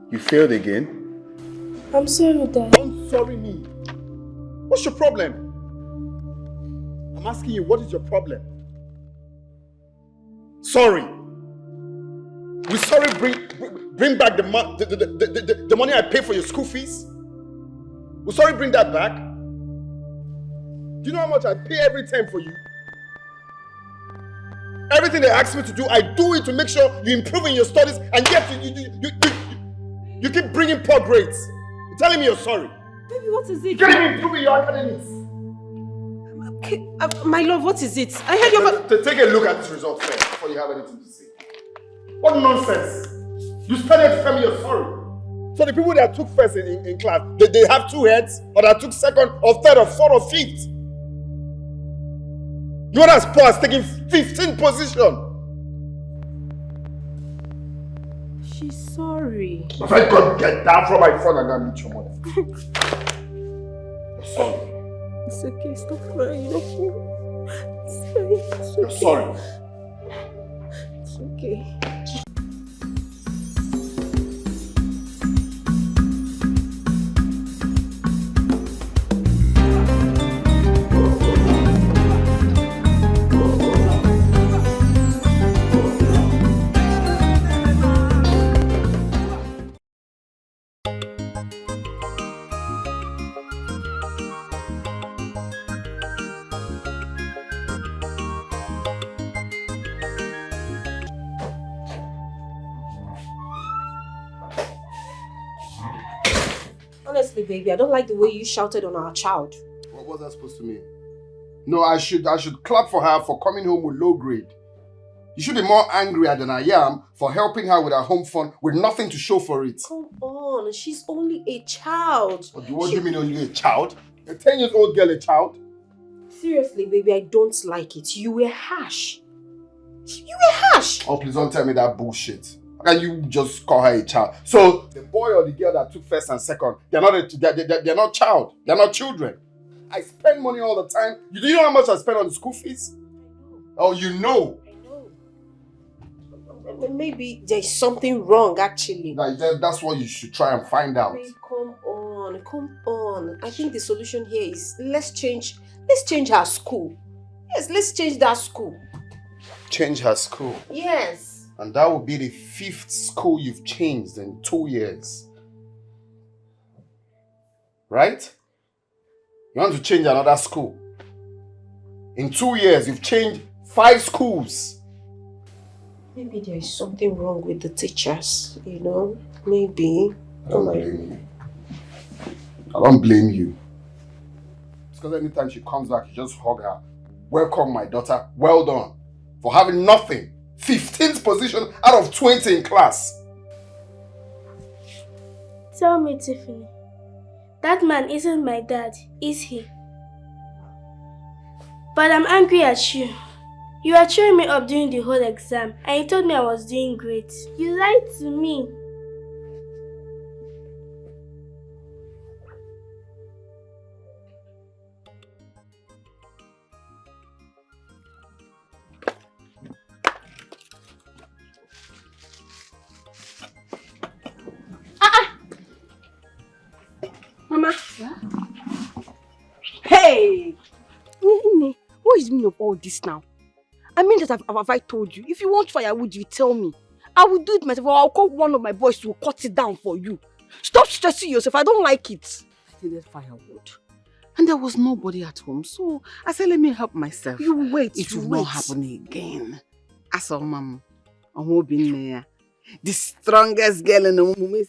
You failed again? I'm sorry, Dad. Don't sorry me. What's your problem? I'm asking you, what is your problem? Sorry. Will sorry bring back the money I pay for your school fees? Will sorry bring that back? Do you know how much I pay every time for you? Everything they ask me to do, I do it to make sure you improve in your studies, and yet you keep bringing poor grades. You're telling me you're sorry. Baby, what is it? You can't even improve in your academics. Okay, my love, what is it? I heard your... Take a look at this result first before you have anything to say. What nonsense! You started to tell me you're sorry. So the people that took first in class, they have 2 heads, or that took second, or third, or fourth, or fifth. You are as poor as taking 15th position. She's sorry. If I God get down from my phone and go meet your mother. You're sorry. It's okay, stop crying, okay? You're sorry. It's okay. Honestly, baby, I don't like the way you shouted on our child. What was that supposed to mean? No, I should clap for her for coming home with low grade. You should be more angrier than I am for helping her with her home fund with nothing to show for it. Come on, she's only a child. What do you mean only a child? A 10-year-old girl a child? Seriously, baby, I don't like it. You were harsh. You were harsh. Oh, please don't tell me that bullshit. How can you just call her a child? So the boy or the girl that took first and second, they're not child. They're not children. I spend money all the time. Do you know how much I spend on the school fees? Oh, you know. I know. Maybe there's something wrong, actually. That's what you should try and find out. Babe, come on. I think the solution here is let's change her school. Yes, let's change that school. Change her school? Yes. And that will be the 5th school you've changed in 2 years. Right? You want to change another school. In 2 years, you've changed 5 schools. Maybe there is something wrong with the teachers, you know? Maybe. I don't blame you. I don't blame you. It's because anytime she comes back, you just hug her. Welcome, my daughter. Well done. For having nothing. 15th position out of 20 in class. Tell me, Tiffany. That man isn't my dad, is he? But I'm angry at you. You were cheering me up during the whole exam and you told me I was doing great. You lied to me. Mama. Yeah? Hey! Nene, what is the meaning of all this now? I mean that have I told you? If you want firewood, you tell me. I will do it myself or I'll call one of my boys to cut it down for you. Stop stressing yourself, I don't like it. I needed firewood. And there was nobody at home, so I said let me help myself. You wait, it will not happen again. I saw Mom. I won't be there. The strongest girl in the woman.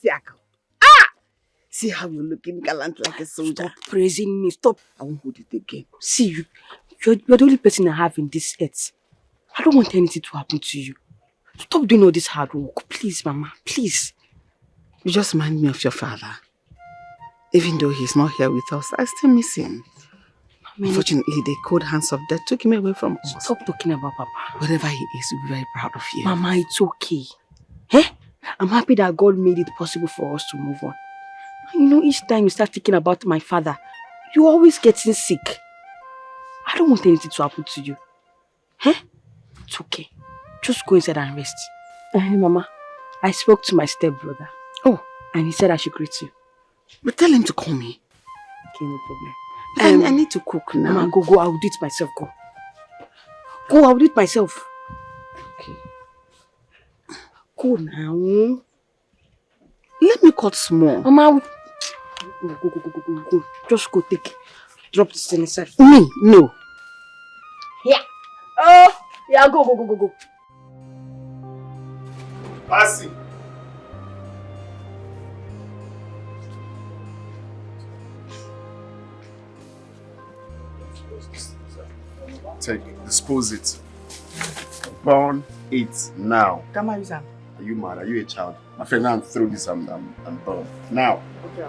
See how you're looking gallant like a soldier. Stop praising me. Stop. I won't hold it again. See, you're the only person I have in this earth. I don't want anything to happen to you. Stop doing all this hard work. Please, Mama. Please. You just remind me of your father. Even though he's not here with us, I still miss him. Unfortunately, the cold hands of death took him away from us. Stop talking about Papa. Wherever he is, we'll be very proud of you. Mama, it's okay. Eh? I'm happy that God made it possible for us to move on. You know, each time you start thinking about my father, you're always getting sick. I don't want anything to happen to you. Eh? It's okay. Just go inside and rest. Mama, I spoke to my stepbrother. Oh, And he said I should greet you. But tell him to call me. Okay, no problem. I need to cook now. Mama, go. I'll do it myself. Go, I'll do it myself. Okay. Go now. Let me cut small. Mama, go. Just go take. Drop this in inside. Me? No. Yeah. Oh, yeah, go. Passy. Dispose it. Burn it now. Come on, Sam. Are you mad? Are you a child? My friend, now throw this and burn. Now. Okay.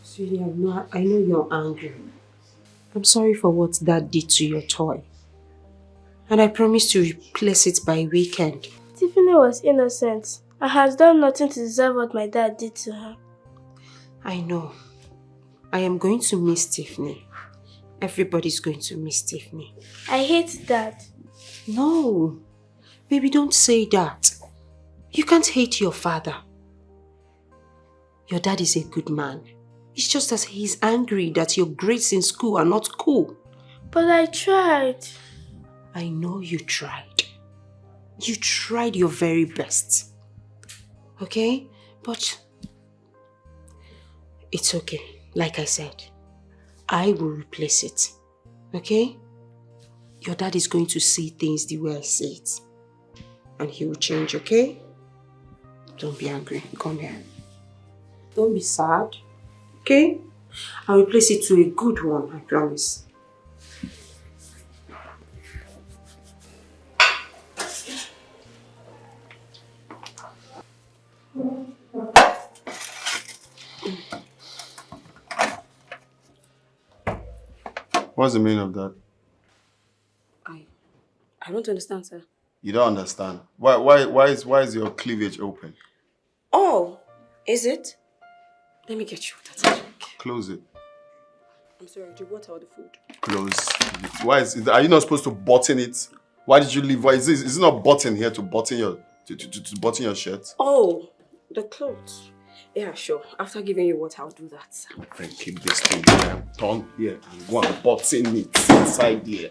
Sweetie, I know you're angry. I'm sorry for what Dad did to your toy. And I promise to replace it by weekend. Tiffany was innocent and has done nothing to deserve what my dad did to her. I know. I am going to miss Tiffany. Everybody's going to miss Tiffany. I hate Dad. No. Baby, don't say that. You can't hate your father. Your dad is a good man. It's just that he's angry that your grades in school are not cool. But I tried. I know you tried. You tried your very best. Okay? But it's okay. Like I said, I will replace it. Okay? Your dad is going to see things the way I see it. And he will change, okay? Don't be angry. Come here. Don't be sad. Okay? I'll replace it to a good one, I promise. What's the meaning of that? I don't understand, sir. You don't understand. Why is your cleavage open? Oh, is it? Let me get you that. Close it. I'm sorry, the water or the food? Close it. Why is it? Are you not supposed to button it? Why did you leave? Why is it not button here to button your to button your shirt? Oh, the clothes. Yeah, sure. After giving you water, I'll do that. My friend, keep this thing here. Turn here and go and button it inside here.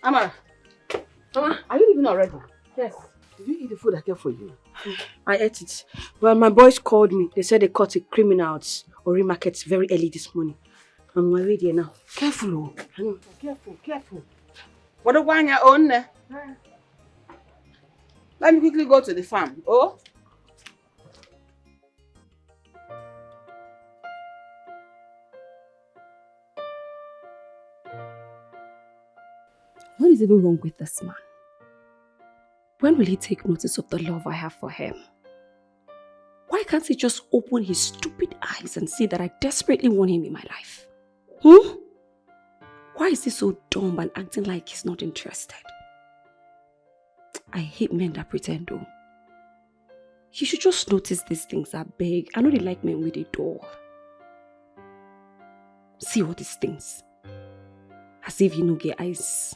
Amara, are you leaving already? Yes. Did you eat the food I kept for you? I ate it. Well, my boys called me. They said they caught a criminal at Ori Market very early this morning. I'm on my way there now. Careful, oh. Careful. What do you own there? Let me quickly go to the farm. Oh? What is even wrong with this man? When will he take notice of the love I have for him? Why can't he just open his stupid eyes and see that I desperately want him in my life? Why is he so dumb and acting like he's not interested? I hate men that pretend though. He should just notice these things, I beg. I know they like men with a door. See all these things. As if you no get eyes.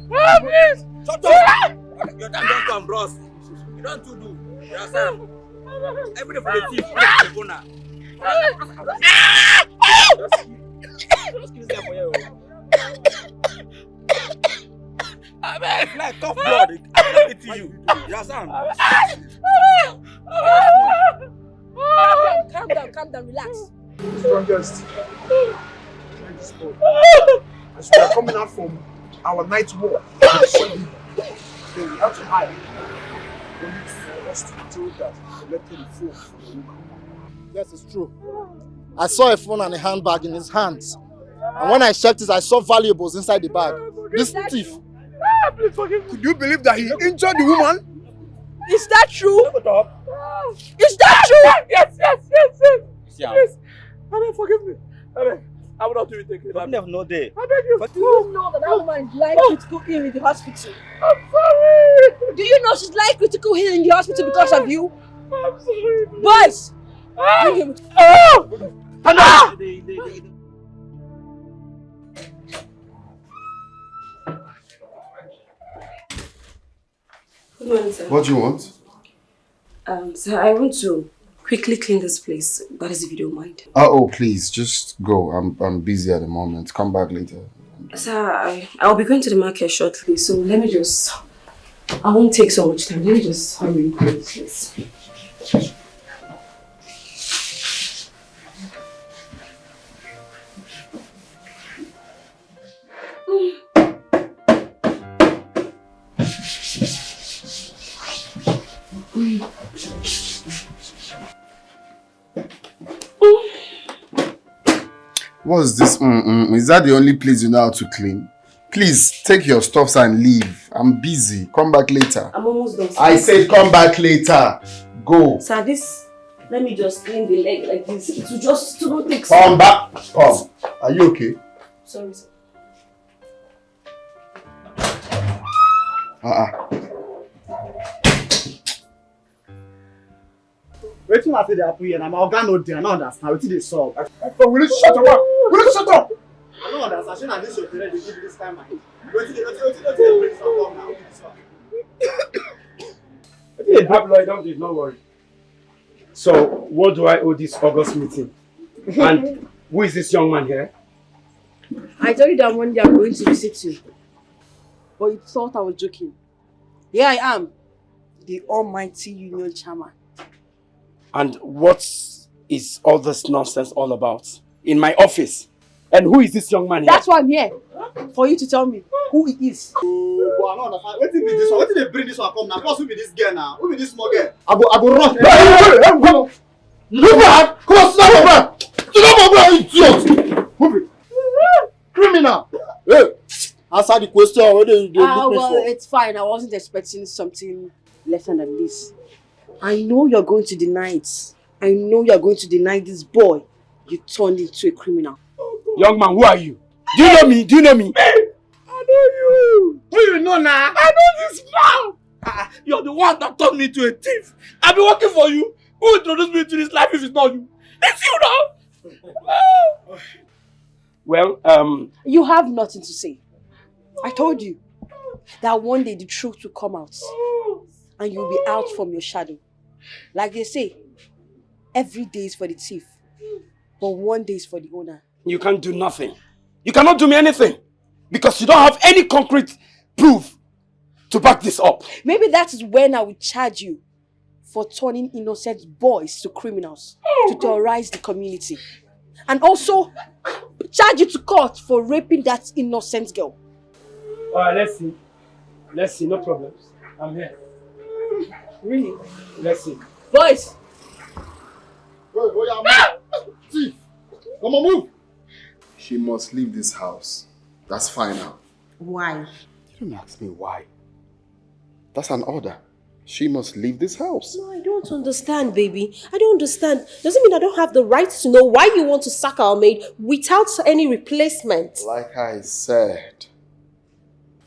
Oh, please! Shut up! Your time don't come, bros. You don't do. You understand? Every day for the thief, for the corner. Just give this guy for you. It's like tough blood. I'm not eating you. You understand? Calm down, relax. Strongest. As we are coming out from our night walk, so we have to hide. We need for us to be told that we let him fall from the woman. Yes, it's true. I saw a phone and a handbag in his hands. And when I checked it, I saw valuables inside the bag. This thief. Please forgive me. Could you believe that he injured the woman? Is that true? Is that true? Yes. Please. Amen, forgive me. Amen. I will not do it again. Problem of no day. I beg you. Do you know that woman is lying critical ill in the hospital? I'm sorry. Do you know she's lying critical ill in the hospital because of you? I'm sorry. Boys! Bring him. Good morning, sir. What do you want? Sir, I want to quickly clean this place. That is if you don't mind. Oh, please, just go. I'm busy at the moment. Come back later. Sir, I'll be going to the market shortly, so let me just... I won't take so much time. Let me just hurry and clean this place. What's this? Is that the only place you know how to clean? Please, take your stuffs and leave. I'm busy. Come back later. I'm almost done, sir. I said come back later. Go. Sir, this... Let me just clean the leg like this. It will just... It won't take... Come back. Come. Are you okay? Sorry, sir. Waiting after the apple here, I'm organ there. I don't understand. Waiting they solve. Will you shut up? Will you shut up? I don't understand. Shouldn't this your parent? They give you this time mind. Waiting they bring some up now. Hey, Pablo, don't worry. So, what do I owe this August meeting? And who is this young man here? I told you that one day I'm going to visit you. But you thought I was joking. Here I am, the almighty union chairman. And what is all this nonsense all about? In my office. And who is this young man here? That's why I'm here. For you to tell me who he is. Oh, I don't understand. What be this one? What did they bring this one come now? Plus, who be this girl now? Who be this small girl? I go run. Hey, look back! Come on, sit down, idiot! Move it. Criminal! Hey! Answer the question. What they look me Well, for? it's fine. I wasn't expecting something lesser than this. I know you're going to deny it. I know you're going to deny this boy you turned into a criminal. Young man, who are you? Do you know me? Do you know me? I know you! Who you know now? I know this man! You're the one that turned me into a thief. I've been working for you. Who introduced me to this life if it's not you? It's you now! Well, You have nothing to say. I told you that one day the truth will come out and you'll be out from your shadow. Like they say, every day is for the thief, but one day is for the owner. you can't do nothing. You cannot do me anything. Because you don't have any concrete proof to back this up. Maybe that is when I will charge you for turning innocent boys to criminals to terrorize the community. And also charge you to court for raping that innocent girl. Alright, let's see. Let's see, no problems. I'm here. Really? Let's see. Boys! Thief! Come on, move! She must leave this house. That's final. Why? You don't ask me why. That's an order. She must leave this house. No, I don't understand, baby. I don't understand. Doesn't mean I don't have the right to know why you want to sack our maid without any replacement. Like I said,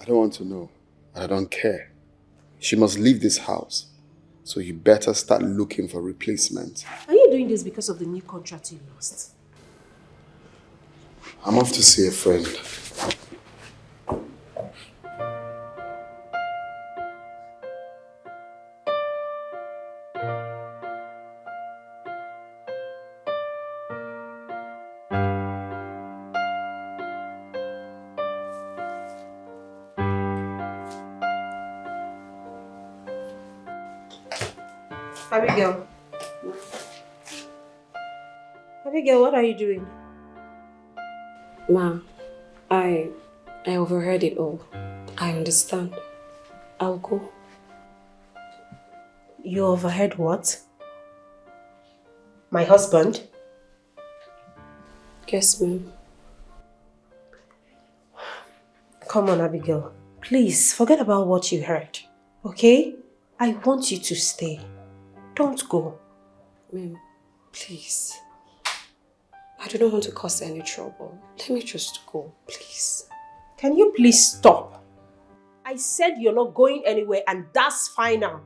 I don't want to know. And I don't care. She must leave this house. So you better start looking for replacement. Are you doing this because of the new contract you lost? I'm off to see a friend. Abigail. Abigail, what are you doing? Ma, I overheard it all. I understand. I'll go. You overheard what? My husband? Yes, ma'am. Come on, Abigail. Please, forget about what you heard. Okay? I want you to stay. Don't go. Ma'am, please. I do not want to cause any trouble. Let me just go, please. Can you please stop? I said you're not going anywhere and that's final.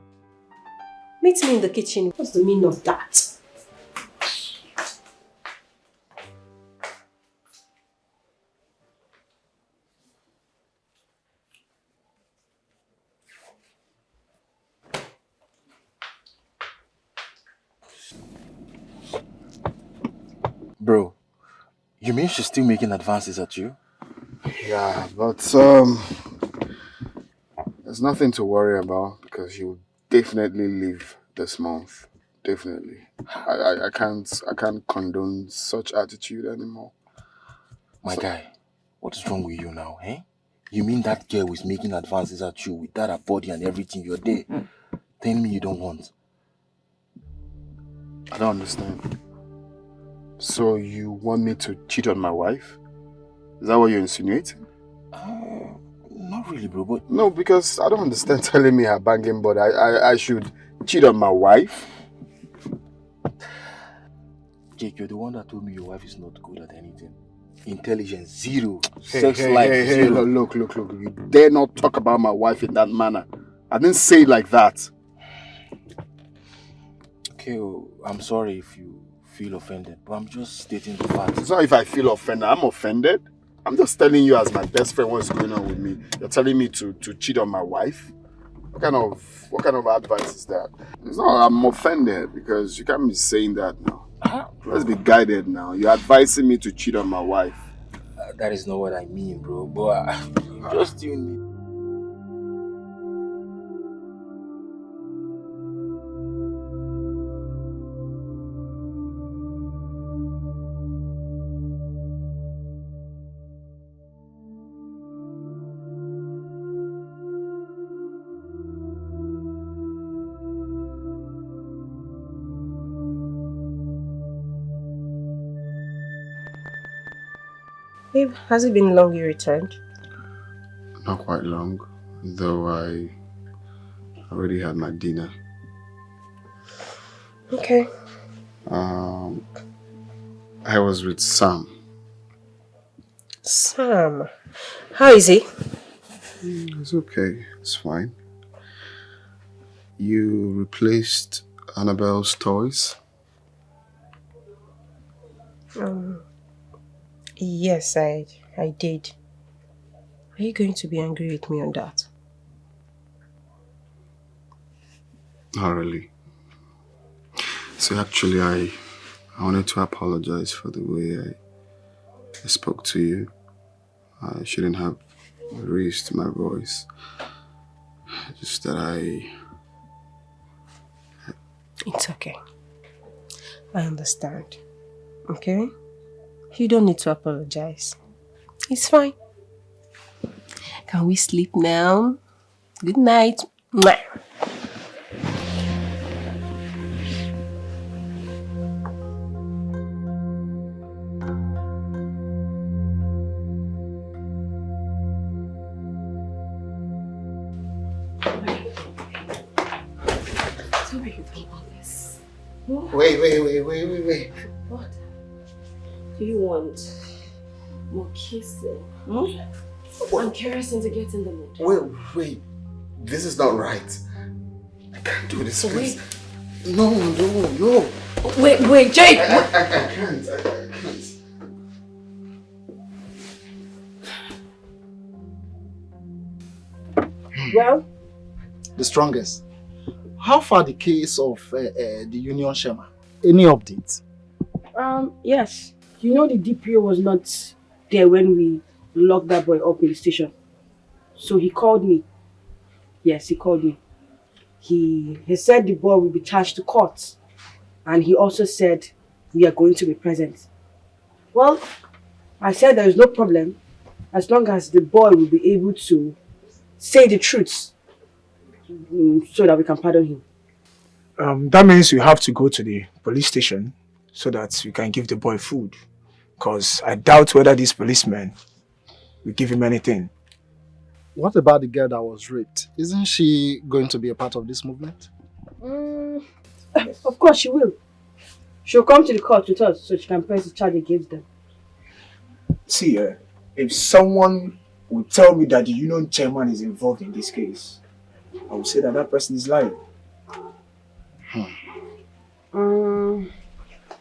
Meet me in the kitchen. What's the meaning of that? Bro, you mean she's still making advances at you? Yeah, but there's nothing to worry about because he will definitely leave this month. Definitely. I can't condone such attitude anymore. My guy, what is wrong with you now, eh? You mean that girl is making advances at you with that her body and everything? You're there. Tell me you don't want. I don't understand. So you want me to cheat on my wife? Is that what you're insinuating? Not really, bro, but... No, because I don't understand telling me her banging body. I should cheat on my wife? Jake, you're the one that told me your wife is not good at anything. Intelligence, zero. Sex life, zero. Look. You dare not talk about my wife in that manner. I didn't say it like that. Okay, I'm sorry if you feel offended, but I'm just stating the facts. It's not if I feel offended. I'm offended. I'm just telling you as my best friend what's going on with me. You're telling me to cheat on my wife? What kind of advice is that? It's not, I'm offended because you can't be saying that now. Let's be guided now. You're advising me to cheat on my wife. That is not what I mean, bro. But just you need... Babe, has it been long you returned? Not quite long, though I already had my dinner. Okay. I was with Sam. Sam? How is he? It's okay. It's fine. You replaced Annabelle's toys? Yes, I did. Are you going to be angry with me on that? Not really. So actually, I wanted to apologize for the way I spoke to you. I shouldn't have raised my voice. Just that It's okay. I understand. Okay? You don't need to apologize. It's fine. Can we sleep now? Good night. Mwah. Tell me you've done all this. Wait. What? Do you want more kissing? I'm kerosene to get in the mood. Wait. This is not right. I can't do this, please. Wait. No. Wait, Jake! I can't. Well? The strongest. How far the case of the Union Shema? Any updates? Yes. You know the DPO was not there when we locked that boy up in the station. So he called me. Yes, he called me. He said the boy will be charged to court. And he also said we are going to be present. Well, I said there is no problem as long as the boy will be able to say the truth so that we can pardon him. That means we have to go to the police station so that we can give the boy food. Because I doubt whether this policeman will give him anything. What about the girl that was raped? Isn't she going to be a part of this movement? Of course she will. She'll come to the court with us so she can press the charge against them. See, if someone would tell me that the union chairman is involved in this case, I would say that that person is lying.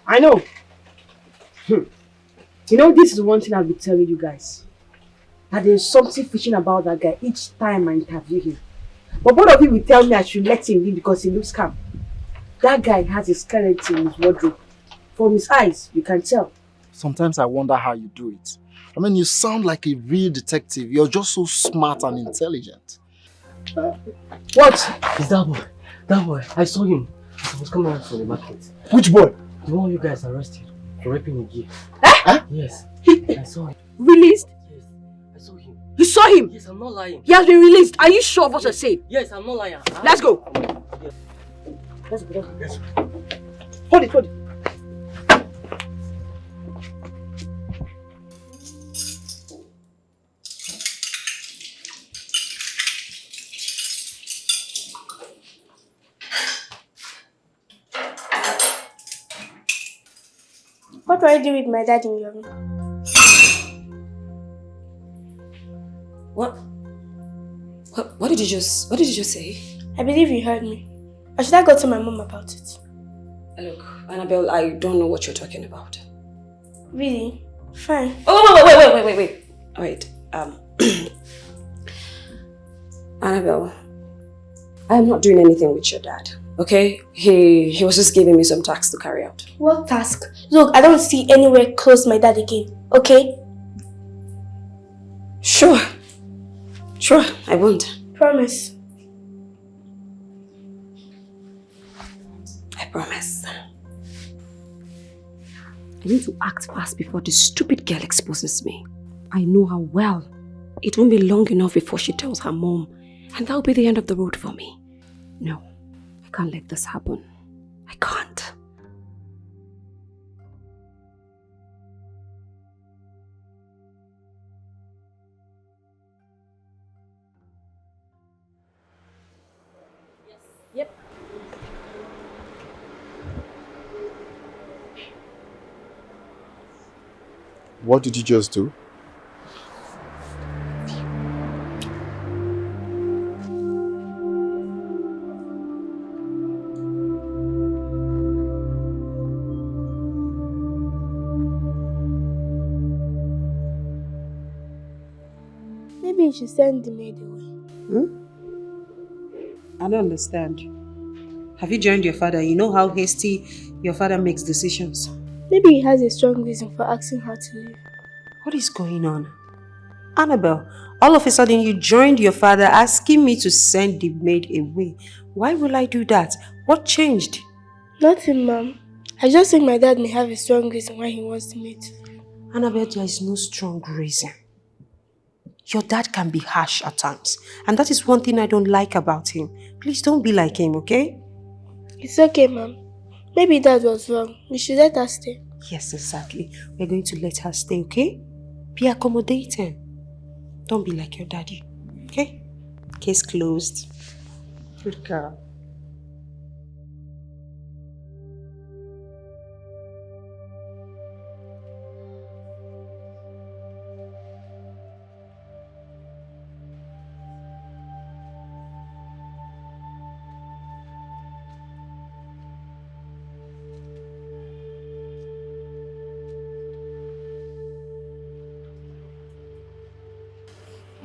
I know. You know, this is one thing I'll be telling you guys. That there's something fishy about that guy each time I interview him. But both of you will tell me I should let him leave because he looks calm. That guy has a skeleton in his wardrobe. From his eyes, you can tell. Sometimes I wonder how you do it. I mean, you sound like a real detective. You're just so smart and intelligent. What? It's that boy. That boy. I saw him. He was coming out from the market. Which boy? The one you guys arrested for raping a girl. Eh? Yes. I saw him. Released? Yes. I saw him. You saw him? Yes, I'm not lying. He has been released. Are you sure of what you're saying? Yes, I'm not lying. Let's go. Yes. Let's go. Let's go. Hold it, hold it. What will I do with my dad in your room? What did you just say? I believe you heard me. Or should I go to my mom about it? Look, Annabelle, I don't know what you're talking about. Really? Fine. Oh, wait. Annabelle, I'm not doing anything with your dad, okay? He was just giving me some tasks to carry out. What task? Look, I don't see anywhere close my dad again, okay? Sure, I won't. Promise. I promise. I need to act fast before this stupid girl exposes me. I know her well. It won't be long enough before she tells her mom, and that'll be the end of the road for me. No, I can't let this happen. I can't. Yep. What did you just do? Maybe you should send the maid away. I don't understand. Have you joined your father? You know how hasty your father makes decisions. Maybe he has a strong reason for asking her to leave. What is going on? Annabelle, all of a sudden you joined your father asking me to send the maid away. Why will I do that? What changed? Nothing, Mom. I just think my dad may have a strong reason why he wants the maid to leave. Annabelle, there is no strong reason. Your dad can be harsh at times, and that is one thing I don't like about him. Please don't be like him, okay? It's okay, Mom. Maybe Dad was wrong. We should let her stay. Yes, exactly. We're going to let her stay, okay? Be accommodating. Don't be like your daddy, okay? Case closed. Good girl.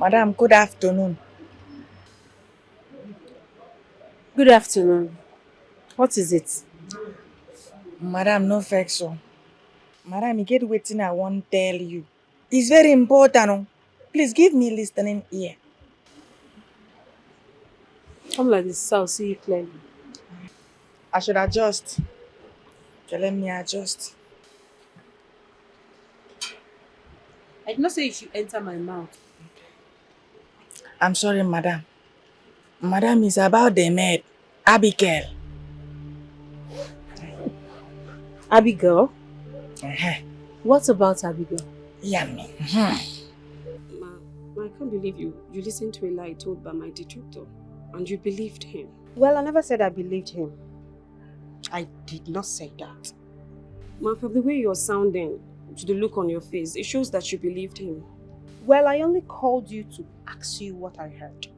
Madam, good afternoon. Good afternoon. What is it? Madam, no vex so. Madam, you get wetin I wan tell you. It's very important. Oh. Please give me listening ear. Come like this, so I'll see you clearly. I should adjust. Okay, let me adjust. I did not say you should enter my mouth. I'm sorry, madam. Madam, is about the maid, Abigail. Abigail? Uh-huh. What about Abigail? Yummy. Ma, I can't believe you listened to a lie told by my detractor and you believed him. Well, I never said I believed him. I did not say that. Ma, from the way you're sounding, to the look on your face, it shows that you believed him. Well, I only called you to ask you what I heard.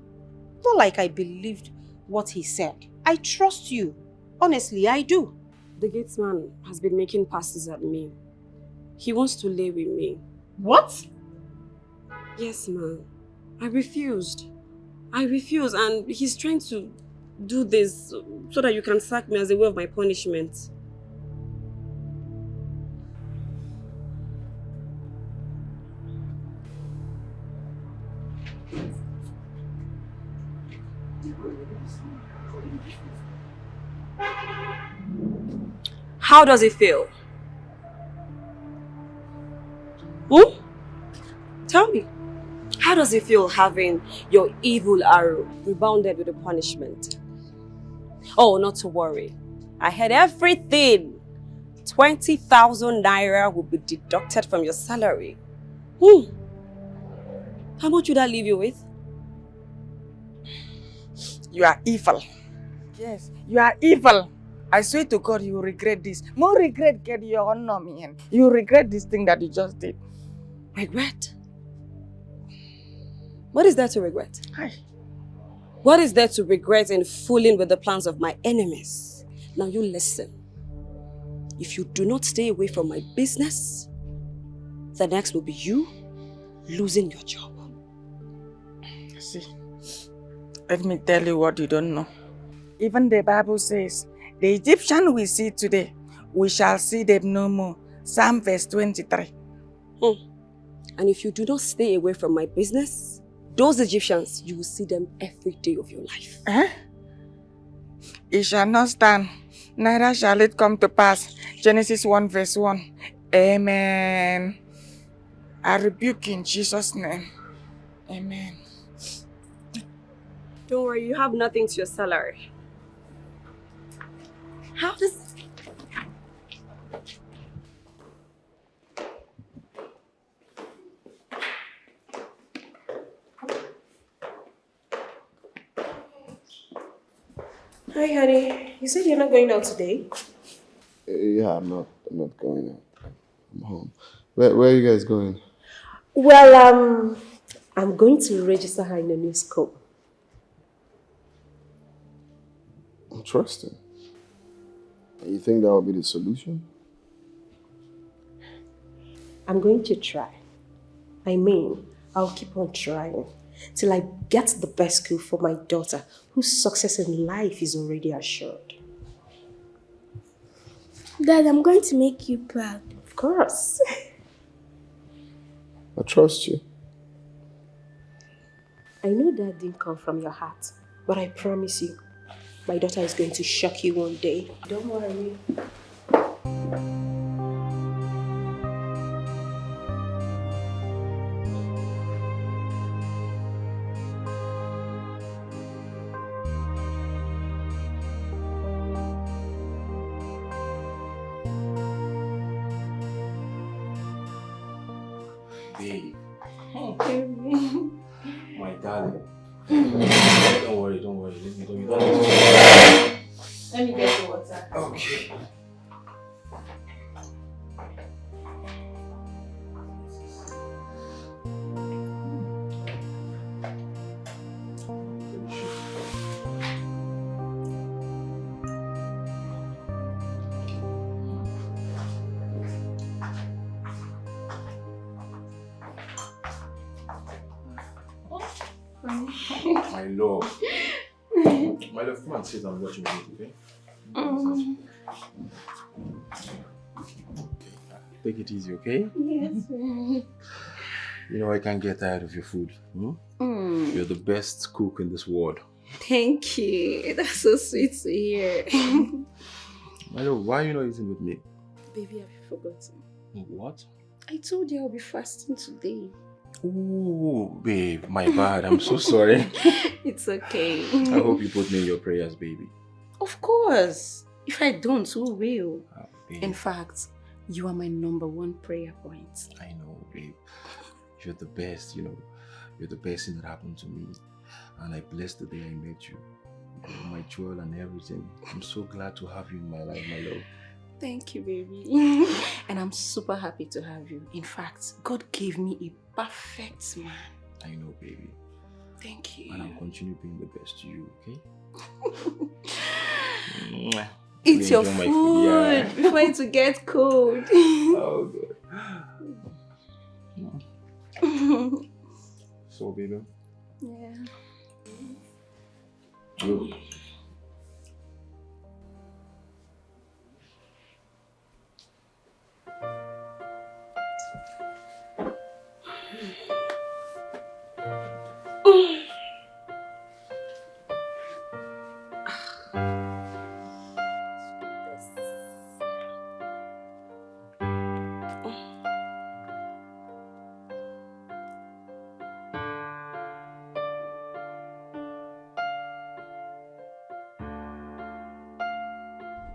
Not like I believed what he said. I trust you. Honestly, I do. The gatesman has been making passes at me. He wants to lay with me. What? Yes, ma. I refused. And he's trying to do this so that you can sack me as a way of my punishment. How does it feel? Tell me. How does it feel having your evil arrow rebounded with a punishment? Oh, not to worry. I had everything. 20,000 naira will be deducted from your salary. How much would I leave you with? You are evil. Yes, you are evil. I swear to God, you will regret this. More regret, get your honor, man. You will regret this thing that you just did. Regret? What is there to regret? Hi. What is there to regret in fooling with the plans of my enemies? Now you listen. If you do not stay away from my business, the next will be you losing your job. See, let me tell you what you don't know. Even the Bible says, the Egyptian we see today, we shall see them no more. Psalm verse 23. And if you do not stay away from my business, those Egyptians, you will see them every day of your life. It shall not stand, neither shall it come to pass. Genesis 1 verse 1. Amen. I rebuke in Jesus' name. Amen. Don't worry, you have nothing to your salary. How does... Hi, honey. You said you're not going out today? Yeah, I'm not going out. I'm home. Where are you guys going? Well, I'm going to register her in a new school. Interesting. You think that will be the solution? I'm going to try. I mean, I'll keep on trying till I get the best school for my daughter, whose success in life is already assured. Dad, I'm going to make you proud. Of course. I trust you. I know that didn't come from your heart, but I promise you, my daughter is going to shock you one day. Don't worry. Babe. My darling. Don't worry. You don't need to. Let me get the water. Okay. My love. My love, come and sit and watch me, okay? Take it easy, okay? Yes. You know I can't get tired of your food. You're the best cook in this world. Thank you. That's so sweet to hear. My love, why are you not eating with me? Baby, have you forgotten? What? I told you I'll be fasting today. Oh, babe, my bad. I'm so sorry. It's okay. I hope you put me in your prayers, baby. Of course. If I don't, who will? Babe. In fact, you are my #1 prayer point. I know, babe. You're the best, you know. You're the best thing that happened to me. And I blessed the day I met you. You're my jewel and everything. I'm so glad to have you in my life, my love. Thank you, baby. And I'm super happy to have you. In fact, God gave me a perfect man. I know, baby. Thank you. And I'll continue being the best to you, okay? Eat your food before it to get cold. Oh, good. So, baby? Yeah. Good.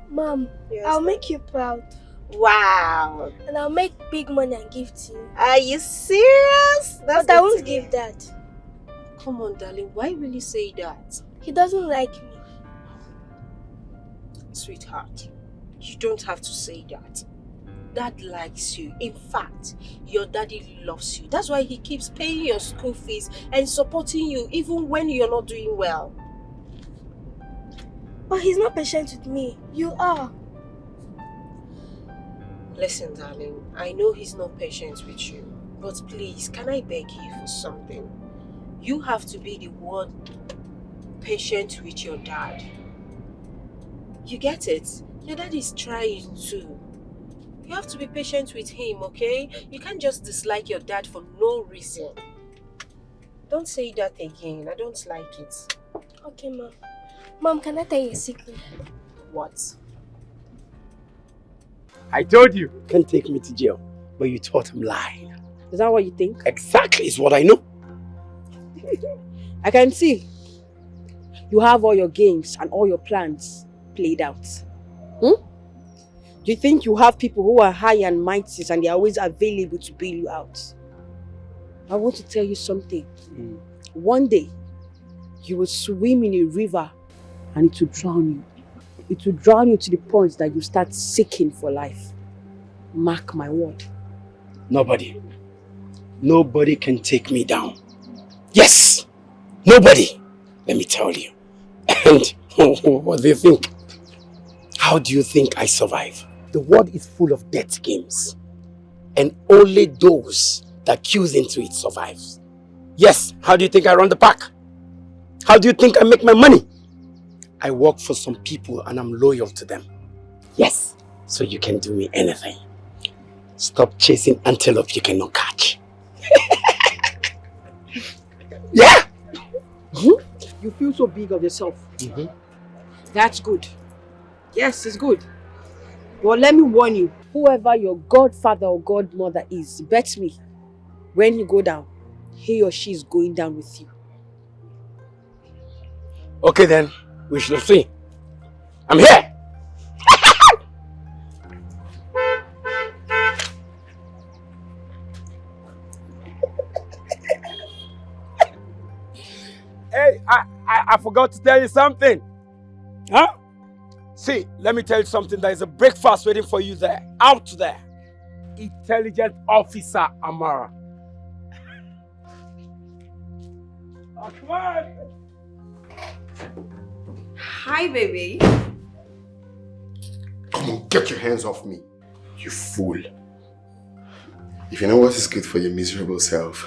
Mom, Yes, I'll make you proud. Wow. And I'll make big money and give to you. Are you serious? But I won't give that. Come on, darling. Why will you say that? He doesn't like me. Sweetheart, you don't have to say that. Dad likes you. In fact, your daddy loves you. That's why he keeps paying your school fees and supporting you even when you're not doing well. But he's not patient with me. You are. Listen, darling, I know he's not patient with you, but please, can I beg you for something? You have to be the one patient with your dad. You get it? Your dad is trying too. You have to be patient with him, okay? You can't just dislike your dad for no reason. Don't say that again. I don't like it. Okay, Mom. Mom, can I tell you a secret? What? I told you can't take me to jail, but you thought I'm lying. Is that what you think? Exactly, it's what I know. I can see. You have all your games and all your plans played out. Do you think you have people who are high and mighty and they are always available to bail you out? I want to tell you something. One day, you will swim in a river and it will drown you. It will drown you to the point that you start seeking for life. Mark my word. Nobody can take me down. Yes! Nobody! Let me tell you. And what do you think? How do you think I survive? The world is full of death games. And only those that queues into it survives. Yes, how do you think I run the pack? How do you think I make my money? I work for some people and I'm loyal to them. Yes, so you can do me anything. Stop chasing antelope you cannot catch. Yeah! You feel so big of yourself. That's good. Yes, it's good. But let me warn you, whoever your godfather or godmother is, bet me, when you go down, he or she is going down with you. Okay then, we shall see. I'm here! Hey, I forgot to tell you something. Huh? See, let me tell you something. There is a breakfast waiting for you there. Out there. Intelligent Officer Amara. Oh, come on. Hi, baby. Come on, get your hands off me, you fool. If you know what is good for your miserable self,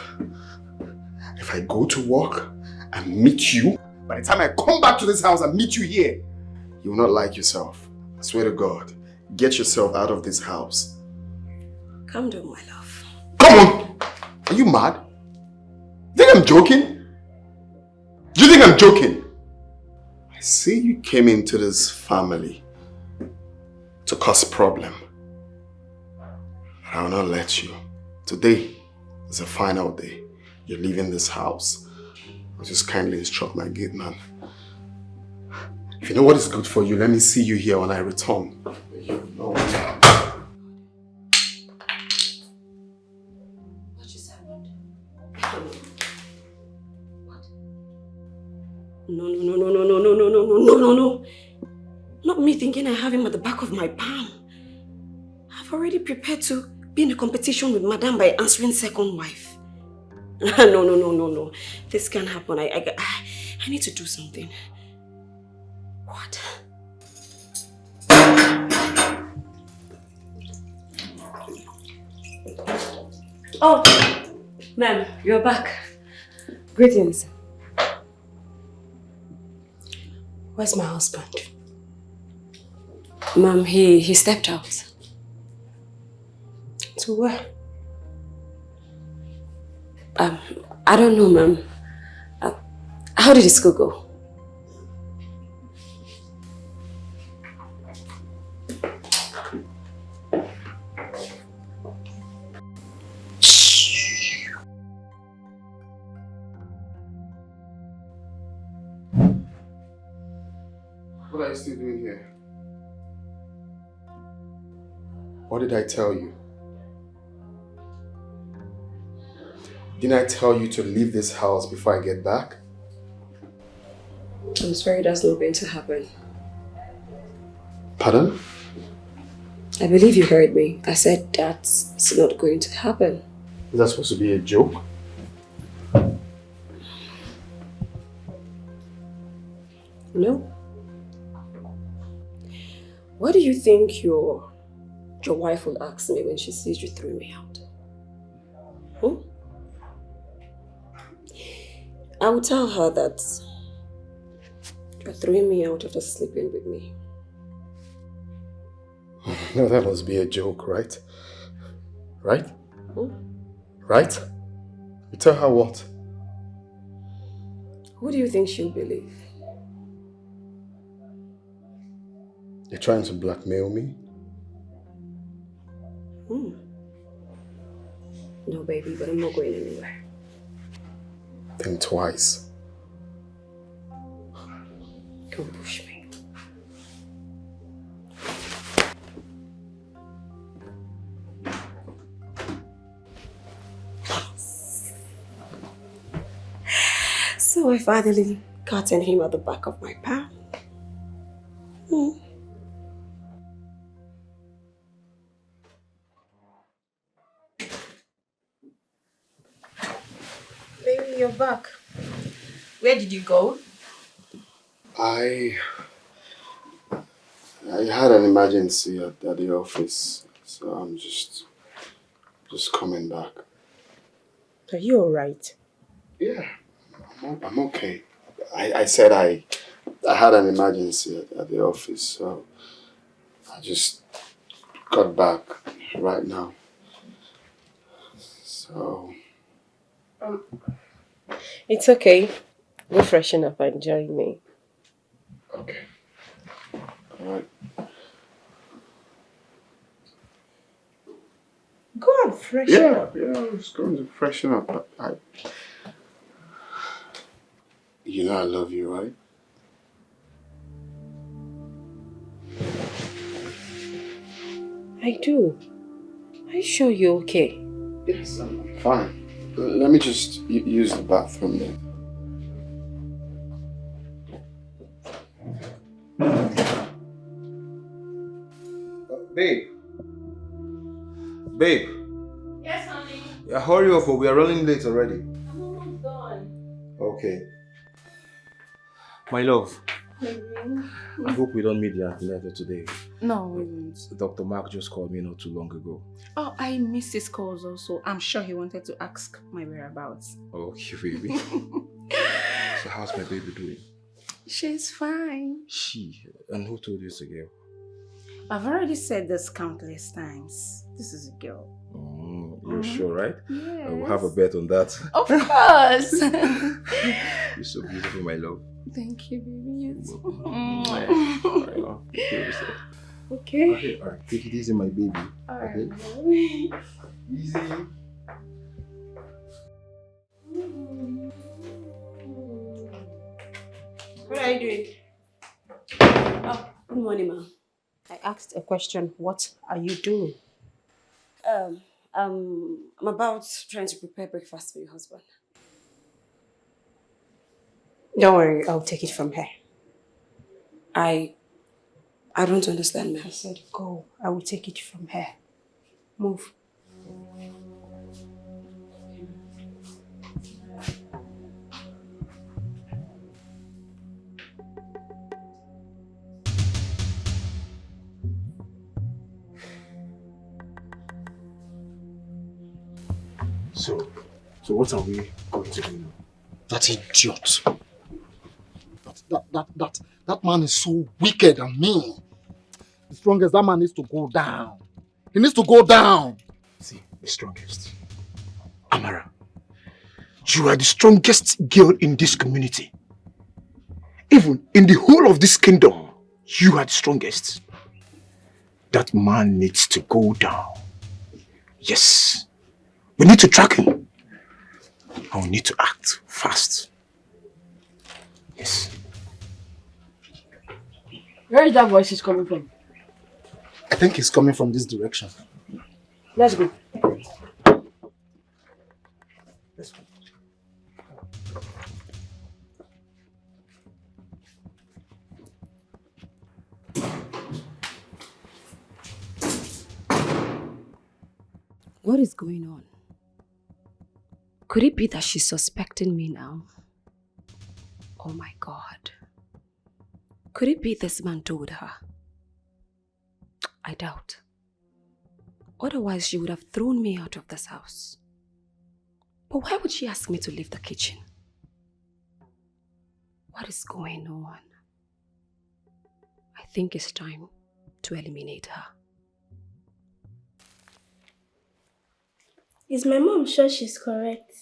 if I go to work and meet you, by the time I come back to this house and meet you here, you will not like yourself. I swear to God, get yourself out of this house. Calm down, my love. Come on! Are you mad? You think I'm joking? Do you think I'm joking? I see you came into this family to cause problem. I will not let you. Today is a final day. You're leaving this house. I'll just kindly instruct my gate man. If you know what is good for you, let me see you here when I return. You know. What just happened? What? No. Not me thinking I have him at the back of my palm. I've already prepared to be in a competition with Madame by answering second wife. No. This can't happen. I need to do something. What? Oh, ma'am, you're back. Greetings. Where's my husband? Ma'am, he stepped out. To where? I don't know, ma'am. How did the school go? What are you still doing here? What did I tell you? Didn't I tell you to leave this house before I get back? I'm sorry, that's not going to happen. Pardon? I believe you heard me. I said that's not going to happen. Is that supposed to be a joke? No. What do you think your wife will ask me when she sees you threw me out? I will tell her that you're throwing me out after sleeping with me. No, that must be a joke, right? Right? Right? You tell her what? Who do you think she'll believe? You're trying to blackmail me? No, baby, but I'm not going anywhere. Think twice. Don't push me. So I finally gotten him at the back of my path. Baby, you're back. Where did you go? I had an emergency at the office, so I'm just coming back. Are you alright? Yeah, I'm okay. I said I had an emergency at the office, so I just got back right now. So... It's okay. Go freshen up and join me. Okay. Alright. Go and freshen up. Yeah, I was going to freshen up. You know I love you, right? I do. Are you sure you're okay? Yes, I'm fine. Let me just use the bathroom then. Babe. Babe. Yes, honey. Yeah, hurry up, we are running late already. I'm almost done. Okay. My love. I hope we don't meet the antenatal today. No, we won't. Dr. Mark just called me not too long ago. Oh, I missed his calls also. I'm sure he wanted to ask my whereabouts. Okay, baby. So how's my baby doing? She's fine. She? And who told you it's a girl? I've already said this countless times. This is a girl. You're sure, right? Yes. I will have a bet on that. Of course. You're so beautiful, my love. Thank you, baby. You too. Alright, now, take care of yourself. Okay. Alright, take it easy, my baby. Alright. Okay? Easy. What are you doing? Oh, good morning, ma'am. I asked a question. What are you doing? I'm about trying to prepare breakfast for your husband. Don't worry, I'll take it from here. I don't understand, ma'am. I said go. I will take it from here. Move. So what are we going to do now? That idiot. That man is so wicked and mean. The strongest, that man needs to go down. He needs to go down. See, the strongest. Amara, you are the strongest girl in this community. Even in the whole of this kingdom, you are the strongest. That man needs to go down. Yes. We need to track him. And we need to act fast. Yes. Where is that voice is coming from? I think he's coming from this direction. Let's go. Let's go. What is going on? Could it be that she's suspecting me now? Oh my God. Could it be this man told her? I doubt. Otherwise, she would have thrown me out of this house. But why would she ask me to leave the kitchen? What is going on? I think it's time to eliminate her. Is my mom sure she's correct?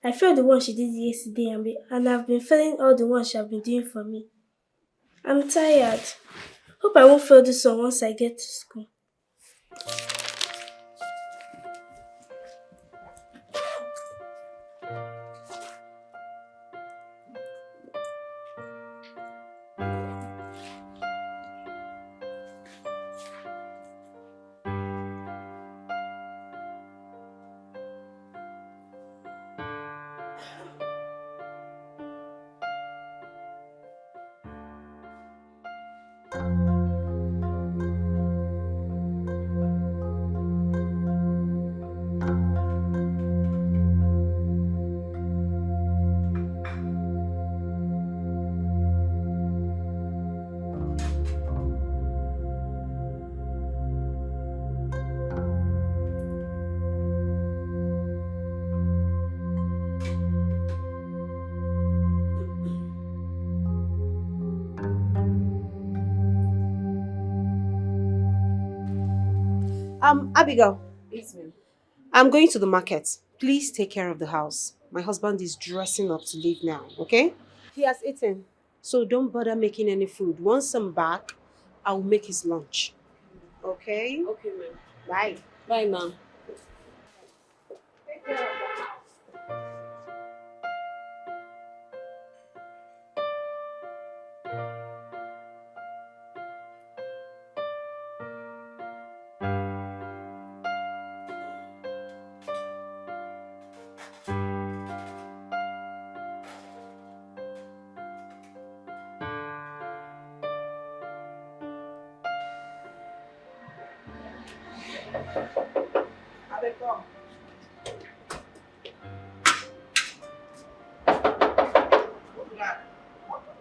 I felt the one she did yesterday and I've been feeling all the ones she has been doing for me. I'm tired. Hope I won't fail this one once I get to school. Abigail. Yes, ma'am. I'm going to the market. Please take care of the house. My husband is dressing up to leave now, okay? He has eaten, so don't bother making any food. Once I'm back, I'll make his lunch. Okay? Okay, ma'am. Bye. Bye, ma'am. Take care of the house.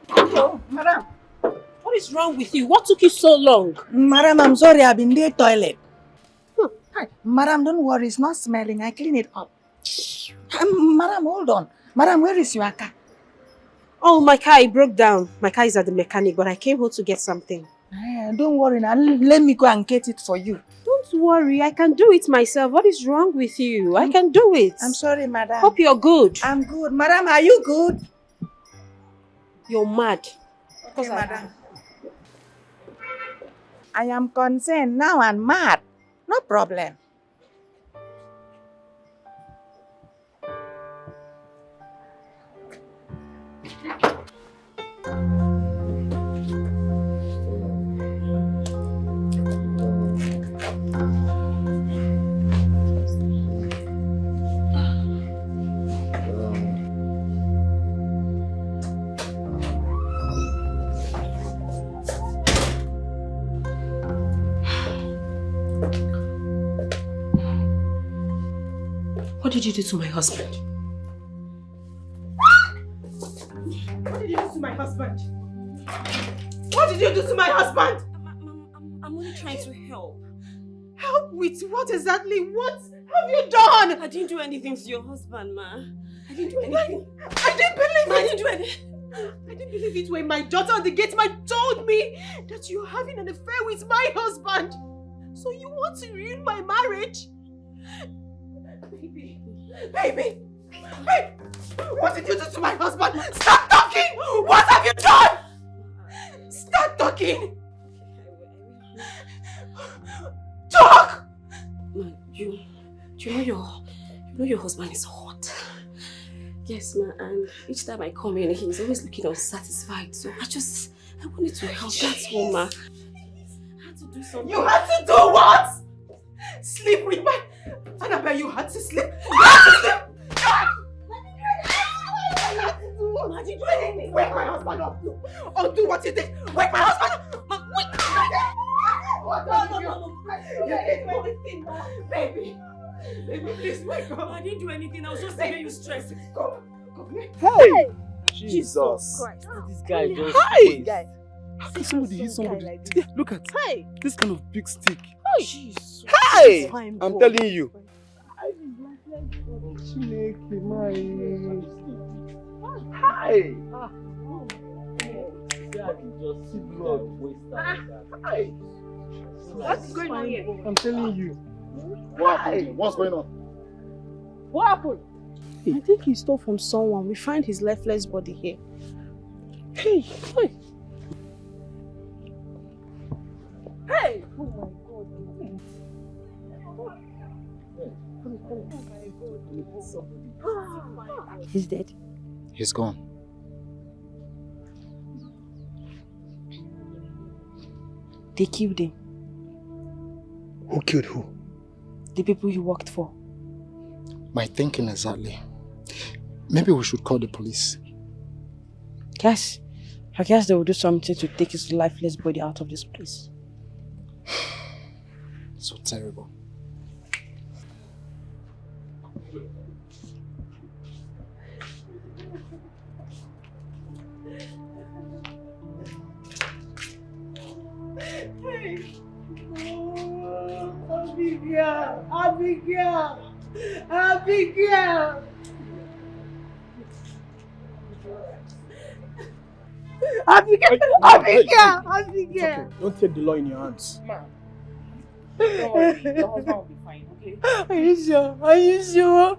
Hello, madam. What is wrong with you? What took you so long? Madam, I'm sorry, I've been in the toilet. Hi. Madam, don't worry, it's not smelling. I clean it up. Madam, hold on. Madam, where is your car? Oh, my car, it broke down. My car is at the mechanic, but I came home to get something. Don't worry now. Let me go and get it for you. Don't worry, I can do it myself. What is wrong with you? I can do it. I'm sorry, madam. Hope you're good. I'm good. Madam, are you good? You're mad. Okay, madam. I am concerned now and mad. No problem. did you do to my husband? What did you do to my husband? What did you do to my husband? I'm only trying to help. Help with what exactly? What have you done? I didn't do anything to your husband, ma. I didn't do anything. I didn't believe it. I didn't do anything. I didn't believe it when my daughter on the gate man told me that you're having an affair with my husband. So you want to ruin my marriage? Baby, what did you do to my husband? Stop talking! What have you done? Stop talking! Talk! Ma, you know your husband is hot. Yes, ma, and each time I come in, he's always looking unsatisfied. So I wanted to help. That's all, ma. I had to do something. You had to do what? Sleep with my... Annabelle, you had to sleep. You had to sleep. Ma, did you do anything? Wake my husband up. Undo what you did. Wake my husband up. Ma, wait. No. You didn't do anything, ma. Baby, please wake up. I didn't do anything. I was just making you stress. Come here. Hey! Jesus Christ. This guy just... Hi! How can somebody hit somebody? Like Yeah, look at this kind of big stick. Jesus. Hey! Fine, I'm boy. telling you. Hi! What's going on here? I'm telling you. What happened? What's going on? What happened? I think he stole from someone. We find his lifeless body here. Hey! Hey! Hey! Oh my God. He's dead. He's gone. They killed him. Who killed who? The people he worked for. My thinking exactly. Maybe we should call the police. Yes. I guess they will do something to take his lifeless body out of this place. So terrible. Abigail! Okay. Don't take the law in your hands. Don't worry. Your husband will be fine, okay? Are you sure? Are you sure?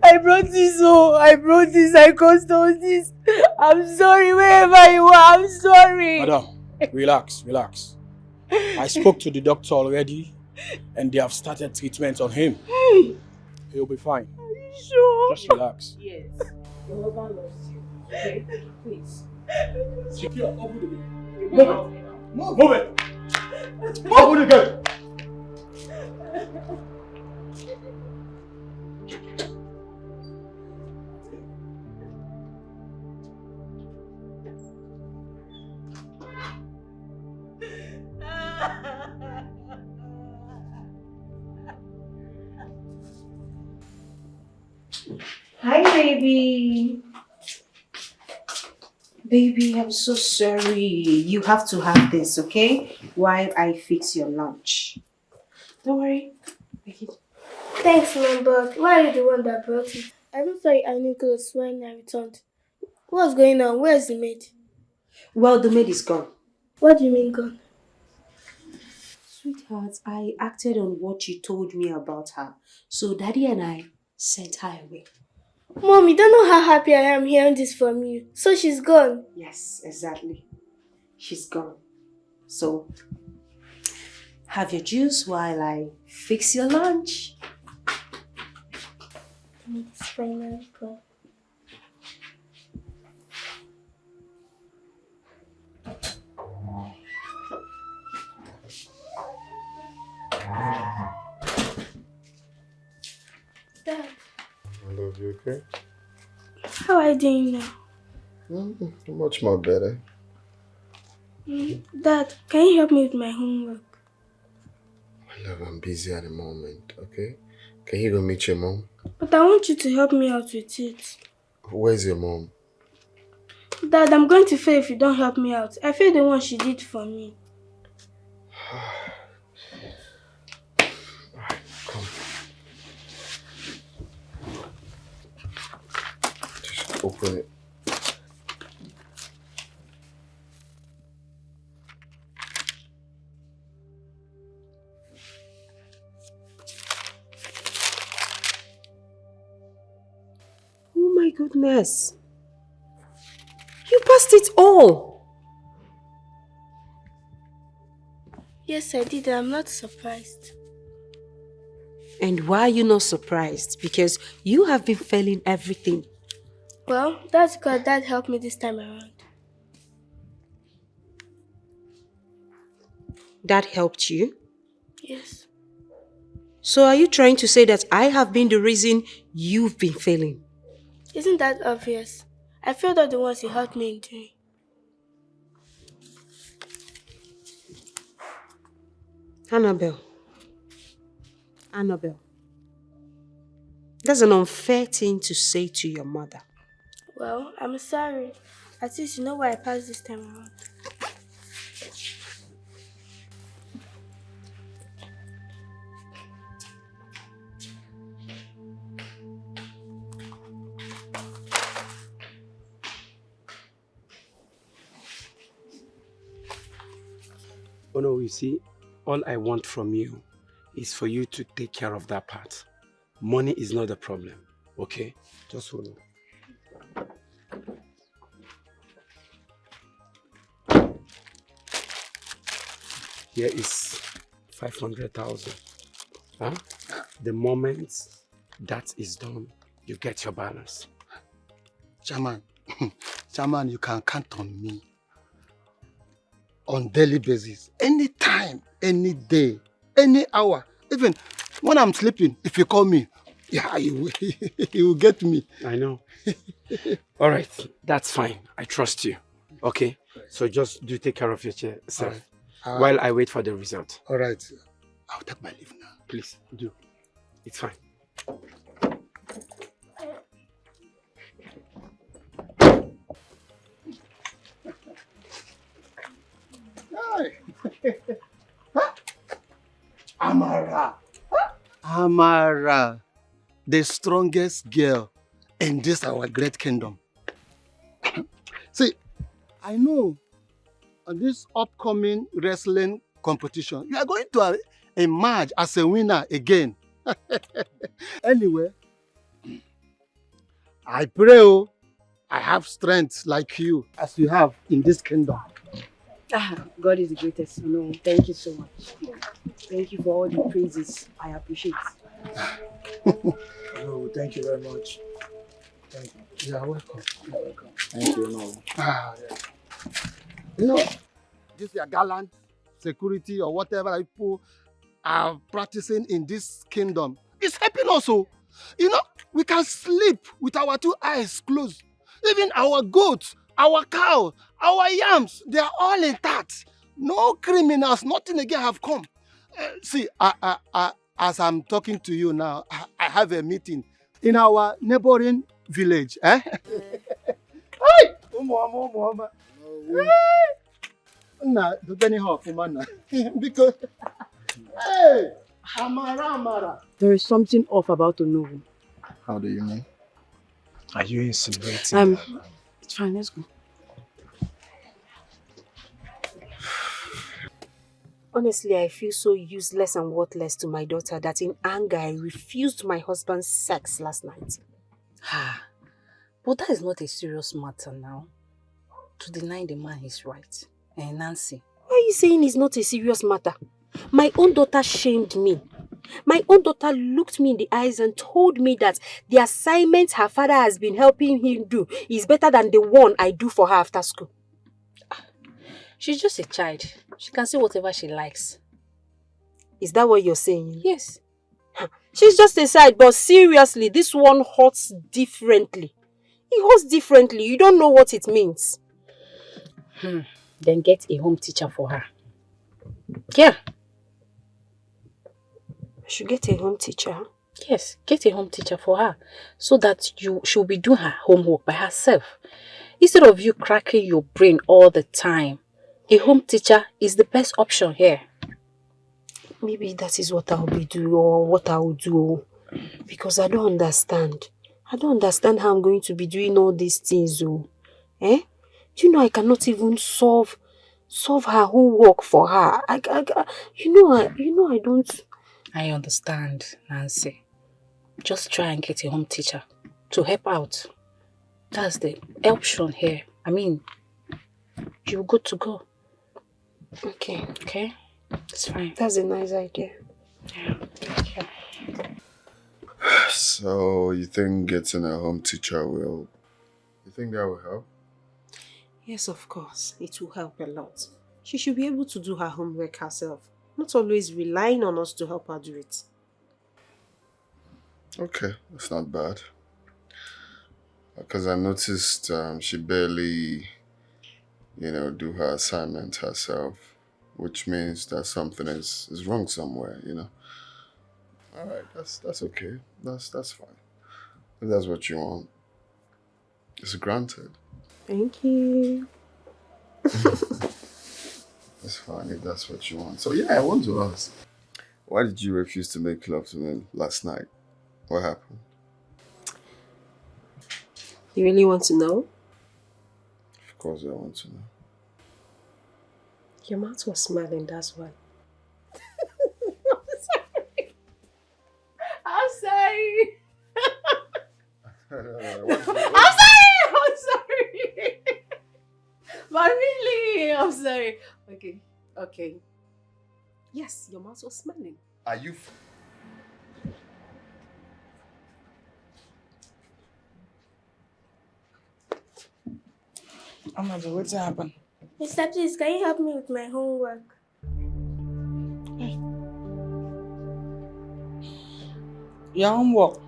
I brought this home. I caused all this. I'm sorry wherever you are. I'm sorry. Madam, relax. I spoke to the doctor already and they have started treatment on him. He'll be fine. Are you sure? Just relax. Yes. Your husband loves you, okay? Please. Secure. Open the gate. Move it! Open the gate! Hi, baby. Baby, I'm so sorry. You have to have this, okay? While I fix your lunch. Don't worry. Thanks, Mom, but why are you the one that brought it? I don't thought I knew clothes when I returned. What's going on? Where's the maid? Well, the maid is gone. What do you mean gone? Sweetheart, I acted on what you told me about her. So Daddy and I sent her away. Mom, you don't know how happy I am hearing this from you. So she's gone. Yes, exactly. She's gone. So, have your juice while I fix your lunch. It's finally gone. Dad, I love you, okay? how are you doing now? Much more better. Dad, can you help me with my homework? My love, I'm busy at the moment, okay? Can you go meet your mom? But I want you to help me out with it. Where's your mom? Dad, I'm going to fail if you don't help me out. I feel the one she did for me. Come. Just open it. Oh my goodness. You passed it all. Yes, I did. I'm not surprised. And why are you not surprised? Because you have been failing everything. Well, that's because Dad helped me this time around. That helped you? Yes. So are you trying to say that I have been the reason you've been failing? Isn't that obvious? I failed all the ones he helped me in doing. Annabelle, that's an unfair thing to say to your mother. Well, I'm sorry. At least you know why I passed this time around. Oh no, you see, all I want from you is for you to take care of that part. Money is not the problem, okay? Just hold on. Here is 500,000. Huh? The moment that is done, you get your balance. Chairman, Chairman, you can count on me. On daily basis, anytime, any day, any hour, even when I'm sleeping, if you call me, yeah, you will get me. I know. All right, that's fine. I trust you. Okay, so just do take care of yourself while I wait for the result. All right, I'll take my leave now. Please do. It's fine. Amara, the strongest girl in this our great kingdom. See, I know on this upcoming wrestling competition, you are going to emerge as a winner again. Anyway, I pray I have strength like you as you have in this kingdom. God is the greatest. No, thank you so much. Thank you for all the praises. I appreciate it. No, thank you very much. Thank you. You are welcome. You're welcome. Thank you. No. Yeah. You know, this your gallant security or whatever people are practicing in this kingdom. It's helping also. You know, we can sleep with our two eyes closed. Even our goats, our cow, our yams, they are all intact. No criminals, nothing again have come. See, as I'm talking to you now, I have a meeting in our neighboring village. Hey! Because, hey, Amara. There is something off about Onowu. How do you mean? Are you insinuating? It's fine, let's go. Honestly, I feel so useless and worthless to my daughter that in anger I refused my husband's sex last night. But that is not a serious matter now. To deny the man his right. And Nancy. Why are you saying it's not a serious matter? My own daughter shamed me. My own daughter looked me in the eyes and told me that the assignment her father has been helping him do is better than the one I do for her after school. She's just a child. She can say whatever she likes. Is that what you're saying? Yes. She's just a child, but seriously, this one hurts differently. It hurts differently. You don't know what it means. Then get a home teacher for her. Yeah. I should get a home teacher. Yes, get a home teacher for her so that she'll be doing her homework by herself. Instead of you cracking your brain all the time, a home teacher is the best option here. Maybe that is what I'll be doing or what I'll do. Because I don't understand. I don't understand how I'm going to be doing all these things. Eh? Do you know I cannot even solve her homework for her? I don't. I understand, Nancy. Just try and get a home teacher to help out. That's the option here. I mean, you're good to go. Okay. Okay? It's fine. That's a nice idea. Yeah. So, you think getting a home teacher will... You think that will help? Yes, of course. It will help a lot. She should be able to do her homework herself. Not always relying on us to help her do it. Okay, that's not bad. Because I noticed she barely, do her assignment herself. Which means that something is wrong somewhere, Alright, that's okay. That's fine. If that's what you want, it's granted. Thank you. It's fine if that's what you want. So yeah, I want to ask. Why did you refuse to make love to me last night? What happened? You really want to know? Of course I want to know. Your mouth was smiling, that's why. I'm sorry. I'm sorry. But really, I'm sorry. Okay. Yes, your mouth was smiling. Are you... Amadi, what's happened? Mister, please, can you help me with my homework? Your homework?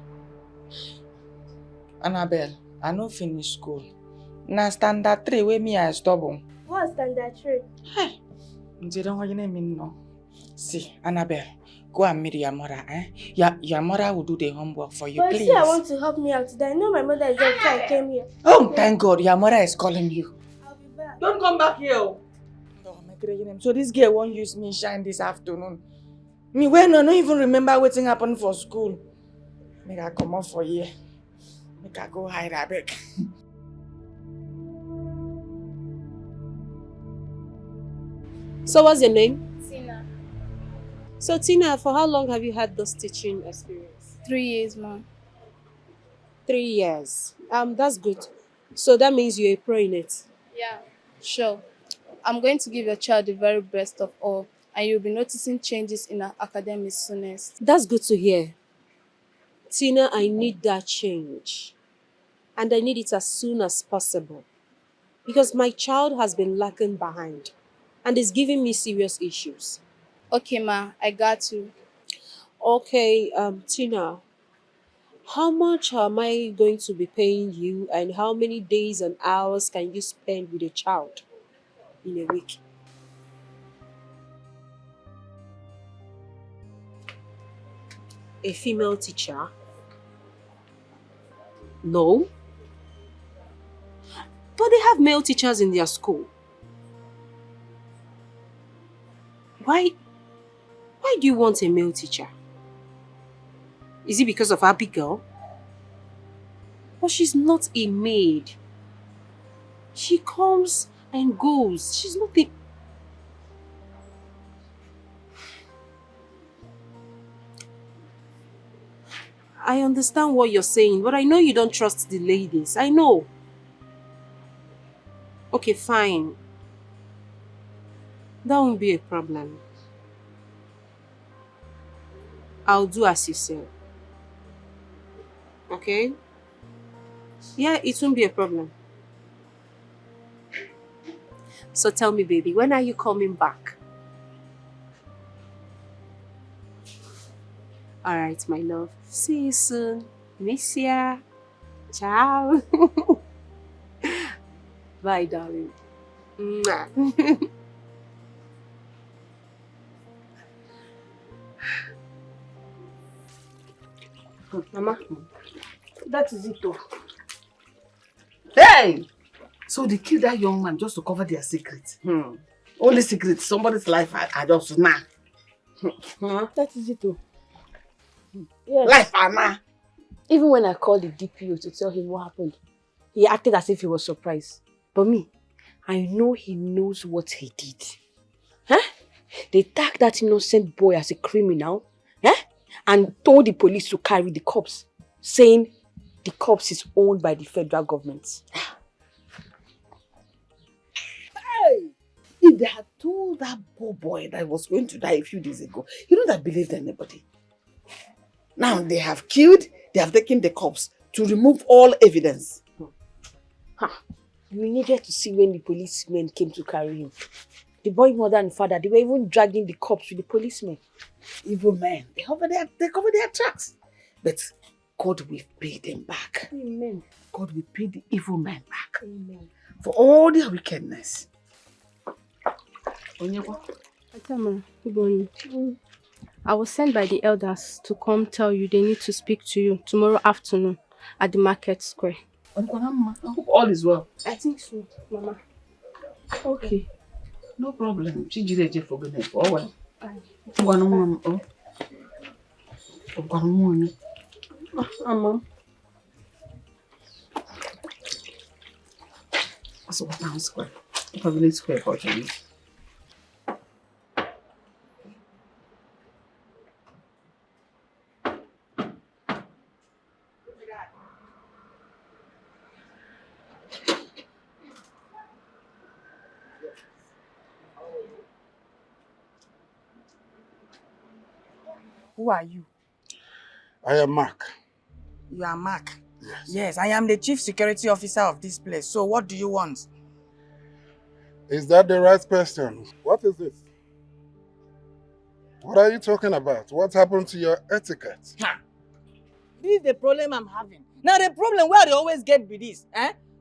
Annabelle, I no finish school. Na standard 3 wey me I stubborn. What's standard 3? Hey, you don't want your name no. See, Annabelle, go and meet your mother, eh? Your mother will do the homework for you, but please. See, I want to help me out today. I know my mother is there before I came here. Oh, thank God, your mother is calling you. I'll be back. Don't come back here. No, so this girl won't use me shine this afternoon. Me when I don't even remember what happened for school. Make I come up for here. Make I go hide a bit. So what's your name? Tina. So Tina, for how long have you had this teaching experience? 3 years, Mom. 3 years. That's good. So that means you're a pro in it. Yeah, sure. I'm going to give your child the very best of all, and you'll be noticing changes in her academics soonest. That's good to hear. Tina, I need that change. And I need it as soon as possible. Because my child has been lacking behind and is giving me serious issues. Okay, Ma, I got you. Okay, Tina, how much am I going to be paying you and how many days and hours can you spend with a child in a week? A female teacher? No. But they have male teachers in their school. Why do you want a male teacher? Is it because of Abigail? But she's not a maid. She comes and goes. She's not a... I understand what you're saying, but I know you don't trust the ladies. I know. Okay, fine. That won't be a problem. I'll do as you said. Okay? Yeah, it won't be a problem. So tell me, baby, when are you coming back? Alright, my love. See you soon. Miss ya. Ciao. Bye, darling. Mwah. Mama, that is it though. Hey! So they killed that young man just to cover their secret. Only secret, somebody's life I just now. That is it though. Yes. Life Anna. Even when I called the DPO to tell him what happened, he acted as if he was surprised. But me, I know he knows what he did. Huh? They tagged that innocent boy as a criminal, and told the police to carry the corpse, saying the corpse is owned by the federal government. Hey! If they had told that poor boy that was going to die a few days ago, you don't have believed anybody. Now they have killed, they have taken the corpse to remove all evidence. You needed to see when the policemen came to carry him. The boy mother and father, they were even dragging the corpse with the policemen. Evil men, they cover their tracks. But God will pay them back. Amen. God will pay the evil men back. Amen. For all their wickedness. I was sent by the elders to come tell you they need to speak to you tomorrow afternoon at the market square. I hope all is well. I think so, Mama. Okay. No problem. She for goodness. Oh well. Mom. So what now square? Probably square for you. Who are you? I am Mark. You are Mark? Yes. Yes, I am the chief security officer of this place. So what do you want? Is that the right question? What is this? What are you talking about? What happened to your etiquette? This is the problem I'm having. Now the problem where they always get with this,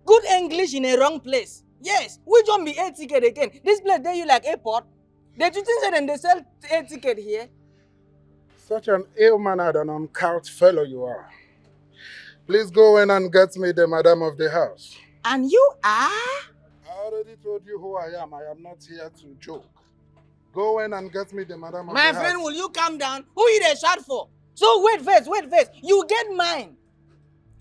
good English in a wrong place. Yes, which one be air ticket again? This place there you like airport? Did you think that they sell air ticket here? Such an ill-mannered and uncouth fellow you are. Please go in and get me the madam of the house. And you are? I already told you who I am. I am not here to joke. Go in and get me the madam of the house. My friend, will you calm down? Who you they shout for? So wait first. You get mine.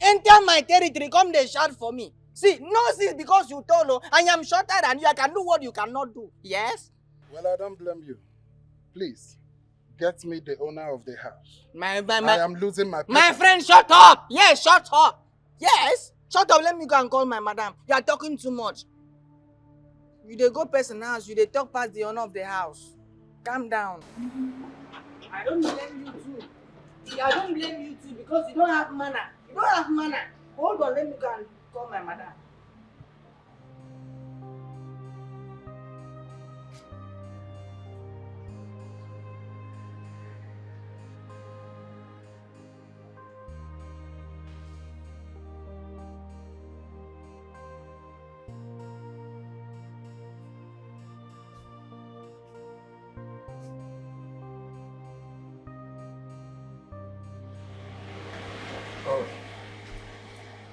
Enter my territory, come they shout for me. See, no, see, because you told I am shorter than you. I can do what you cannot do. Yes? Well, I don't blame you. Please, get me the owner of the house. I am losing my paper. My friend, shut up! Yes, shut up! Yes! Shut up, let me go and call my madam. You are talking too much. You dey go person house, you dey talk past the owner of the house. Calm down. I don't blame you too. I don't blame you too because you don't have manner. You don't have manner. Hold on, let me go and call my madam.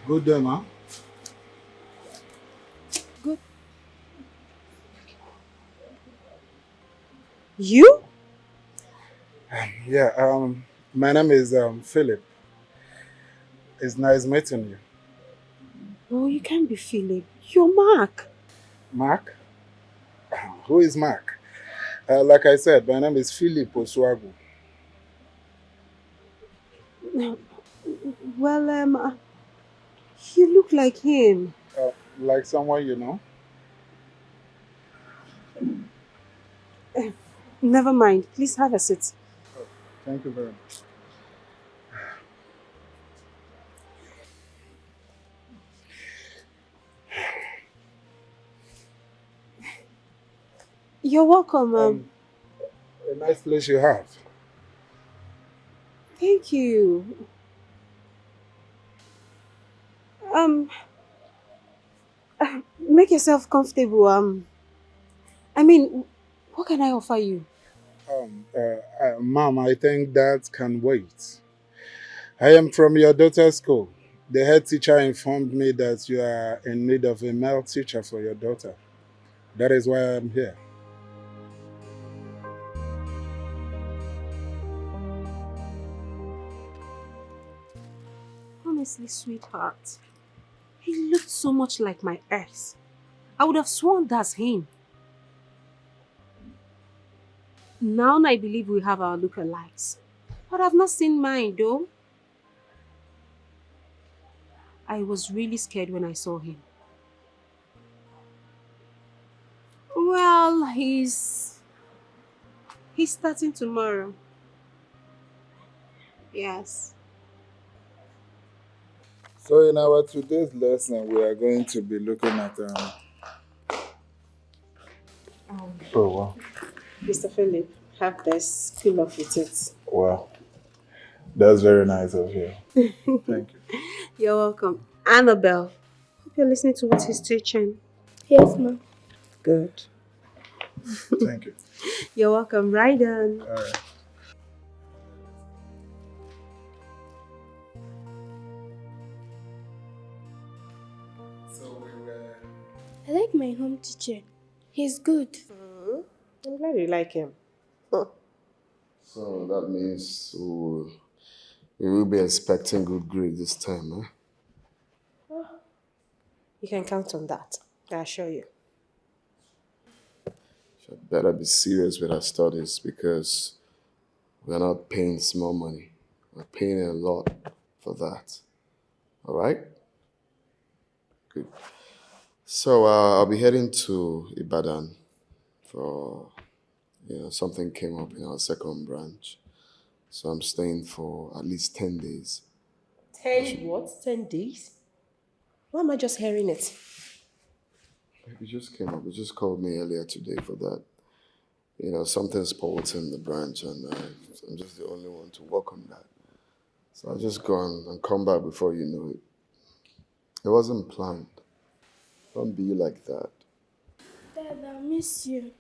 Good day, ma. Good. You? My name is Philip. It's nice meeting you. Oh, you can't be Philip. You're Mark. Mark? Who is Mark? Like I said, my name is Philip Oswago. Well, you look like him. Like someone you know? Never mind. Please have a seat. Oh, thank you very much. You're welcome. A nice place you have. Thank you. Make yourself comfortable. I mean, what can I offer you? Mom, I think that can wait. I am from your daughter's school. The head teacher informed me that you are in need of a male teacher for your daughter. That is why I am here. Honestly, sweetheart, he looked so much like my ex. I would have sworn that's him. Now I believe we have our lookalikes. But I've not seen mine though. I was really scared when I saw him. Well, he's starting tomorrow. Yes. So in our today's lesson, we are going to be looking at Oh, wow. Mr. Philip, have this. Fill up with it. Wow. That's very nice of you. Thank you. You're welcome. Annabelle, hope you're listening to what he's teaching. Yes, ma'am. Good. Thank you. You're welcome. Right on. All right. I like my home teacher. He's good. I'm glad you like him. So that means we will be expecting good grades this time, huh? You can count on that. I assure you. Should better be serious with our studies because we're not paying small money. We're paying a lot for that. All right? Good. So I'll be heading to Ibadan for, something came up in our second branch. So I'm staying for at least 10 days. 10 what? 10 days? Why am I just hearing it? It just came up. It just called me earlier today for that. Something spoiled in the branch and I'm just the only one to work on that. So I'll just go and come back before you know it. It wasn't planned. Don't be like that. Dad, I miss you.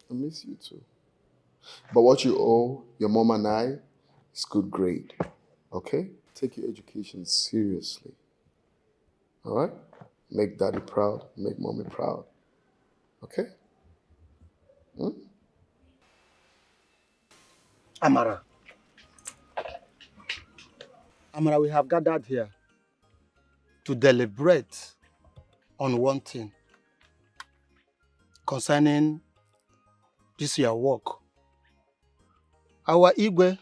I miss you too. But what you owe your mom and I is good grade. Okay? Take your education seriously. All right? Make daddy proud. Make mommy proud. Okay? Amara, we have gathered here to deliberate on one thing concerning this your work. Our Igwe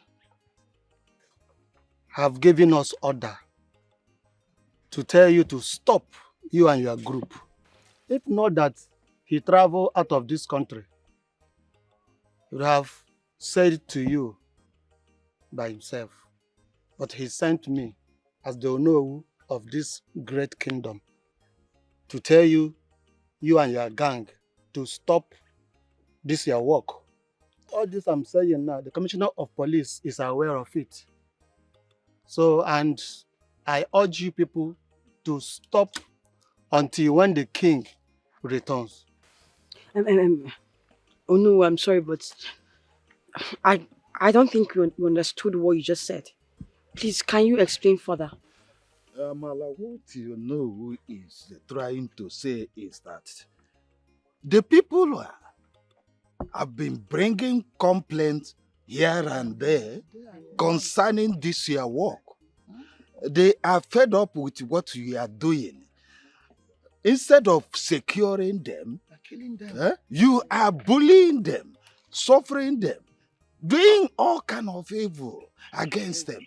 have given us order to tell you to stop you and your group. If not that he travel out of this country, he would have said to you by himself. But he sent me as the owner of this great kingdom to tell you, you and your gang, to stop this your work. All this I'm saying now, the Commissioner of Police is aware of it. So, and I urge you people to stop until when the king returns. Oh no, I'm sorry, but I don't think you understood what you just said. Please, can you explain further? Mala, what you know is trying to say is that the people have been bringing complaints here and there concerning this year work. They are fed up with what you are doing. Instead of securing them, Killing them. you are bullying them, suffering them, doing all kind of evil against them.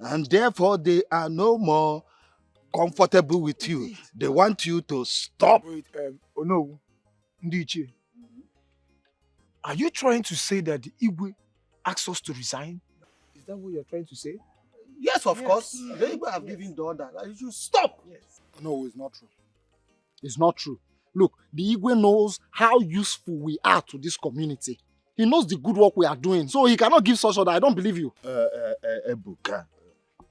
And therefore, they are no more comfortable with you. They want you to stop. Wait, oh no, Ndiche. Are you trying to say that the Igwe asked us to resign? Is that what you're trying to say? Yes, of course. The Igwe have given the order that you should stop. Yes. No, it's not true. It's not true. Look, the Igwe knows how useful we are to this community. He knows the good work we are doing, so he cannot give such order. I don't believe you. Ebuka,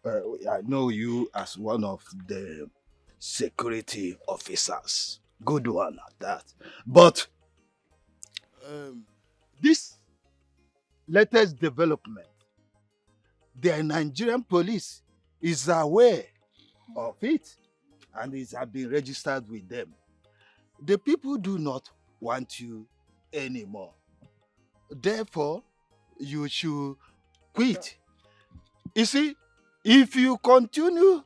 I know you as one of the security officers. Good one at that. But this latest development the Nigerian police is aware of it and it has been registered with them. The people do not want you anymore. Therefore, you should quit. You see, if you continue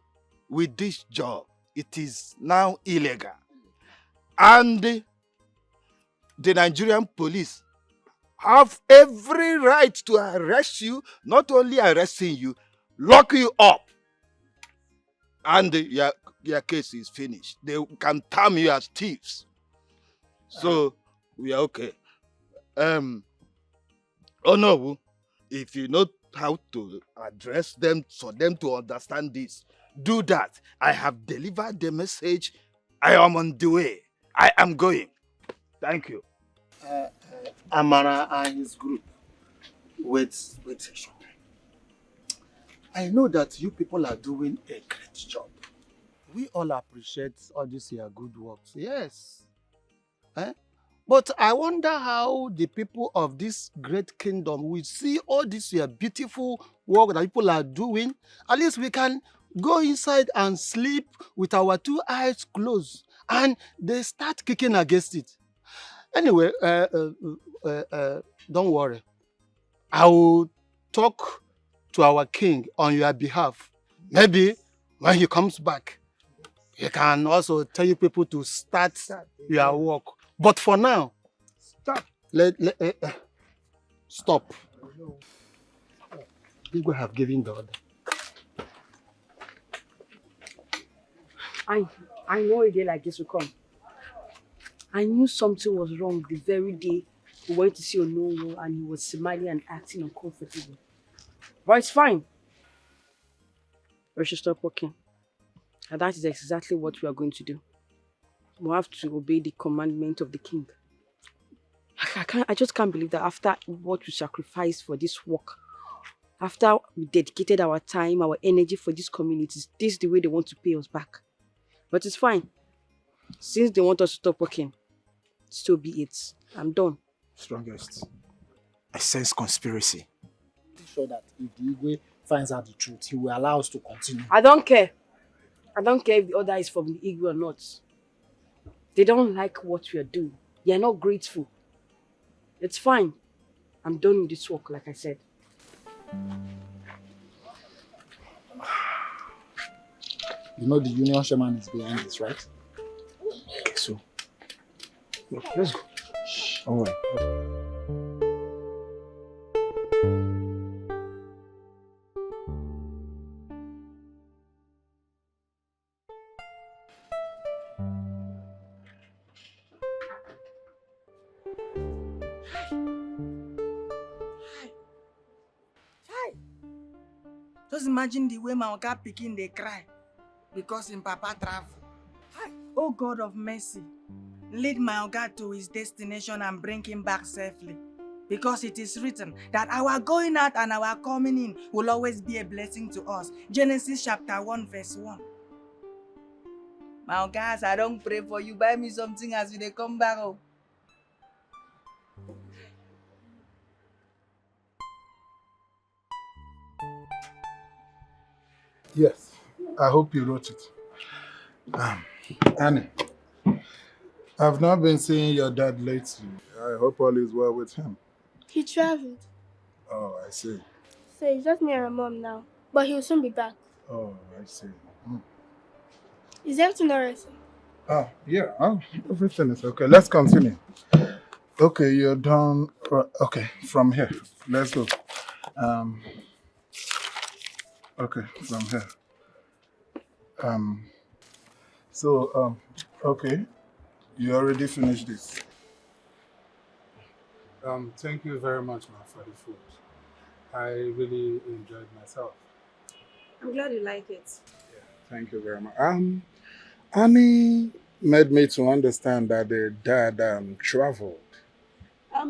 with this job, it is now illegal. And the Nigerian police have every right to arrest you, not only arresting you, lock you up. And your case is finished. They can term you as thieves. So, we are okay. Oh no, if you know how to address them for them to understand this, do that. I have delivered the message. I am on the way. I am going. Thank you. Amara and his group. Wait. I know that you people are doing a great job. We all appreciate all this your good works. Yes. But I wonder how the people of this great kingdom will see all this your beautiful work that people are doing. At least we can go inside and sleep with our 2 eyes closed, and they start kicking against it. Anyway, don't worry. I will talk to our king on your behalf. Maybe when he comes back, he can also tell you people to start your work. But for now, stop. People have given the order. I know a day like this will come. I knew something was wrong the very day we went to see Onowo and he was smiling and acting uncomfortable. But it's fine. We should stop working. And that is exactly what we are going to do. We have to obey the commandment of the king. I just can't believe that after what we sacrificed for this work, after we dedicated our time, our energy for these communities, this is the way they want to pay us back. But it's fine. Since they want us to stop working, so be it. I'm done. Strongest. I sense conspiracy. Sure that if the Igwe finds out the truth, he will allow us to continue. I don't care. I don't care if the order is from the Igwe or not. They don't like what we are doing. They are not grateful. It's fine. I'm done with this work, like I said. You know the union chairman is behind this, right? Okay, so let's go. All right. Just imagine the way my oga pikin dey cry because him papa travel. Oh God of mercy, lead my oga to his destination and bring him back safely. Because it is written that our going out and our coming in will always be a blessing to us. Genesis chapter 1 verse 1. My oga, I don't pray for you. Buy me something as we dey come back. Oh. Yes, I hope you wrote it. Annie, I've not been seeing your dad lately. I hope all is well with him. He traveled. Oh, I see. So it's just me and my mom now. But he'll soon be back. Oh, I see. Is everything alright, sir? Oh, yeah. Oh, everything is okay. Let's continue. Okay, you're done. Okay, from here. Let's go. Okay, from here. Okay. You already finished this. Thank you very much, ma, for the food. I really enjoyed myself. I'm glad you like it. Thank you very much. Annie made me to understand that the dad traveled.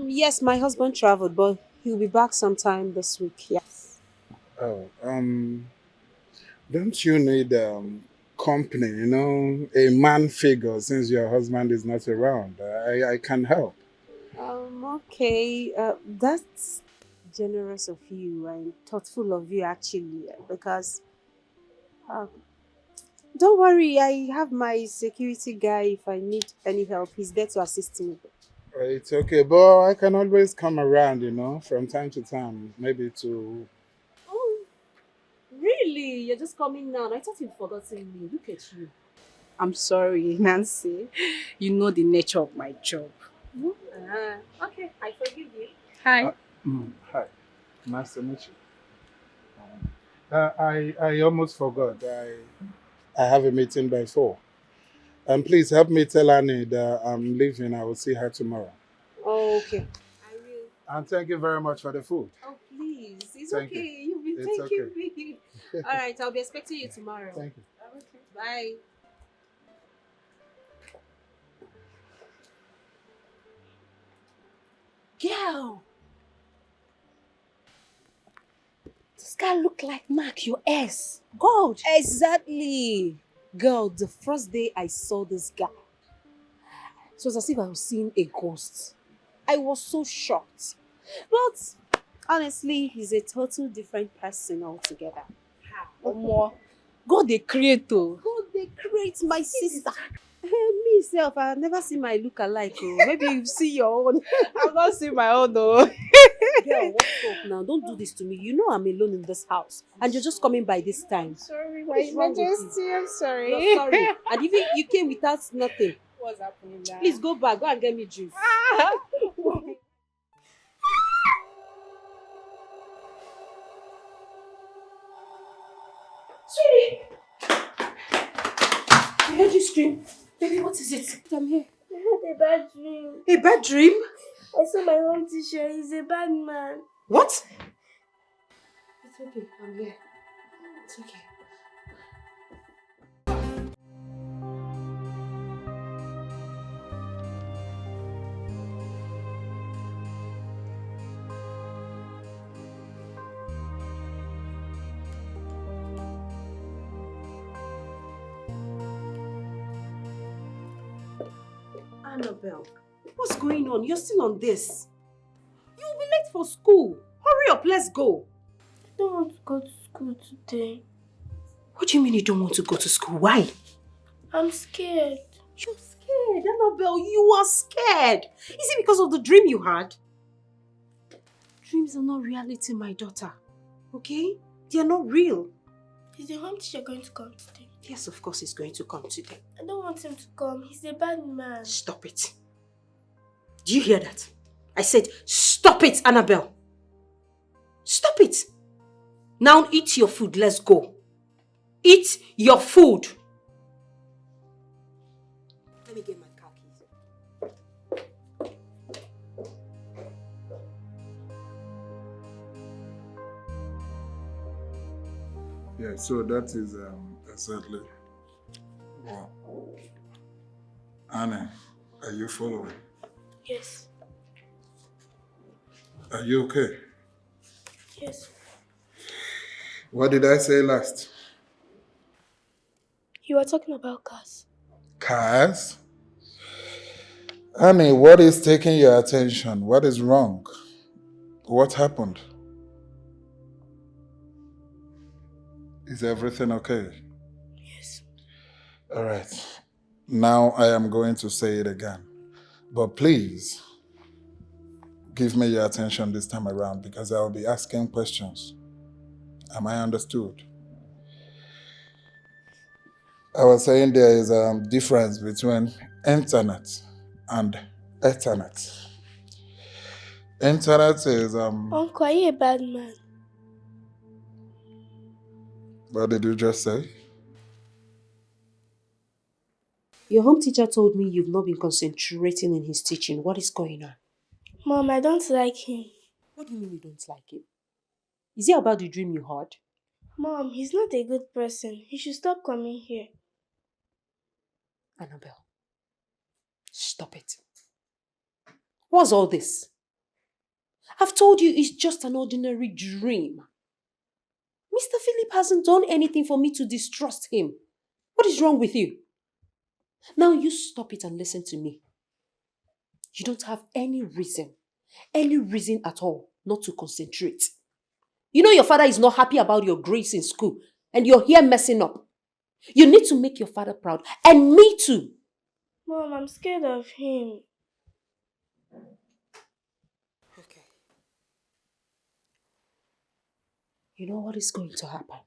Yes, my husband traveled, but he'll be back sometime this week. Yes. Oh, don't you need company, a man figure since your husband is not around? I can help. Okay, that's generous of you and thoughtful of you, actually, because don't worry, I have my security guy. If I need any help, he's there to assist me. It's okay, but I can always come around, from time to time, maybe to... Oh, really? You're just coming now? I thought you'd forgotten me. Look at you. I'm sorry, Nancy. You know the nature of my job. Okay, I forgive you. Hi. Hi. Nice to meet you. I almost forgot. I have a meeting by 4. And please help me tell Annie that I'm leaving. I will see her tomorrow. Oh, okay. I will. And thank you very much for the food. Oh, please. It's Thank okay. you. You've been It's thanking okay. me. All right, I'll be expecting you tomorrow. Thank you. Okay. Bye. Girl! This guy look like Mark, your ex. God! Exactly. Girl, the first day I saw this guy, it was as if I was seeing a ghost. I was so shocked. But honestly, he's a total different person altogether. Omo, God they create oh. God, they create my sister. Me self, I've never seen my look alike. Oh. Maybe you've seen your own. I've not seen my own though. Girl, what's up now? Don't do this to me. You know I'm alone in this house. And you're just coming by this time. Sorry, What's wrong with you? Majesty, I'm sorry. You're sorry. And even you came without nothing. What's happening now? Please go back. Go and get me juice. Sweetie! I heard you scream. Baby, what is it? I'm here. I had a bad dream. A bad dream? I saw my home teacher. He's a bad man. What? It's okay. I'm here. It's okay. Annabelle, what's going on? You're still on this. You'll be late for school. Hurry up, let's go. I don't want to go to school today. What do you mean you don't want to go to school? Why? I'm scared. You're scared, Annabelle. You are scared. Is it because of the dream you had? Dreams are not reality, my daughter. Okay? They are not real. Is the home teacher going to come today? Yes, of course he's going to come today. I don't want him to come. He's a bad man. Stop it. Do you hear that? I said, stop it, Annabelle. Stop it. Now eat your food. Let's go. Eat your food. Let me get my car keys. Yeah, so that is exactly. Wow. Anna, are you following? Yes. Are you okay? Yes. What did I say last? You were talking about cars. Cars? Annie, what is taking your attention? What is wrong? What happened? Is everything okay? Yes. All right. Now I am going to say it again. But please, give me your attention this time around because I will be asking questions. Am I understood? I was saying there is a difference between internet and Ethernet. Internet is Uncle, are you a bad man? What did you just say? Your home teacher told me you've not been concentrating in his teaching. What is going on? Mom, I don't like him. What do you mean you don't like him? Is it about the dream you had? Mom, he's not a good person. He should stop coming here. Annabelle, stop it. What's all this? I've told you it's just an ordinary dream. Mr. Philip hasn't done anything for me to distrust him. What is wrong with you? Now you stop it and listen to me. You don't have any reason at all not to concentrate. You know your father is not happy about your grades in school and you're here messing up. You need to make your father proud and me too. Mom, I'm scared of him. Okay. You know what is going to happen?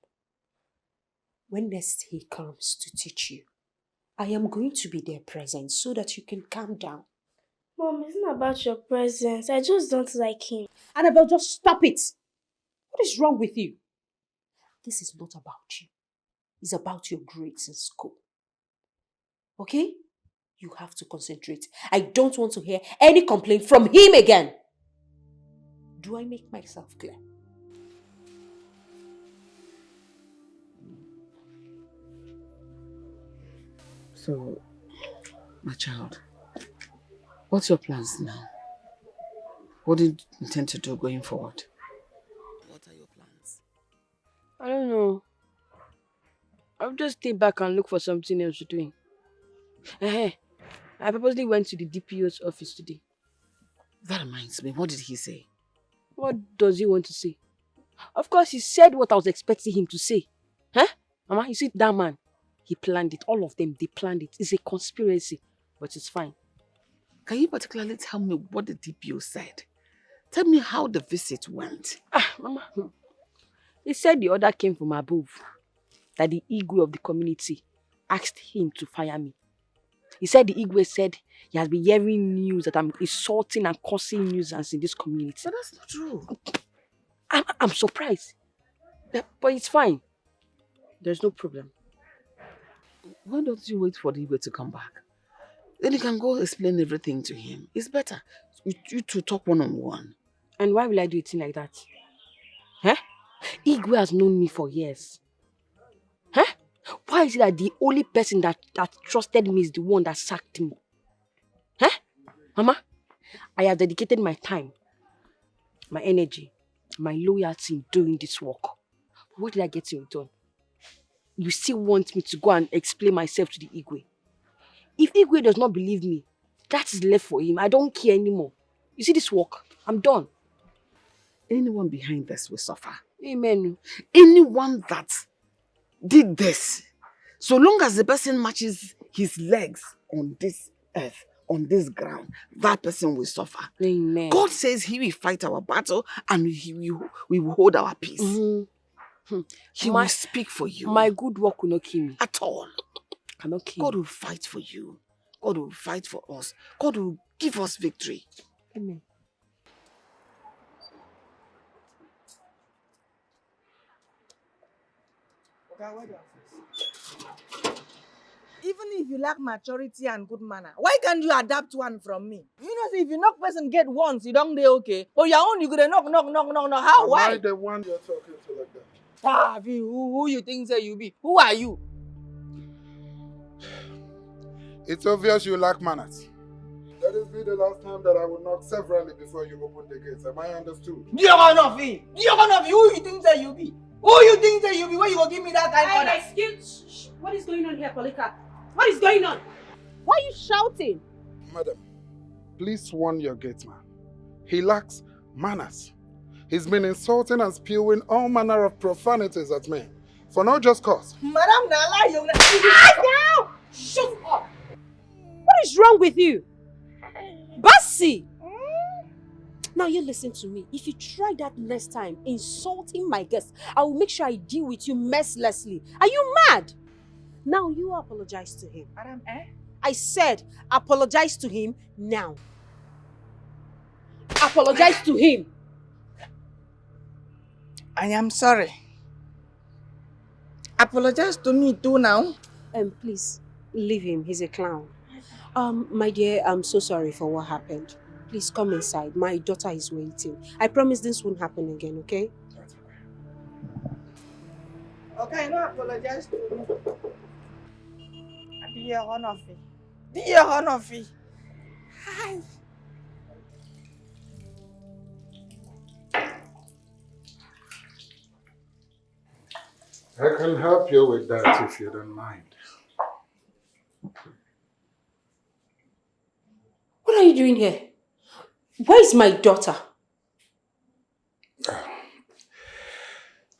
When next he comes to teach you, I am going to be there present so that you can calm down. Mom, it's not about your presence. I just don't like him. Annabelle, just stop it. What is wrong with you? This is not about you. It's about your grades in school. Okay? You have to concentrate. I don't want to hear any complaint from him again. Do I make myself clear? So, my child, what's your plans now? What do you intend to do going forward? What are your plans? I don't know. I'll just stay back and look for something else to do. I purposely went to the DPO's office today. That reminds me, what did he say? What does he want to say? Of course, he said what I was expecting him to say. Huh? Mama, you see that man? He planned it. All of them, they planned it. It's a conspiracy, but it's fine. Can you particularly tell me what the DPO said? Tell me how the visit went. Mama, he said the order came from above. That the Igwe of the community asked him to fire me. He said the Igwe said he has been hearing news that I'm insulting and causing nuisance in this community. But that's not true. I'm surprised. But it's fine. There's no problem. Why don't you wait for the Igwe to come back? Then you can go explain everything to him. It's better. You two talk one-on-one. And why will I do a thing like that? Huh? Igwe has known me for years. Huh? Why is it that the only person that trusted me is the one that sacked me? Huh? Mama, I have dedicated my time, my energy, my loyalty in doing this work. What did I get in return? You still want me to go and explain myself to the Igwe? If Igwe does not believe me, that is left for him. I don't care anymore. You see this work? I'm done. Anyone behind this will suffer. Amen. Anyone that did this, so long as the person matches his legs on this earth, on this ground, that person will suffer. Amen. God says he will fight our battle and we will hold our peace. He will speak for you. My good work will not kill me. At all. Cannot kill God me. will fight for you. God will fight for us. God will give us victory. Amen. Even if you lack maturity and good manner, why can't you adapt one from me? You know, see, if you knock person get once, you don't do okay. But your own, you gonna knock. How? Am Why? I the one you're talking to like that? Who you think say you be? Who are you? It's obvious you lack manners. Let this be the last time that I will knock severally before you open the gates. Am I understood? You're of it. Who you think say you be? Who you think say you be? Why you gonna give me that kind of order? Excuse. What is going on here, Polika? What is going on? Why are you shouting? Madam, please warn your gate man. He lacks manners. He's been insulting and spewing all manner of profanities at me for no just cause. Madam Nala, you're now! Shut up! What is wrong with you? Bassi! Now you listen to me. If you try that next time, insulting my guests, I will make sure I deal with you mercilessly. Are you mad? Now you apologize to him. Madam, I said apologize to him now. Apologize to him. I am sorry. Apologize to me too now. Please, leave him. He's a clown. My dear, I'm so sorry for what happened. Please come inside. My daughter is waiting. I promise this won't happen again, okay? Okay, no apologize to me. Dear Honofi. Dear Honofi. Hi. I can help you with that if you don't mind. What are you doing here? Where is my daughter?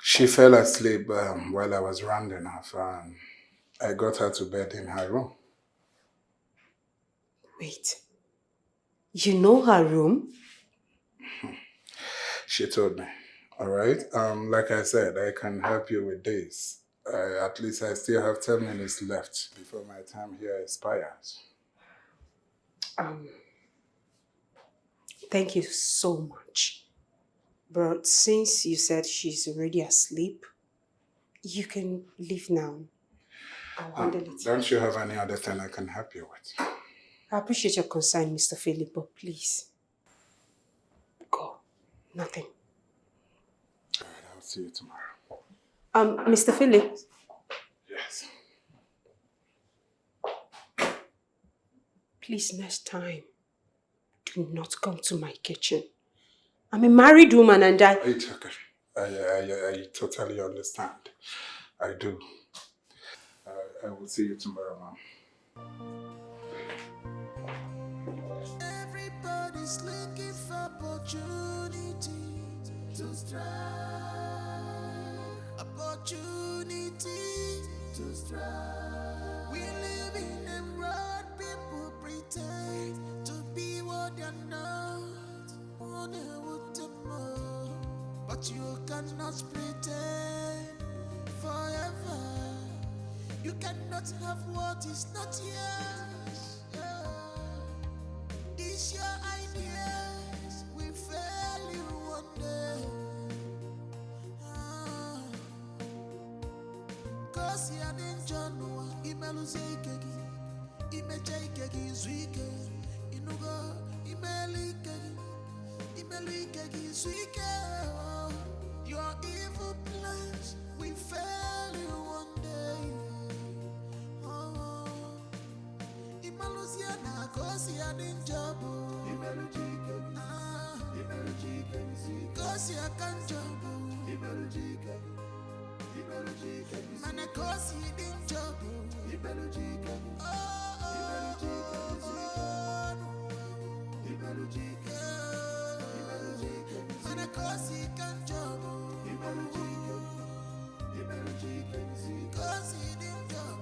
She fell asleep while I was rounding off. I got her to bed in her room. Wait. You know her room? She told me. All right. Like I said, I can help you with this. At least I still have 10 minutes left before my time here expires. Thank you so much. But since you said she's already asleep, you can leave now. I'll handle it. Don't you have any other thing I can help you with? I appreciate your concern, Mr. Philip, but please. Go. Nothing. All right, I'll see you tomorrow. Mr. Philip. Yes. Please, next time, do not come to my kitchen. I'm a married woman and It's okay. I totally understand. I do. I will see you tomorrow, Mom. Everybody's looking for opportunity to strive. Opportunity to strive. We live in a world people pretend to be what they're not. But you cannot pretend forever. You cannot have what is not yours. It's your ideas will fail you one day. Cause you are in January, imeluzekegi, imejekegi zuike, inugo, imelikegi, imelikegi zuike. Your evil plans will fail you one day. Imalusiana, cause you are in trouble. Cause you can't jump. Man, cause you in trouble. Man, cause you can't jump. Cause you in trouble.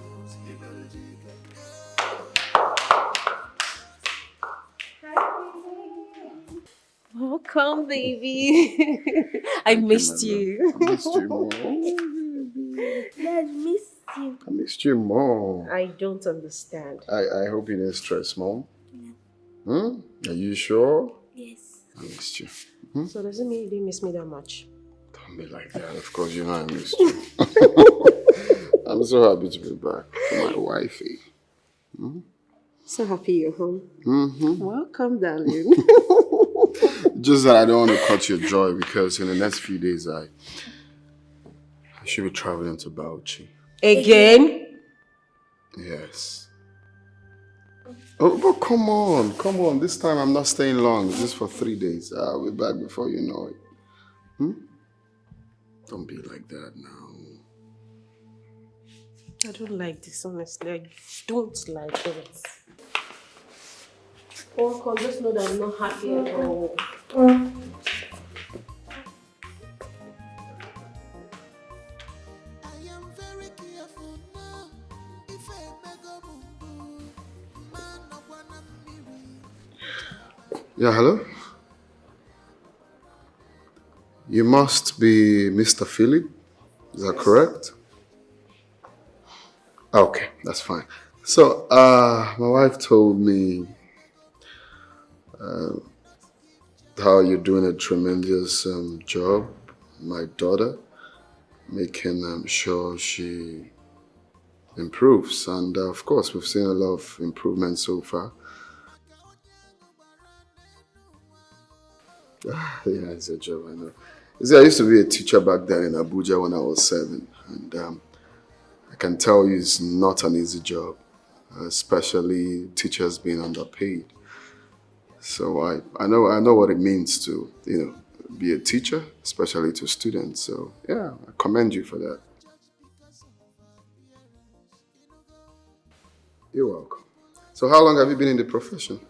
Welcome, baby. I missed you. I missed you more. Dad, missed you. I missed you more. I don't understand. I hope you didn't stress, Mom. Yeah. Are you sure? Yes. I missed you. So does it mean you didn't miss me that much? Don't be like that. Of course, you know I missed you. I'm so happy to be back for my wifey. So happy you're home. Welcome, darling. Just that I don't want to cut your joy because in the next few days I should be traveling to Bauchi. Again? Yes. Oh, but come on. This time I'm not staying long. Just for 3 days. I'll be back before you know it. Don't be like that now. I don't like this, honestly. I don't like it. Welcome, just know that I'm not happy at all. Yeah, hello? You must be Mr. Philip, is that correct? Okay, that's fine. So, my wife told me how you're doing a tremendous job, my daughter, making sure she improves. And of course, we've seen a lot of improvement so far. Yeah, it's a job, I know. You see, I used to be a teacher back then in Abuja when I was 7. And I can tell you it's not an easy job, especially teachers being underpaid. So I know what it means to, be a teacher, especially to students. So yeah, I commend you for that. You're welcome. So how long have you been in the profession?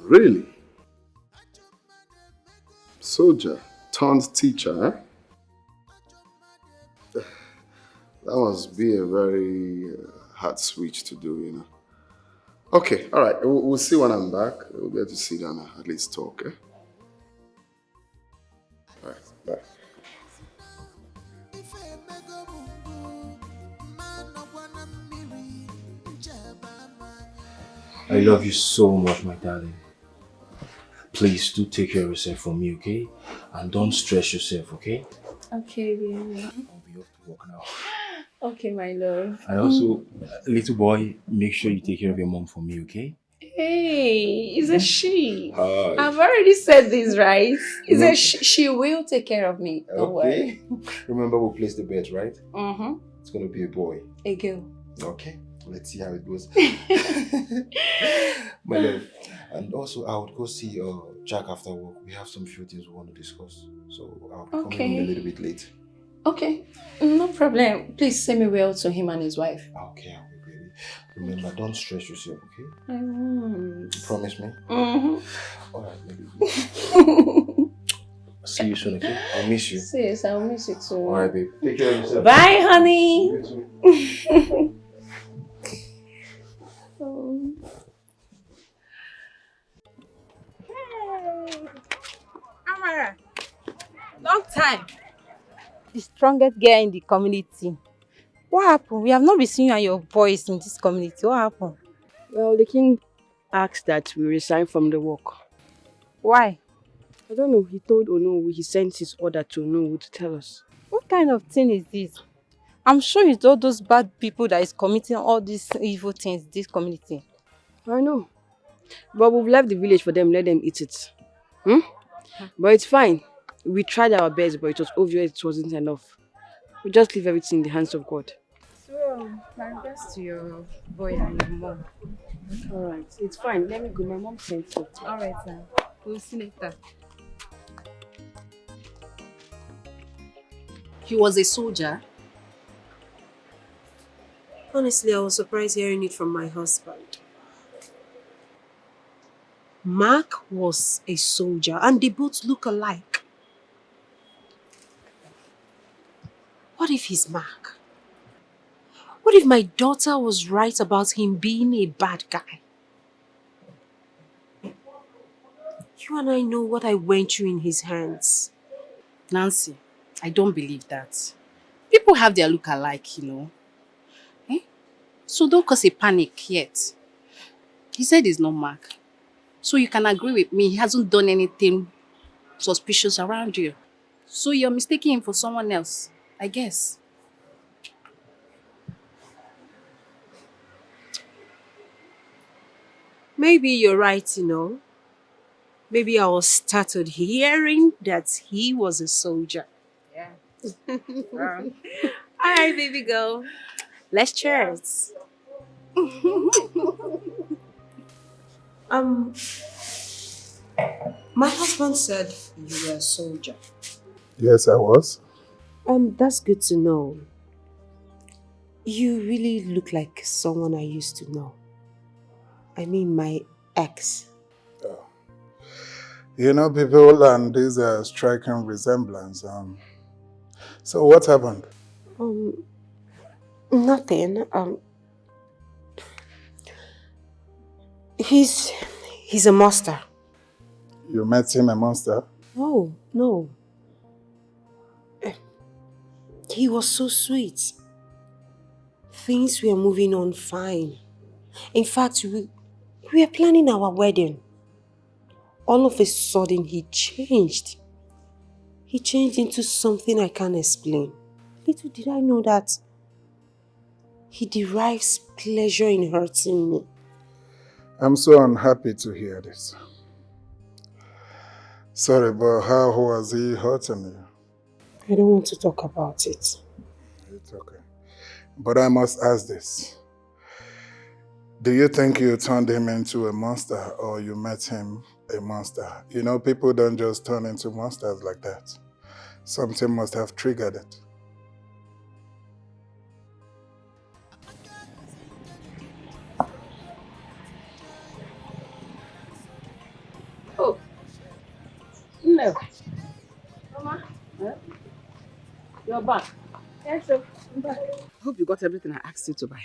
Really? Soldier turned teacher, eh? That must be a very hard switch to do, you know. Okay, all right. We'll see when I'm back. We'll get to sit down and at least talk, eh? All right, bye. I love you so much, my darling. Please do take care of yourself for me, okay? And don't stress yourself, okay? Okay, baby. I'll be off to work now. Okay, my love. And also, little boy, make sure you take care of your mom for me, okay? Hey, it's a she. Hi. I've already said this, right? It's a she will take care of me. Don't worry. Remember we placed the bet, right? Mm-hmm. It's gonna be a boy. A girl. Okay. Let's see how it goes. My love. And also, I would go see Jack after work. We have some few things we want to discuss. So I'll be coming in a little bit late. Okay. No problem. Please say me well to him and his wife. Okay, I'll be ready. Remember, don't stress yourself, okay? I won't. You promise me? Mm-hmm. Alright, baby. See you soon, okay? I'll miss you. Sis, I'll miss you too. Alright, babe. Take care of yourself. Bye, honey. Amara, long time. The strongest girl in the community. What happened? We have not been seeing you and your boys in this community. What happened? Well, the king asked that we resign from the work. Why? I don't know. He told Onowu he sent his order to Onowu to tell us. What kind of thing is this? I'm sure it's all those bad people that is committing all these evil things in this community. I know. But we've left the village for them. Let them eat it. But it's fine. We tried our best, but it was obvious it wasn't enough. We just leave everything in the hands of God. So, my regards to your boy and your mom. Alright, it's fine. Let me go. My mom sent it. Alright, sir. We'll see later. He was a soldier? Honestly, I was surprised hearing it from my husband. Mark was a soldier and they both look alike. What if he's Mark? What if my daughter was right about him being a bad guy? You and I know what I went through in his hands. Nancy, I don't believe that. People have their look alike, you know. So don't cause a panic yet. He said he's not Mark. So you can agree with me, he hasn't done anything suspicious around you. So you're mistaking him for someone else, I guess. Maybe you're right, you know. Maybe I was startled hearing that he was a soldier. Yeah. All right, baby girl. Let's cheers. My husband said you were a soldier. Yes, I was. That's good to know. You really look like someone I used to know. I mean, my ex. You know, people and this striking resemblance. So what happened? Nothing. He's a monster. You met him a monster? Oh, no. He was so sweet. Things were moving on fine. In fact, we were planning our wedding. All of a sudden, he changed. He changed into something I can't explain. Little did I know that he derives pleasure in hurting me. I'm so unhappy to hear this. Sorry, but how was he hurting you? I don't want to talk about it. It's okay. But I must ask this. Do you think you turned him into a monster or you met him a monster? You know, people don't just turn into monsters like that. Something must have triggered it. No. Mama, you're back. Yes, sir. I'm back. Hope you got everything I asked you to buy.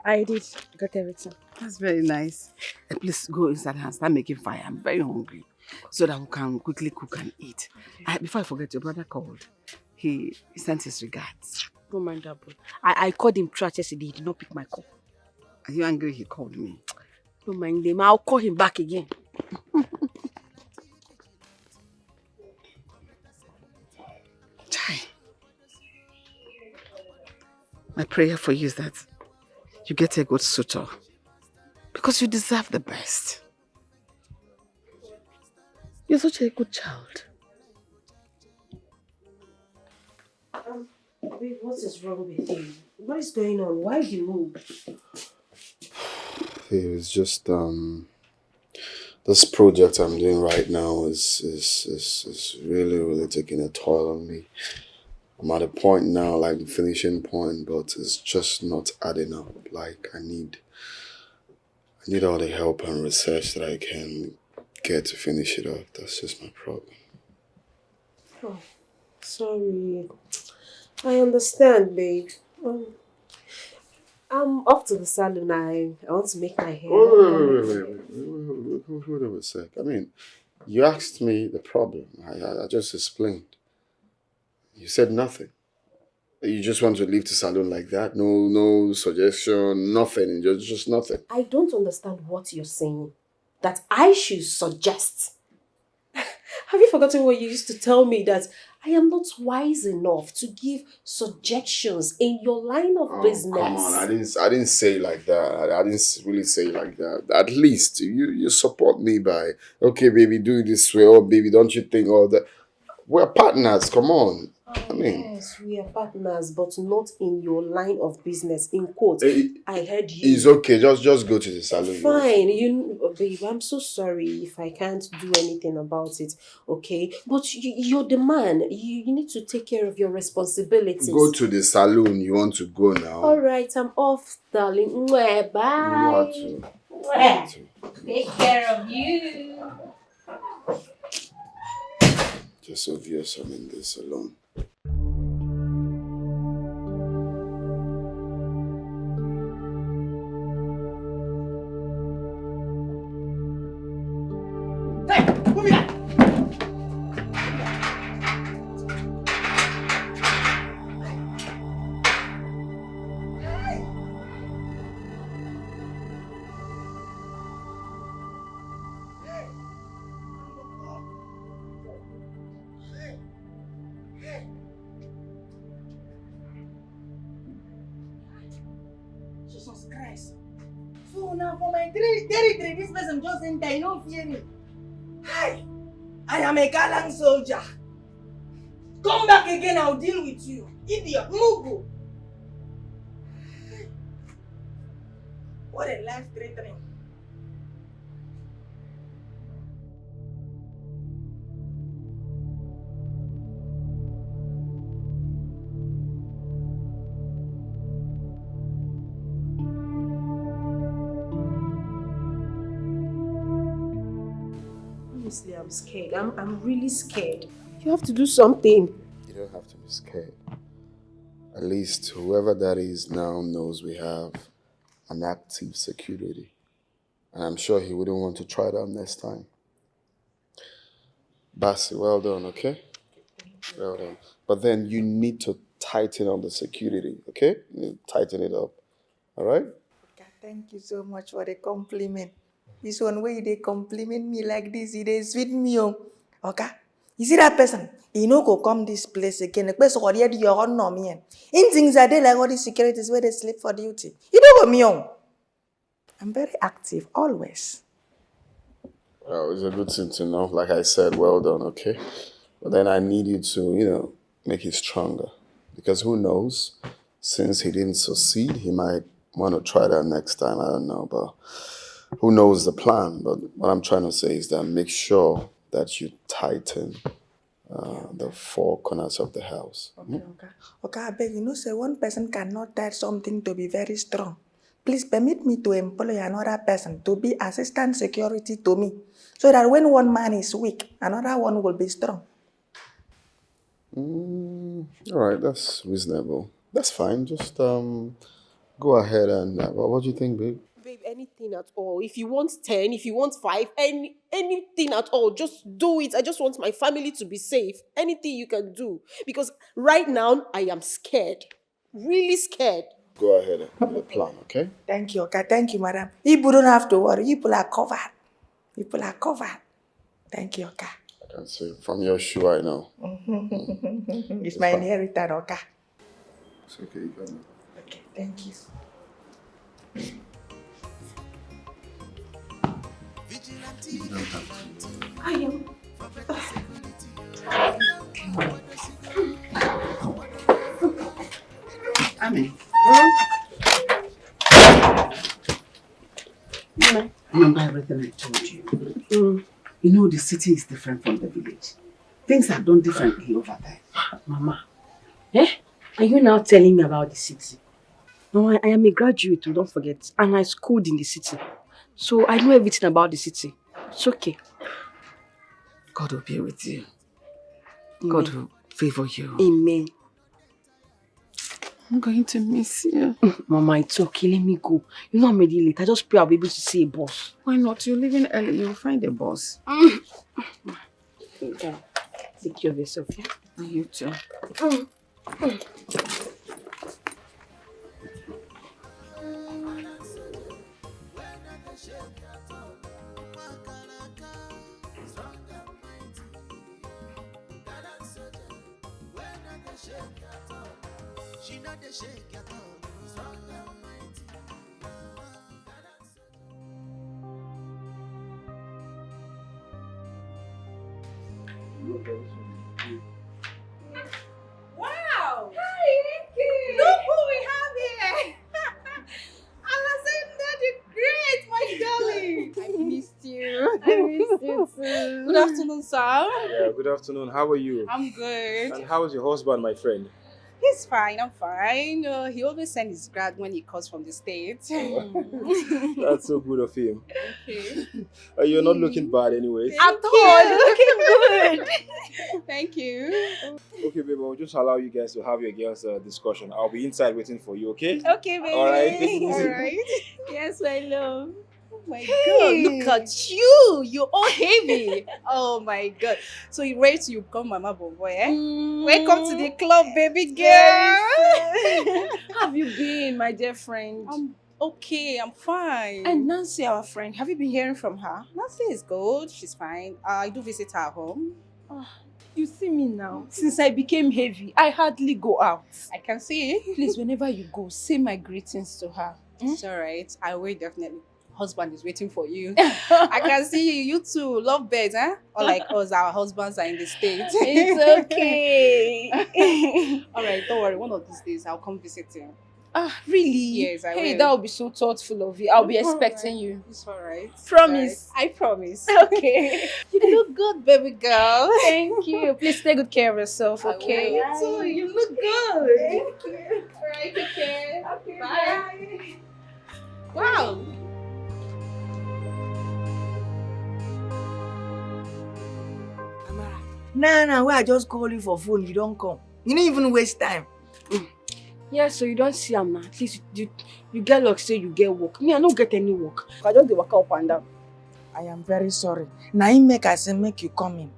I did. Got everything. That's very nice. Please go inside and start making fire. I'm very hungry. So that we can quickly cook and eat. Before I forget, your brother called. He sent his regards. Don't mind that, bro. I called him trash yesterday. He did not pick my call. Are you angry he called me? Don't mind him. I'll call him back again. Chai. My prayer for you is that you get a good suitor. Because you deserve the best. You're such a good child. Babe, what is wrong with you? What is going on? Why do you move? It was just this project I'm doing right now is really taking a toll on me. I'm at a point now, like the finishing point, but it's just not adding up. Like I need all the help and research that I can get to finish it up. That's just my problem. Oh, sorry. I understand, babe. I'm off to the salon. I want to make my hair. Wait a sec. I mean, you asked me the problem. I just explained. You said nothing. You just want to leave the salon like that? No suggestion, nothing. Just nothing. I don't understand what you're saying. That I should suggest. Have you forgotten what you used to tell me, that I am not wise enough to give suggestions in your line of business? Come on, I didn't say it like that. I didn't really say it like that. At least you support me by, okay, baby, do it this way. Oh, baby, don't you think all that? We're partners. Come on. I mean, yes, we are partners, but not in your line of business. In quotes, I heard you. it's okay. Just go to the salon. Fine, babe, I'm so sorry if I can't do anything about it, okay? But you're the man. You need to take care of your responsibilities. Go to the salon. You want to go now? All right, I'm off, darling. Mwah, bye. You have to. Take care of you. Just obvious I'm in this alone. Jesus Christ. So now for my territory, this person just enter, you don't fear me. Hi! I am a gallant soldier. Come back again, I'll deal with you. Idiot, Mugu. What a life-threatening. Honestly, I'm scared. I'm really scared. You have to do something. You don't have to be scared. At least whoever that is now knows we have an active security. And I'm sure he wouldn't want to try that next time. Bassi, well done, okay? Well done. But then you need to tighten up the security, okay? You need to tighten it up. All right? Okay, thank you so much for the compliment. This one way they compliment me like this, it is sweet me. Okay? You see that person? He no go come this place again. The person already your own no me. In things are they like all these securities where they sleep for duty. You don't go me on. I'm very active always. Well, it's a good thing to know. Like I said, well done, okay? But then I need you to, make it stronger. Because who knows? Since he didn't succeed, he might want to try that next time. I don't know, but who knows the plan? But what I'm trying to say is that make sure that you tighten the four corners of the house. Okay, I beg you, say one person cannot tie something to be very strong. please permit me to employ another person to be assistant security to me, so that when one man is weak, another one will be strong. All right, that's reasonable. That's fine. Just go ahead and what do you think, babe? Babe, anything at all. If you want 10, if you want 5, anything at all, just do it. I just want my family to be safe. Anything you can do. Because right now, I am scared. Really scared. Go ahead and do the plan, okay? Thank you, okay? Thank you, madam. You don't have to worry. You people are covered. People are covered. Thank you, okay? I can see from your shoe, I know. It's my inheritance, okay? It's okay, you got it. Okay, thank you. I am. Amen. Remember everything I told you? You know the city is different from the village. Things are done differently over there. Mama, are you now telling me about the city? No, I am a graduate, don't forget, and I schooled in the city. So I know everything about the city. It's okay. God will be with you. Amen. God will favor you. Amen. I'm going to miss you. Mama, it's okay. Let me go. You know I'm already late. I just pray I'll be able to see a boss. Why not? You're leaving early. You'll find a boss. Yeah. Take care of yourself, yeah? And you too. She not the shake at all. Strong and mighty. Wow! Hi, Nikki! Look who we have here! Alexander the Great, my darling! I missed you. I missed you too. Good afternoon, sir. Yeah, good afternoon. How are you? I'm good. And how is your husband, my friend? He's fine, I'm fine. He always sends his grad when he comes from the States. That's so good of him. Okay. You're not looking bad anyways. At all, looking good. Thank you. Okay, babe, I'll just allow you guys to have your girls' discussion. I'll be inside waiting for you, okay? Okay, baby. All right, take it easy. All right. Yes, my love. Oh my Hey. God, look at you. You're all heavy. Oh my God. So you ready to become Mama Bobo, eh? Welcome to the club, baby girl. How have you been, my dear friend? I'm okay, I'm fine. And Nancy, our friend, have you been hearing from her? Nancy is good. She's fine. I do visit her home. You see me now. Since I became heavy, I hardly go out. I can see. Please, whenever you go, say my greetings to her. It's all right. I will definitely. Husband is waiting for you. I can see you. You two love birds, huh? Or like us, our husbands are in the States. It's okay. All right, don't worry. One of these days, I'll come visit you. Really? Yes, I will. Hey, that would be so thoughtful of you. I'll be expecting you. It's all right. Promise. All right. I promise. Okay. You look good, baby girl. Thank you. Please take good care of yourself, okay? You too. You look good. Thank you. All right, take care. Okay, Bye. Wow. Nah, where I just call you for phone, you don't come. You don't even waste time. Yeah, so you don't see him now. At least you get luck, say you get work. Me, I don't get any work. I just work up and down. I am very sorry. Now I make I say make you come in.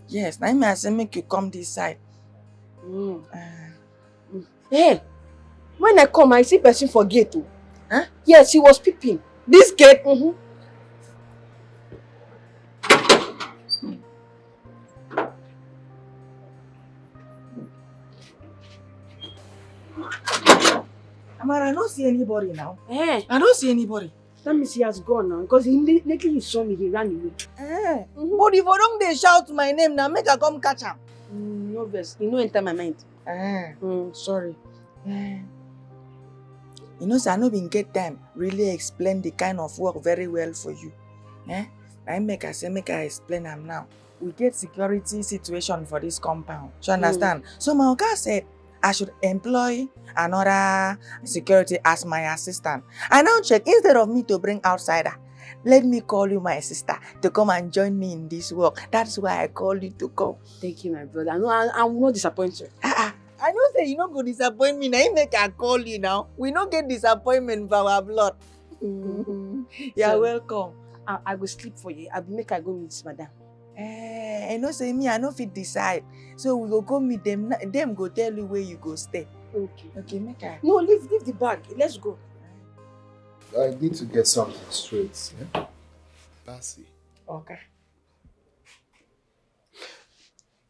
Yes, now I say make you come this side. Hey, when I come, I see person for gate. Huh? Yes, he was peeping. This gate. Amara, I don't see anybody now. Eh? I don't see anybody. That means he has gone now. Because lately he saw me, he ran away. But if I don't they shout my name now, make I come catch him. No verse. You know enter my mind. Sorry. You know, sir, I no been get time really explain the kind of work very well for you. I make I explain them now. We get security situation for this compound. You understand? So my oga said, I should employ another security as my assistant. I now check, instead of me to bring outsider, let me call you my sister to come and join me in this work. That's why I called you to come. Thank you, my brother. I will not disappoint you. I know say you no go disappoint me. Now you make I call you now. We no get disappointment for our blood. You're So, welcome. I will sleep for you. I will make I go meet madam. I know say me, I no fit decide. So we go meet them. Them go tell you where you go stay. Okay. Okay, make I. No, leave the bag. Let's go. I need to get something straight. Yeah? Bassy, Okay.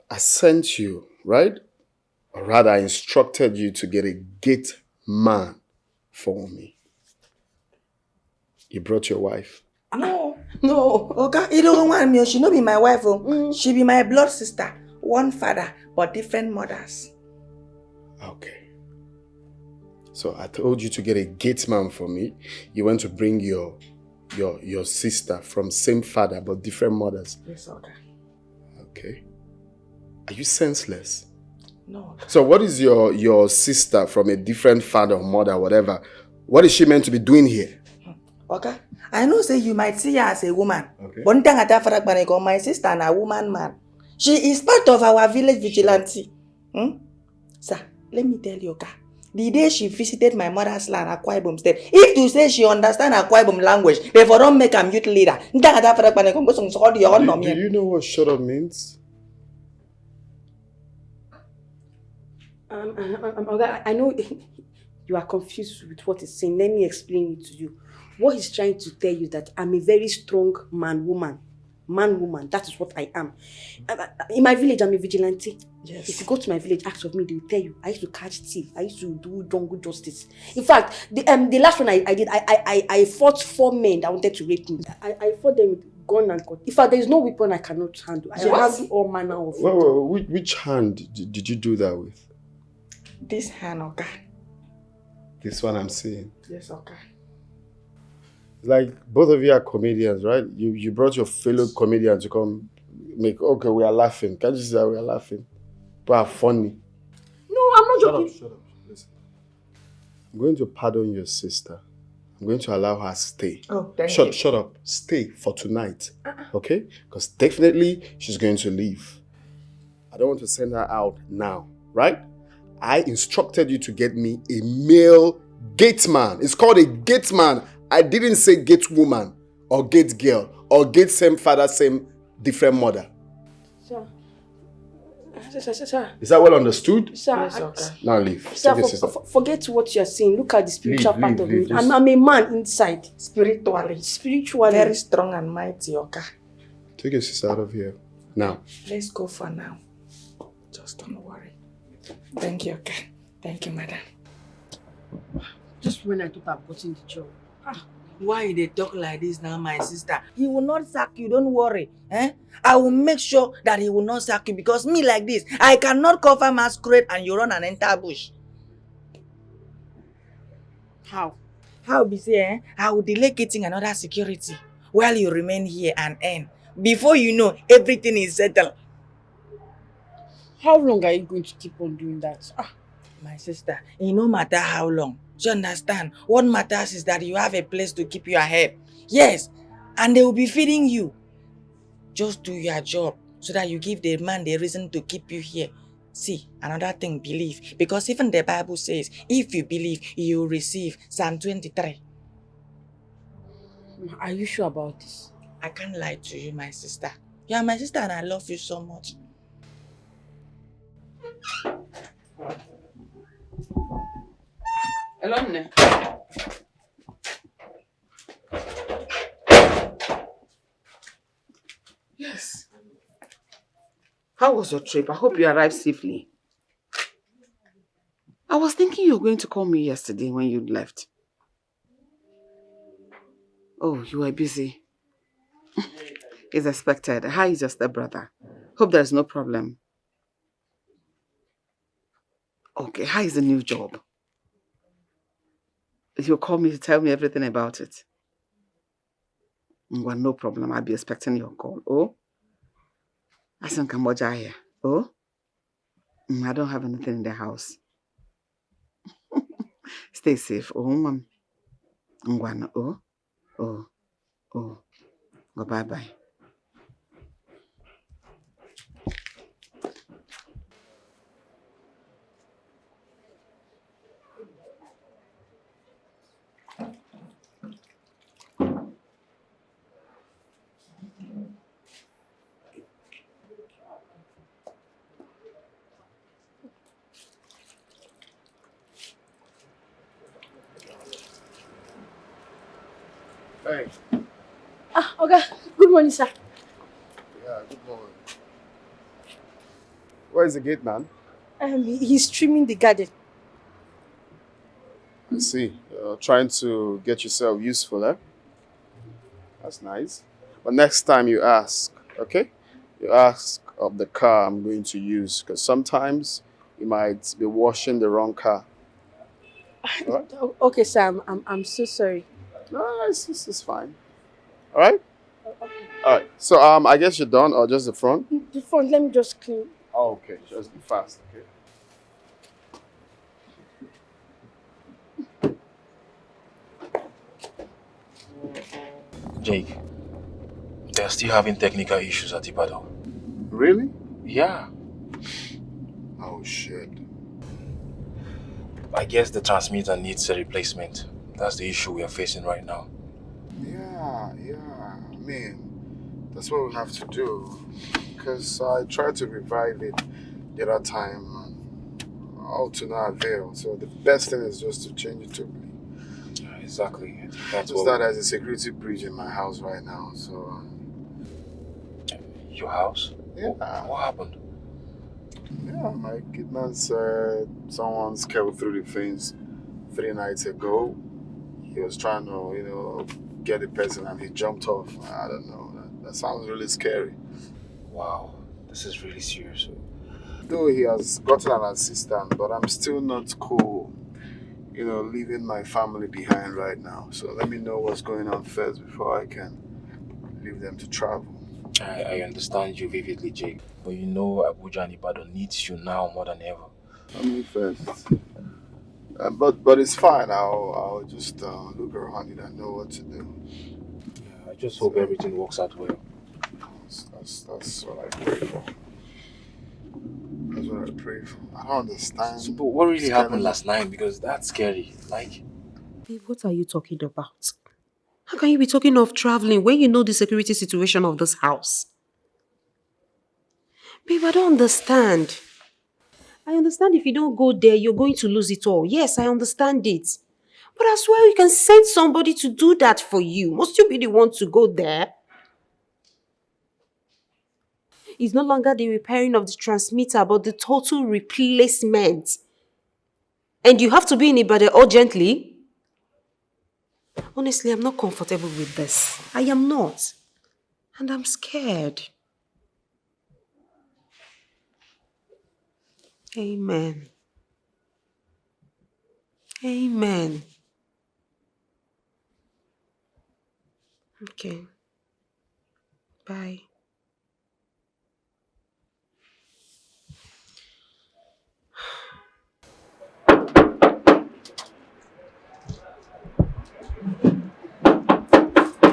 I sent you, right? Or rather, I instructed you to get a gate man for me. You brought your wife. No. Okay, you don't want me. She no be my wife. She be my blood sister. One father, but different mothers. Okay. So I told you to get a gate man for me. You went to bring your sister from same father but different mothers. Yes, okay. Okay. Are you senseless? No. So what is your sister from a different father or mother, whatever? What is she meant to be doing here? Okay. I know say you might see her as a woman. Okay. But my sister and a woman man. She is part of our village vigilante. Sir, let me tell you, okay. The day she visited my mother's land, Akwa Ibom State, if to say she understands Akwa Ibom language, they for don't make a youth leader. Do you know what shut up means? I know you are confused with what he's saying. Let me explain it to you. What he's trying to tell you is that I'm a very strong man-woman. Man-woman, that is what I am. In my village, I'm a vigilante. Yes. If you go to my village, ask of me, they will tell you. I used to catch thief. I used to do jungle justice. In fact, the last one I did, I fought 4 men that wanted to rape me. I fought them with gun and cut. In fact, there is no weapon I cannot handle. I handle all manner of Wait, which hand did you do that with? This hand, okay. This one I'm seeing. Yes, okay. Like, both of you are comedians, right? You brought your fellow comedian to come make, okay, we are laughing. Can't you see that we are laughing? But are funny. No, I'm not joking. Shut up. Listen. I'm going to pardon your sister. I'm going to allow her stay. Oh, thank you. Shut up. Stay for tonight. Okay? Because definitely she's going to leave. I don't want to send her out now, right? I instructed you to get me a male gate man. It's called a gate man. I didn't say gate woman or gate girl or gate same father, same different mother. Sir. Is that well understood? Sir, yes, okay. Now leave. Sir, forget what you're saying. Look at the spiritual part of me. I'm a man inside. Spiritually. Very strong and mighty, okay? Take your sister out of here. Now. Let's go for now. Just don't worry. Thank you, okay? Thank you, madam. Just when I thought I've gotten the job. Why they talk like this now, my sister? He will not sack you, don't worry. I will make sure that he will not sack you because me like this, I cannot cover masquerade and you run and enter bush. How? How be say, I will delay getting another security while you remain here and earn. Before you know, everything is settled. How long are you going to keep on doing that? My sister, it no matter how long. Do you understand? What matters is that you have a place to keep your head. Yes, and they will be feeding you. Just do your job so that you give the man the reason to keep you here. See, another thing, believe. Because even the Bible says, if you believe, you will receive. Psalm 23. Are you sure about this? I can't lie to you, my sister. You are my sister and I love you so much. Hello, Nne. Yes. How was your trip? I hope you arrived safely. I was thinking you were going to call me yesterday when you left. Oh, you were busy. It's expected. How is your stepbrother? Hope there's no problem. Okay, how is the new job? You'll call me to tell me everything about it. Well, no problem. I'll be expecting your call. Oh? I think Cambodia here. Oh? I don't have anything in the house. Stay safe. Oh, mom. Ngwana. Oh, oh, oh. Go bye-bye. Hey. Okay. Good morning, sir. Yeah, good morning. Where's the gate man? He's trimming the garden. I see. You're trying to get yourself useful, eh? That's nice. But next time you ask, okay? You ask of the car I'm going to use, because sometimes you might be washing the wrong car. All right? Okay, sir. I'm so sorry. No, it's fine. All right? All right. So I guess you're done, or just the front? The front, let me just clean. Oh, okay. Just be fast, okay? Jake, they're still having technical issues at Ibadan. Really? Yeah. Oh, shit. I guess the transmitter needs a replacement. That's the issue we are facing right now. Yeah. I mean, that's what we have to do. Because I tried to revive it the other time, and all to no avail. So the best thing is just to change it totally. Yeah, exactly. That's Just that there's a security breach in my house right now, so... Your house? Yeah. What happened? Yeah, my kidman said someone scaled through the fence 3 nights ago. He was trying to, get the person and he jumped off. I don't know. That sounds really scary. Wow, this is really serious. Though he has gotten an assistant, but I'm still not cool, leaving my family behind right now. So let me know what's going on first before I can leave them to travel. I understand you vividly, Jake. But you know Abuja and Ibadan needs you now more than ever. Family first. But it's fine. I'll just look around it and know what to do. Yeah, I just hope everything works out well. That's what I pray for. That's what I pray for. I don't understand. So, but what really happened last night? Because that's scary. Like, Babe, what are you talking about? How can you be talking of traveling when you know the security situation of this house? Babe, I don't understand. I understand if you don't go there, you're going to lose it all. Yes, I understand it. But as well, you can send somebody to do that for you. Must you be the one to go there? It's no longer the repairing of the transmitter, but the total replacement. And you have to be in Ibadan urgently? Honestly, I'm not comfortable with this. I am not. And I'm scared. Amen. Amen. Okay. Bye.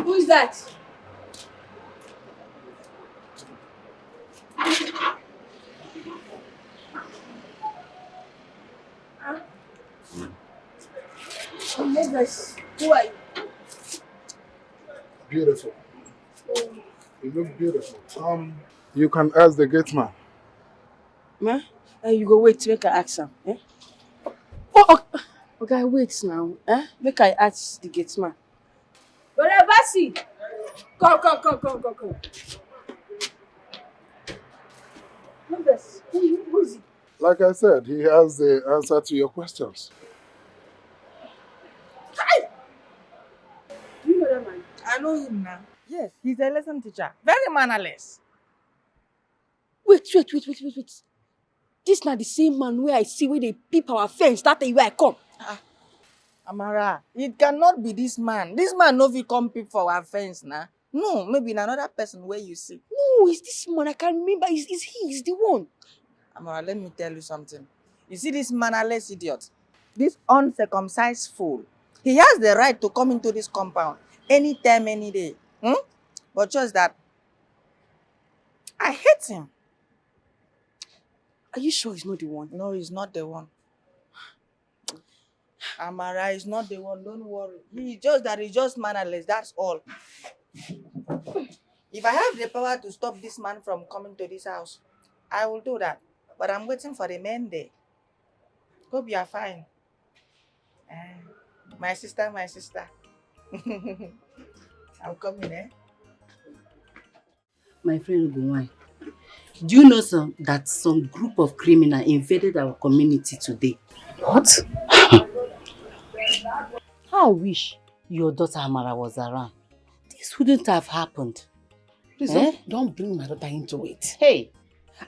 Who is that? Who are you? Beautiful. You look beautiful. You can ask the gate man. Ma, you go wait, make I ask him. Eh? Oh, okay, wait now. Make I ask the gate man. Brother Basi! Come. Numbers, who is it? Like I said, he has the answer to your questions. Hi! Do you know that man? I know him now. Yes, he's a lesson teacher. Very mannerless. Wait. This not the same man where I see where they peep our fence that day where I come. Amara, it cannot be this man. This man no fit come peep for our fence now. No, maybe another person where you see. No, it's this man. I can't remember. It's he. He's the one. Amara, let me tell you something. You see this mannerless idiot? This uncircumcised fool. He has the right to come into this compound anytime, any day. But just that, I hate him. Are you sure he's not the one? No, he's not the one. Amara is not the one, don't worry. He's just mannerless, that's all. If I have the power to stop this man from coming to this house, I will do that. But I'm waiting for the men there. Hope you are fine. My sister. I'm coming, eh? My friend Ogunwai, do you know that some group of criminals invaded our community today? What? I wish your daughter Amara was around. This wouldn't have happened. Please don't bring my daughter into it. Hey,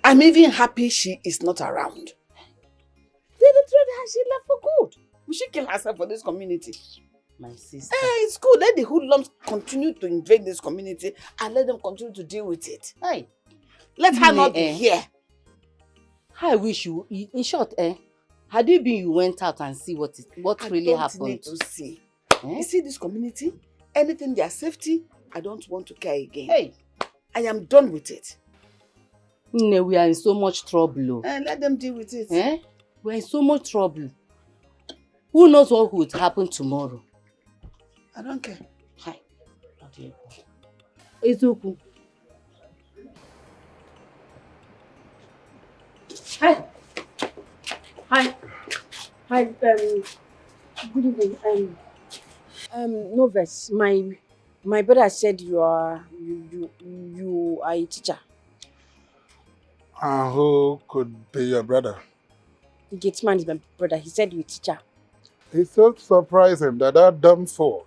I'm even happy she is not around. They betrayed her, she left for good. Will she kill herself for this community? My sister. It's good. Let the hoodlums continue to invade this community and let them continue to deal with it. Hey. Let her not be here. I wish you, in short, had you been, you went out and see what really happened. I don't need to see. You see this community, anything their safety, I don't want to care again. Hey. I am done with it. No, we are in so much trouble. Let them deal with it. We are in so much trouble. Who knows what would happen tomorrow? I don't care. Hi. It's okay. Hi. Good evening. Novice, my brother said you are a teacher. And who could be your brother? The gate man is my brother. He said you're a teacher. It's so surprising that dumb fool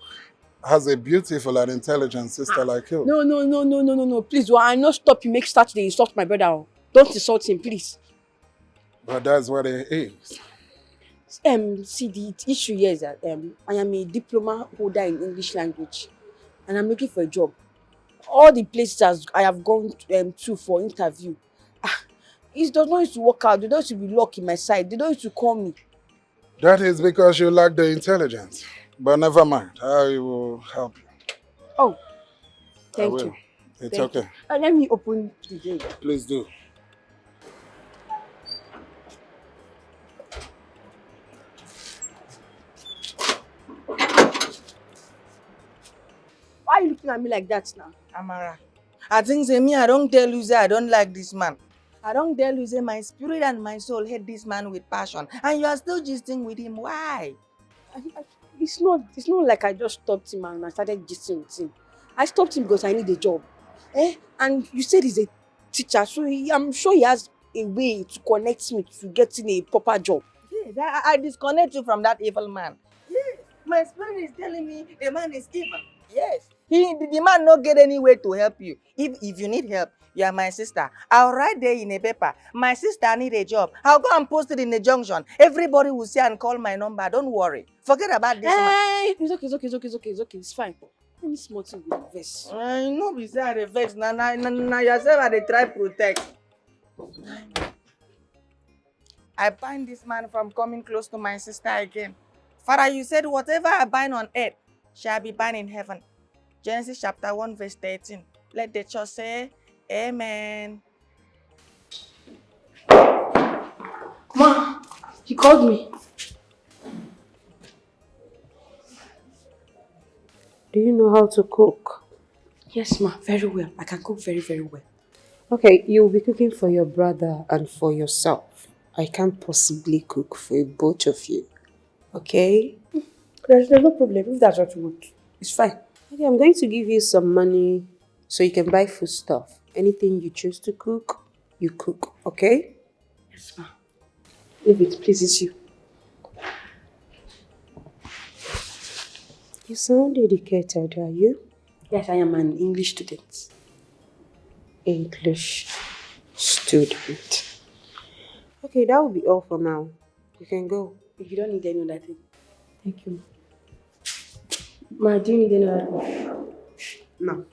has a beautiful and intelligent sister like you. No. Please, I not stop you. Make start to insult my brother. Don't insult him, please. But that's what it is. See, the issue here is that I am a diploma holder in English language and I'm looking for a job. All the places I have gone to for interview, it does not used to work out. They don't used to be luck in my side. They don't used to call me. That is because you lack the intelligence. But never mind, I will help you. Oh, thank you. It's okay. Let me open the gate. Please do. Why are you looking at me like that now? Amara, I think me, I don't tell you say I don't like this man. I don't tell you say my spirit and my soul hate this man with passion. And you are still gisting with him. Why? It's not like I just stopped him and I started gisting with him. I stopped him because I need a job. And you said he's a teacher, so I'm sure he has a way to connect me to getting a proper job. Yes, I disconnect you from that evil man. Yes, my spirit is telling me the man is evil. Yes, the man not get any way to help you. If you need help, you are my sister. I'll write there in a paper. My sister need a job. I'll go and post it in the junction. Everybody will see and call my number. Don't worry. Forget about this man. It's okay. It's fine. Any small thing with vex. No be say I dey vex. Na yourself I dey try protect. I bind this man from coming close to my sister again. Father, you said whatever I bind on earth shall be bound in heaven. Genesis chapter 1 verse 13. Let the church say, Amen. Ma, he called me. Do you know how to cook? Yes, ma, very well. I can cook very, very well. Okay, you'll be cooking for your brother and for yourself. I can't possibly cook for both of you. Okay? There's no problem if that's what you want. It's fine. Okay, I'm going to give you some money so you can buy food stuff. Anything you choose to cook, you cook. Okay? Yes, ma. If it pleases you. You sound educated, are you? Yes, I am an English student. English student. Okay, that will be all for now. You can go. If you don't need any other thing. Thank you. Ma, do you need any other thing? No.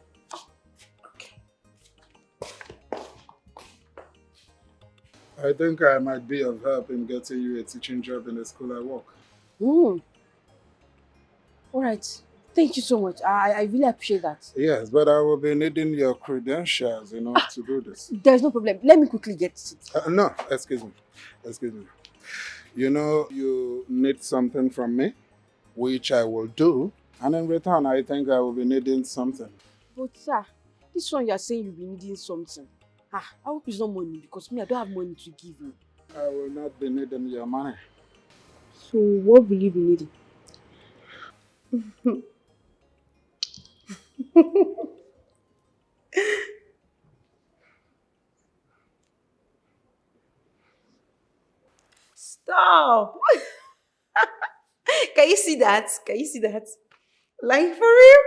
I think I might be of help in getting you a teaching job in the school I work. Alright. Thank you so much. I really appreciate that. Yes, but I will be needing your credentials, to do this. There's no problem. Let me quickly get it. No, excuse me. Excuse me. You need something from me, which I will do. And in return, I think I will be needing something. But sir, this one you are saying you'll be needing something. I hope it's not money because me, I don't have money to give you. I will not be needing your money. So what will you be needing? Stop! Can you see that? Can you see that? Like for real?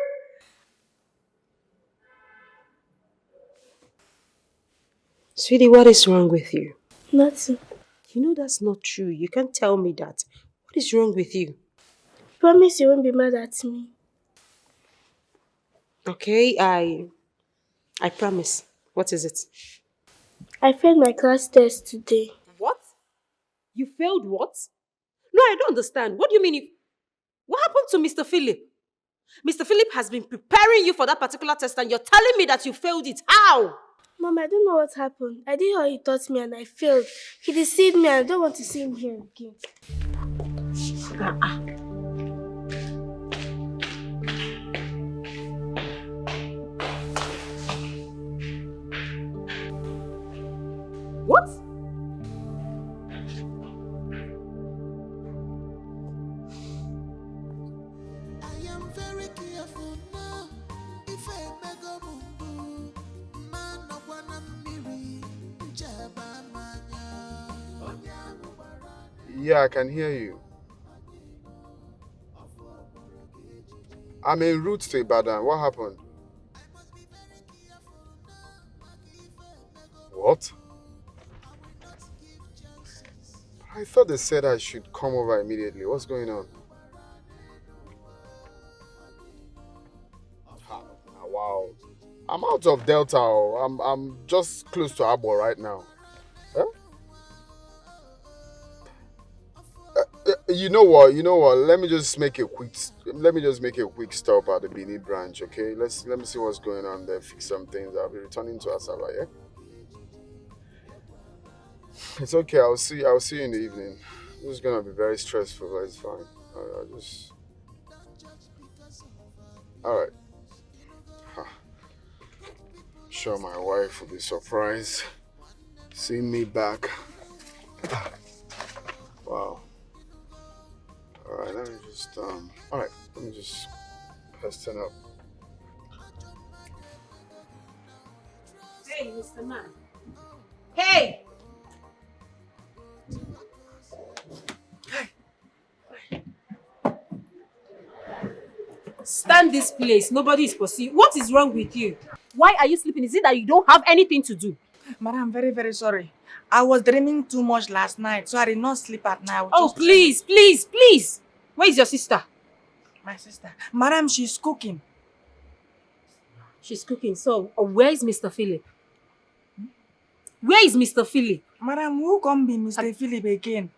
Sweetie, what is wrong with you? Nothing. You know that's not true. You can't tell me that. What is wrong with you? Promise you won't be mad at me. Okay, I promise. What is it? I failed my class test today. What? You failed what? No, I don't understand. What do you mean you... What happened to Mr. Philip? Mr. Philip has been preparing you for that particular test and you're telling me that you failed it. How? Mom, I don't know what happened. I did how he taught me and I failed. He deceived me and I don't want to see him here again. What? Yeah, I can hear you. I'm en route to Ibadan. What happened? What? I thought they said I should come over immediately. What's going on? Wow. I'm out of Delta. I'm just close to Abo right now. Huh? You know what? Let me just make a quick stop at the Benin branch, okay? Let me see what's going on there. Fix some things. I'll be returning to Asaba, yeah? It's okay. I'll see you in the evening. This is gonna be very stressful, but it's fine. I'll just. All right. I'm sure my wife will be surprised seeing me back. Wow. All right. Let me just hasten up. Hey, Mr. Man. Hey! Stand this place. Nobody is pursuing. What is wrong with you? Why are you sleeping? Is it that you don't have anything to do? Madam, I'm very, very sorry. I was dreaming too much last night, so I did not sleep at night. Oh, please, please, please. Where is your sister? My sister. Madam, she's cooking. She's cooking. So, where is Mr. Philip? Where is Mr. Philip? Madam, who can be Mr. Philip again?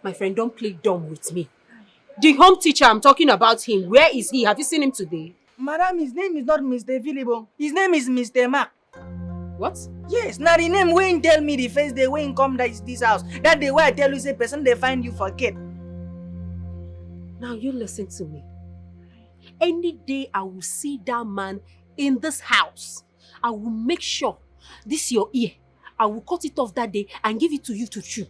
My friend, don't play dumb with me. The home teacher, I'm talking about him. Where is he? Have you seen him today? Madam, his name is not Mr. Philip. His name is Mr. Mark. What? Yes, now the name when tell me the first day when come this house. That day where I tell you say person they find you forget. Now you listen to me. Any day I will see that man in this house, I will make sure this your ear. I will cut it off that day and give it to you to chew.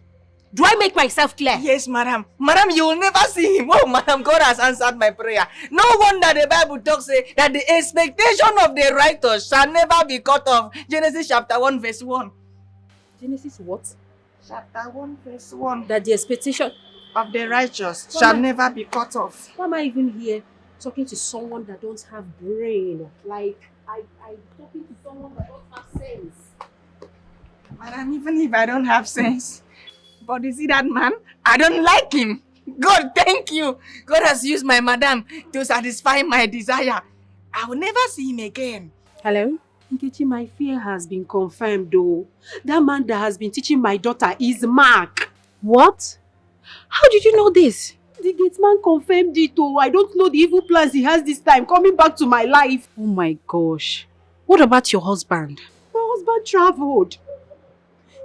Do I make myself clear? Yes, madam. Madam, you will never see him. Oh, madam, God has answered my prayer. No wonder the Bible talks say that the expectation of the righteous shall never be cut off. Genesis chapter 1 verse 1. Genesis what? Chapter 1 verse 1. That the expectation of the righteous shall never be cut off. Why am I even here talking to someone that don't have brain? Like, I'm talking to someone that don't have sense. Madam, even if I don't have sense, but you see that man? I don't like him. God, thank you. God has used my madam to satisfy my desire. I will never see him again. Hello? Nkechi, my fear has been confirmed though. That man that has been teaching my daughter is Mark. What? How did you know this? The gate man confirmed it. Oh, I don't know the evil plans he has this time coming back to my life. Oh my gosh. What about your husband? My husband traveled.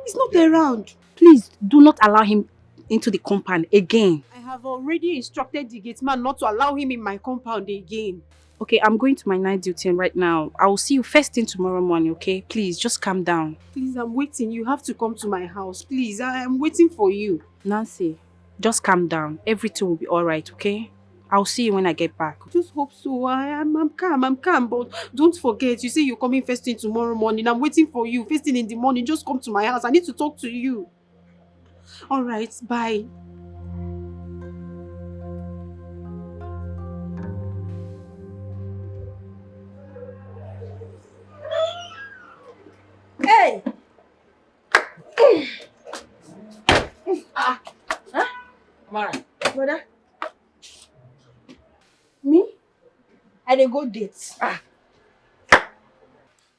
He's not around. Please do not allow him into the compound again. I have already instructed the gate man not to allow him in my compound again. Okay, I'm going to my night duty right now. I will see you first thing tomorrow morning, okay? Please, just calm down. Please, I'm waiting. You have to come to my house. Please, I am waiting for you. Nancy, just calm down. Everything will be alright, okay? I'll see you when I get back. Just hope so. I'm calm. But don't forget, you say you're coming first thing tomorrow morning. I'm waiting for you. First thing in the morning, just come to my house. I need to talk to you. Alright, bye. Hey! Mara. Brother? Me? I dey go date.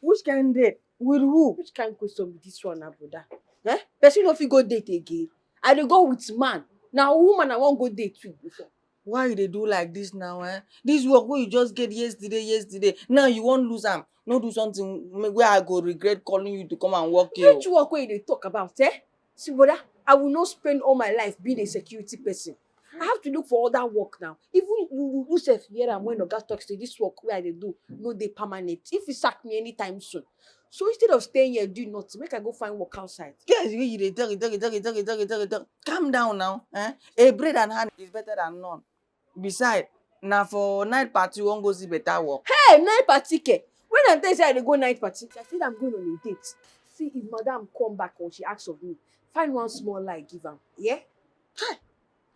Which kind date? With who? Which kind question be this one, brother? Eh? Person no fit go date again. I dey go with man. Now woman I wan go date with before. Why you dey do like this now, eh? This work wey you just get yesterday. Now you wan lose am. No do something where I go regret calling you to come and work here. Which work wey you dey talk about, eh? See, brother, I will not spend all my life being a security person. I have to look for other work now. Even you sef hear am when Oga talk say this work wey I dey do no dey permanent. If you sack me anytime soon. So instead of staying here doing nothing, make I go find work outside. Yes, you dey talk. Calm down now. Eh? A bread and hand is better than none. Besides, na for night party you wan go see better work. Hey, night party ke? When I tell you say I dey go night party, I said I'm going on a date. See if madam come back or she asks of me, find one small lie give am. Yeah? Hi.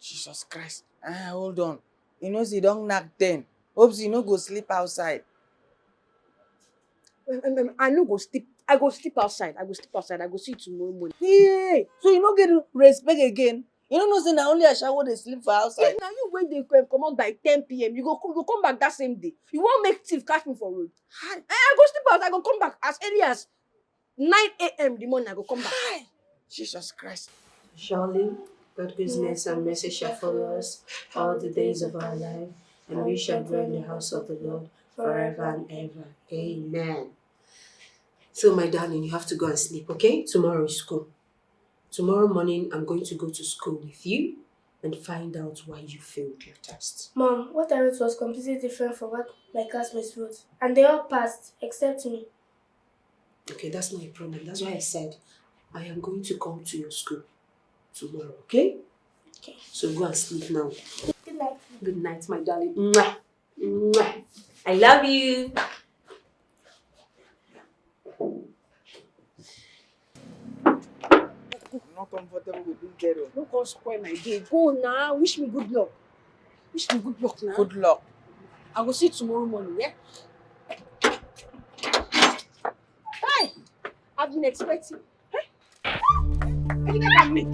Jesus Christ. Hold on. You know say don knack 10. Hope you no go sleep outside. I no go sleep. I go sleep outside. I go see you tomorrow morning. Hey, so you no get respect again? You don't know say na only a shower dey sleep for outside. Yes, now you when they come out by 10 p.m. You go come back that same day. You won't make thief catch me for road. I go sleep out. I go come back as early as 9 a.m. the morning. I go come back. Jesus Christ. Surely, God's goodness and mercy shall follow us all the days of our life, and we shall dwell in the house of the Lord forever and ever. Amen. So, my darling, you have to go and sleep, okay? Tomorrow is school. Tomorrow morning, I'm going to go to school with you and find out why you failed your test. Mom, what I wrote was completely different from what my classmates wrote. And they all passed, except me. Okay, that's not a problem. That's why I said I am going to come to your school tomorrow, okay? Okay. So go and sleep now. Good night. Good night, my darling. Mwah. Mwah. I love you. Not comfortable with this girl. Don't go spoil my day. Go now. Wish me good luck. Wish me good luck now. Good luck. I will see you tomorrow morning, yeah? Hey! I've been expecting. Hey! Look at me.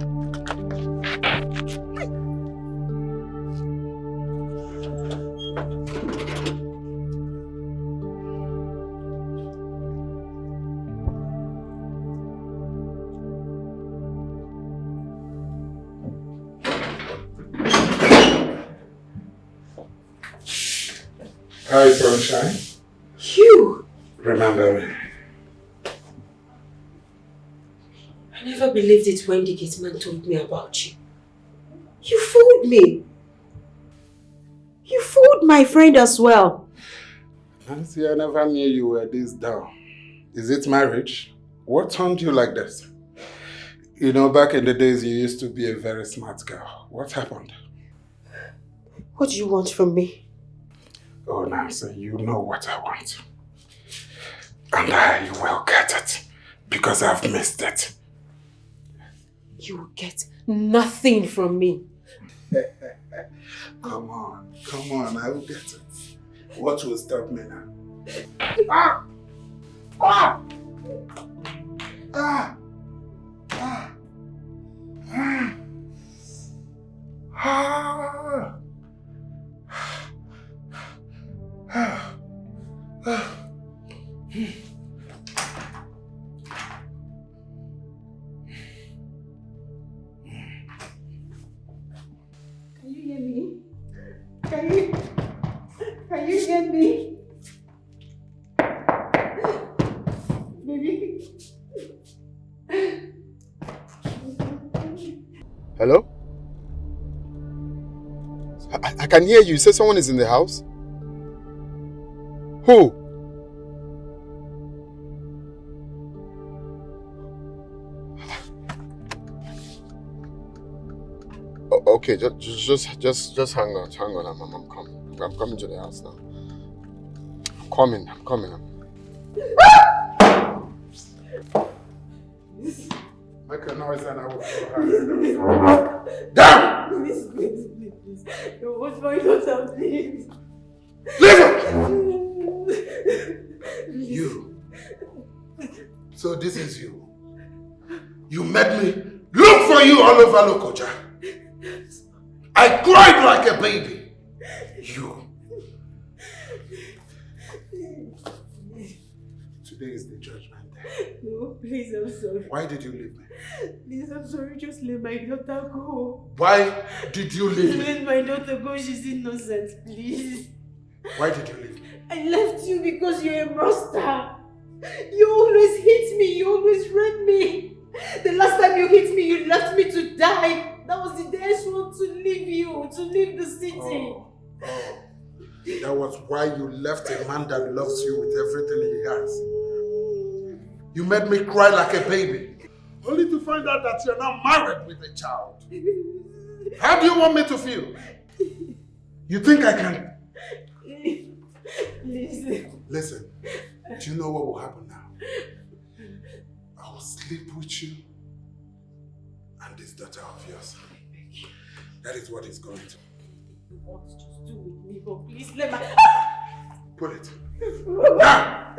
Hi, sunshine. You! Remember me? I never believed it when the gate man told me about you. You fooled me. You fooled my friend as well. Nancy, I never knew you were this down. Is it marriage? What turned you like this? You know, back in the days, you used to be a very smart girl. What happened? What do you want from me? Oh, Nancy, you know what I want. And I will get it. Because I've missed it. You will get nothing from me. Come on, I will get it. What will stop me now? Ah! Ah! Ah! Ah! Ah! Ah! appreciate me. Baby. Hello? I can hear you. You said someone is in the house? Who? Okay, just hang on. I'm coming. I'm coming to the house now. I'm coming. Make a noise and I will throw her. Down! Please. What's my daughter, please? Leave her! You. So this is you. You made me look for you all over Lokoja. I cried like a baby. You. Today is the judgment day. No, please, I'm sorry. Why did you leave me? Please, I'm sorry. Just let my daughter go. Why did you leave me? Let my daughter go. She's innocent, please. Why did you leave me? I left you because you're a monster. You always hit me. You always rape me. The last time you hit me, you left me to die. That was the day I swore to leave you, to leave the city. Oh. That was why you left a man that loves you with everything he has. You made me cry like a baby. Only to find out that you're now married with a child. How do you want me to feel? You think I can? Listen, do you know what will happen now? I will sleep with you and this daughter of yours. That is what is going to. You want to just do with me, but please let my... Put it. Now!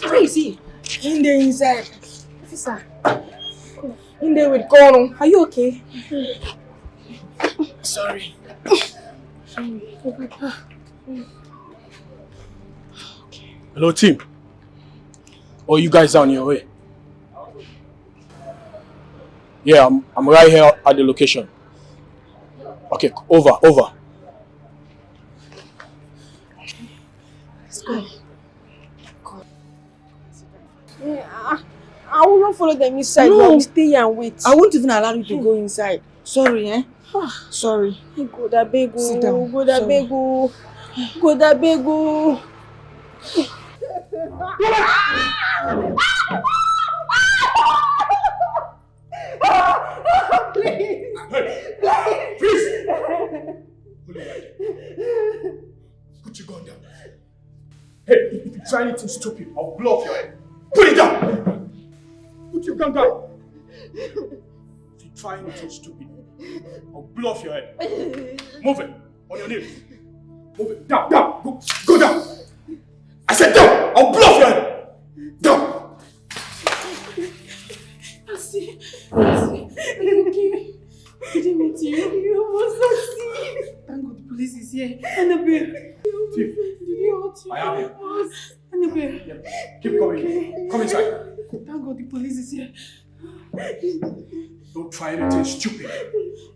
Where is he? In there inside. Officer. In there with Kono. Are you okay? Sorry. Hello, team. Oh, you guys are on your way? Yeah, I'm right here at the location. Okay, over. Let's go. Yeah, I will not follow them inside. No. I will stay here and wait. I won't even allow you to go inside. Sorry, eh? Sorry. Go da bego. Sit down. Go da bego. Go da bego. Please! Put your gun down. Hey, if you try anything stupid, I'll blow off your head. Put it down! Put your gun down. If you try anything stupid, I'll blow off your head. Move it. On your knees. Move it. Down. Go down. I said down. I'll blow off your head. Down. Asi, are you okay? Did he meet you? You almost succeed. Thank God the police is here. Annabelle. Did he hurt you? I am here. Annabelle. Yeah. Keep coming. Okay. Come inside. Thank God the police is here. Don't try anything stupid.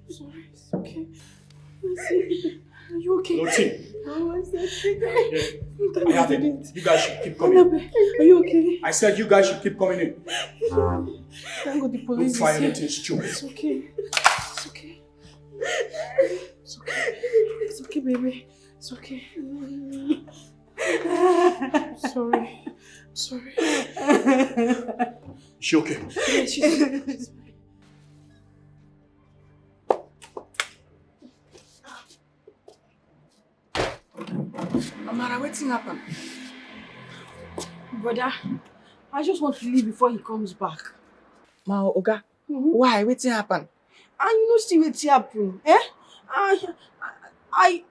Sorry, it's okay. Asi, are you okay? No, team. Oh, I said, I have it. You guys should keep coming. Annabelle, are you okay? I said you guys should keep coming in. Thank God the police Don't try is here. anything stupid. It's okay. It's okay. It's okay. It's okay, baby. It's okay. Sorry. Is she okay? Yeah, she's Amara, what's happened? Brother, I just want to leave before he comes back. Ma Oga, why? What's happened? You know see what's happen, eh? I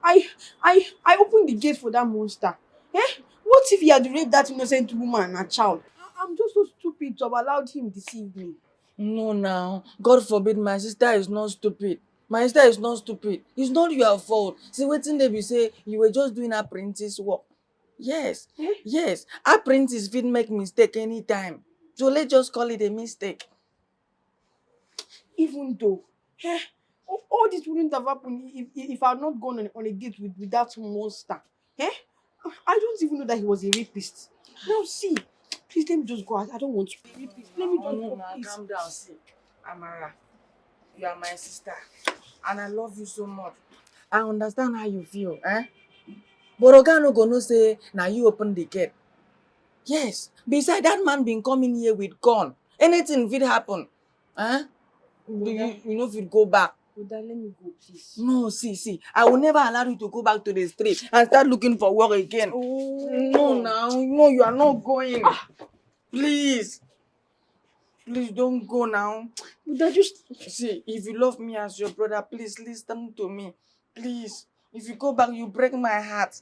opened the gate for that monster. Eh? What if he had raped that innocent woman and a child? I'm just so stupid to have allowed him deceive me. No, now. God forbid my sister is not stupid. My sister is not stupid. It's not your fault. See, waiting they be say you were just doing apprentice work. Yes. Yes. Apprentice will make mistake anytime. So let's just call it a mistake. Even though, All this wouldn't have happened if I had not gone on a date with that monster. Eh? I don't even know that he was a rapist. Now see, please let me just go out. I don't want to be a rapist. Let me just go, please. Calm down, see. Amara, you are my sister. And I love you so much. I understand how you feel, eh? But Oga no go know say, now you open the gate. Yes. Besides, that man been coming here with gun. Anything will happen. Eh? You know if you go back. Oda, let me go, please. No, see. I will never allow you to go back to the street and start looking for work again. Oh. No, now. No, you are not going. Please. Please don't go now. Oda, just... See, if you love me as your brother, please listen to me. Please. If you go back, you break my heart.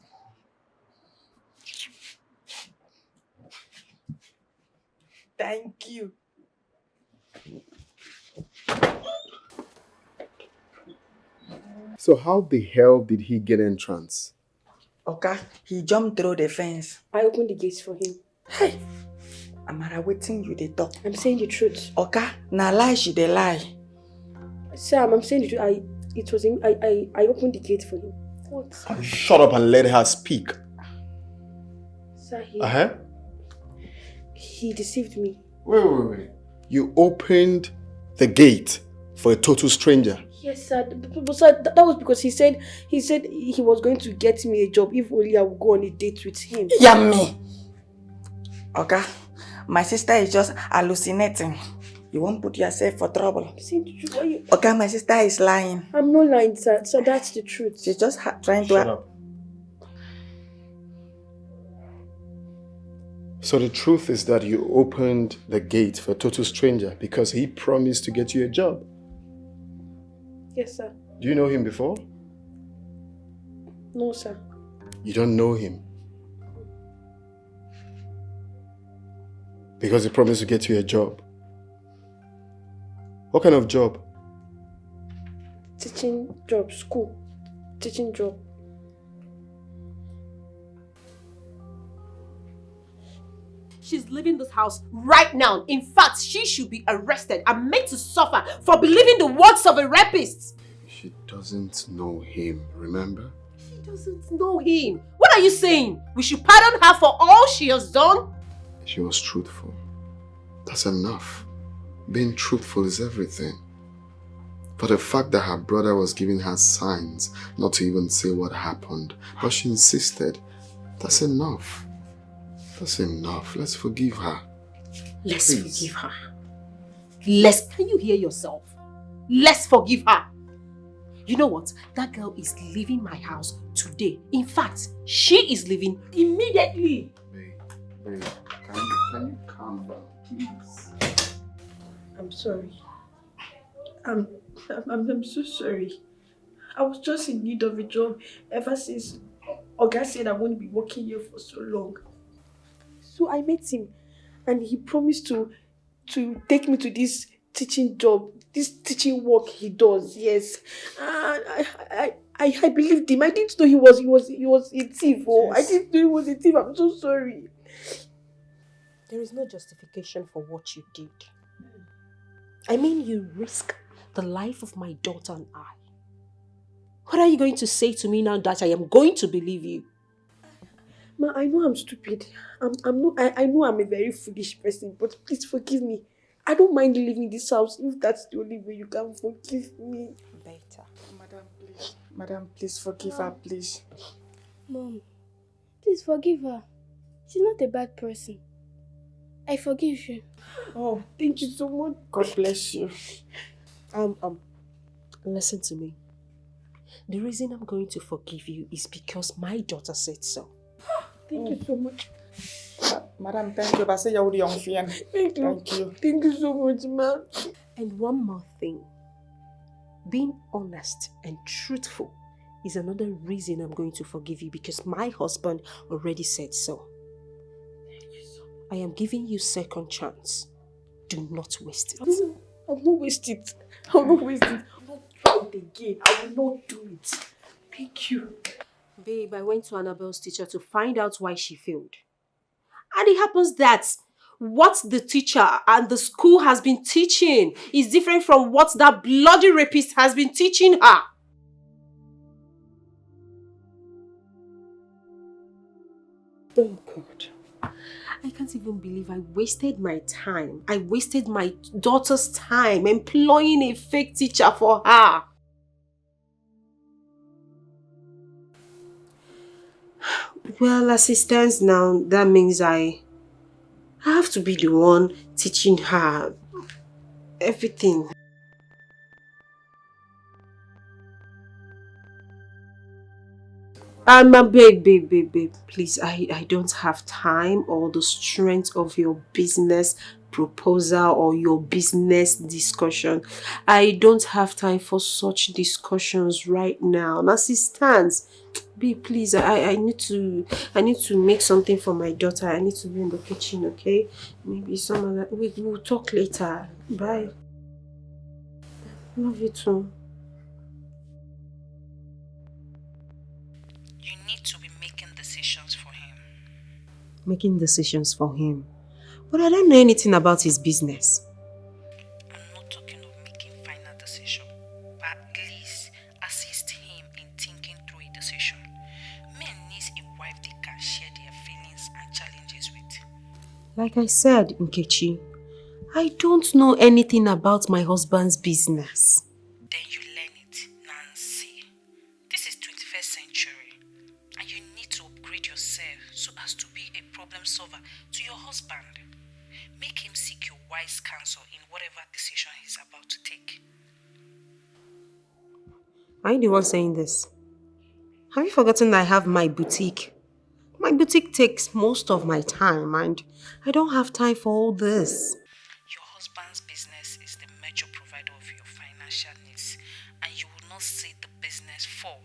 Thank you. So how the hell did he get entrance? Okay, he jumped through the fence. I opened the gates for him. Hey, Amara, waiting you they talk. I'm saying the truth. Okay, now lie she they lie. Sam, I'm saying the truth. It was him. I opened the gate for him. What? Shut up and let her speak. Sir, he deceived me. Wait. You opened the gate for a total stranger? Yes, sir. But sir, that was because he said he was going to get me a job if only I would go on a date with him. Yummy. Okay, my sister is just hallucinating. You won't put yourself for trouble. Okay, my sister is lying. I'm not lying, sir. So that's the truth. She's just trying to... Shut up. So the truth is that you opened the gate for a total stranger because he promised to get you a job. Yes, sir. Do you know him before? No, sir. You don't know him. Because he promised to get you a job. What kind of job? Teaching job, school. Teaching job. She's leaving this house right now. In fact, she should be arrested and made to suffer for believing the words of a rapist. She doesn't know him, remember? She doesn't know him. What are you saying? We should pardon her for all she has done? She was truthful. That's enough. Being truthful is everything. But the fact that her brother was giving her signs not to even say what happened, but she insisted, that's enough. That's enough. Let's forgive her. Let's forgive her. Can you hear yourself? Let's forgive her. You know what? That girl is leaving my house today. In fact, she is leaving immediately. Babe, can you calm down, please? I'm sorry. I'm so sorry. I was just in need of a job ever since Oga said I won't be working here for so long. So I met him and he promised to take me to this teaching job, this teaching work he does, yes. I believed him. I didn't know he was a thief. Oh, yes. I didn't know he was a thief. I'm so sorry. There is no justification for what you did. I mean, you risked the life of my daughter and I. What are you going to say to me now that I am going to believe you? Ma, I know I'm stupid. I know I'm a very foolish person, but please forgive me. I don't mind leaving this house if that's the only way you can forgive me. Better. Madam, please forgive her, please. Mom, please forgive her. She's not a bad person. I forgive you. Oh, thank you so much. God bless you. Listen to me. The reason I'm going to forgive you is because my daughter said so. Thank you so much. Madam, thank you. Thank you. Thank you so much, ma'am. And one more thing. Being honest and truthful is another reason I'm going to forgive you because my husband already said so. I am giving you second chance. Do not waste it. I will not waste it. I will not waste it. I will not try it again. I will not do it. Thank you. Babe, I went to Annabelle's teacher to find out why she failed. And it happens that what the teacher and the school has been teaching is different from what that bloody rapist has been teaching her. Oh God. I can't even believe I wasted my time. I wasted my daughter's time employing a fake teacher for her. Well, as it stands now, that means I have to be the one teaching her everything. Babe, please, I don't have time or the strength of your business proposal or your business discussion. I don't have time for such discussions right now. And as it stands, babe, please, I need to make something for my daughter. I need to be in the kitchen, okay? Maybe some other, we'll talk later. Bye. Love you too. Making decisions for him. But I don't know anything about his business. I'm not talking of making final decision, but at least assist him in thinking through a decision. Men need a wife they can share their feelings and challenges with. Like I said, Nkechi, I don't know anything about my husband's business. Then you learn it, Nancy. This is 21st century, and you need to upgrade yourself so as to be a problem solver to your husband. Make him seek your wise counsel in whatever decision he's about to take. Are you the one saying this? Have you forgotten that I have my boutique? My boutique takes most of my time and I don't have time for all this. Your husband's business is the major provider of your financial needs, and you will not see the business fall,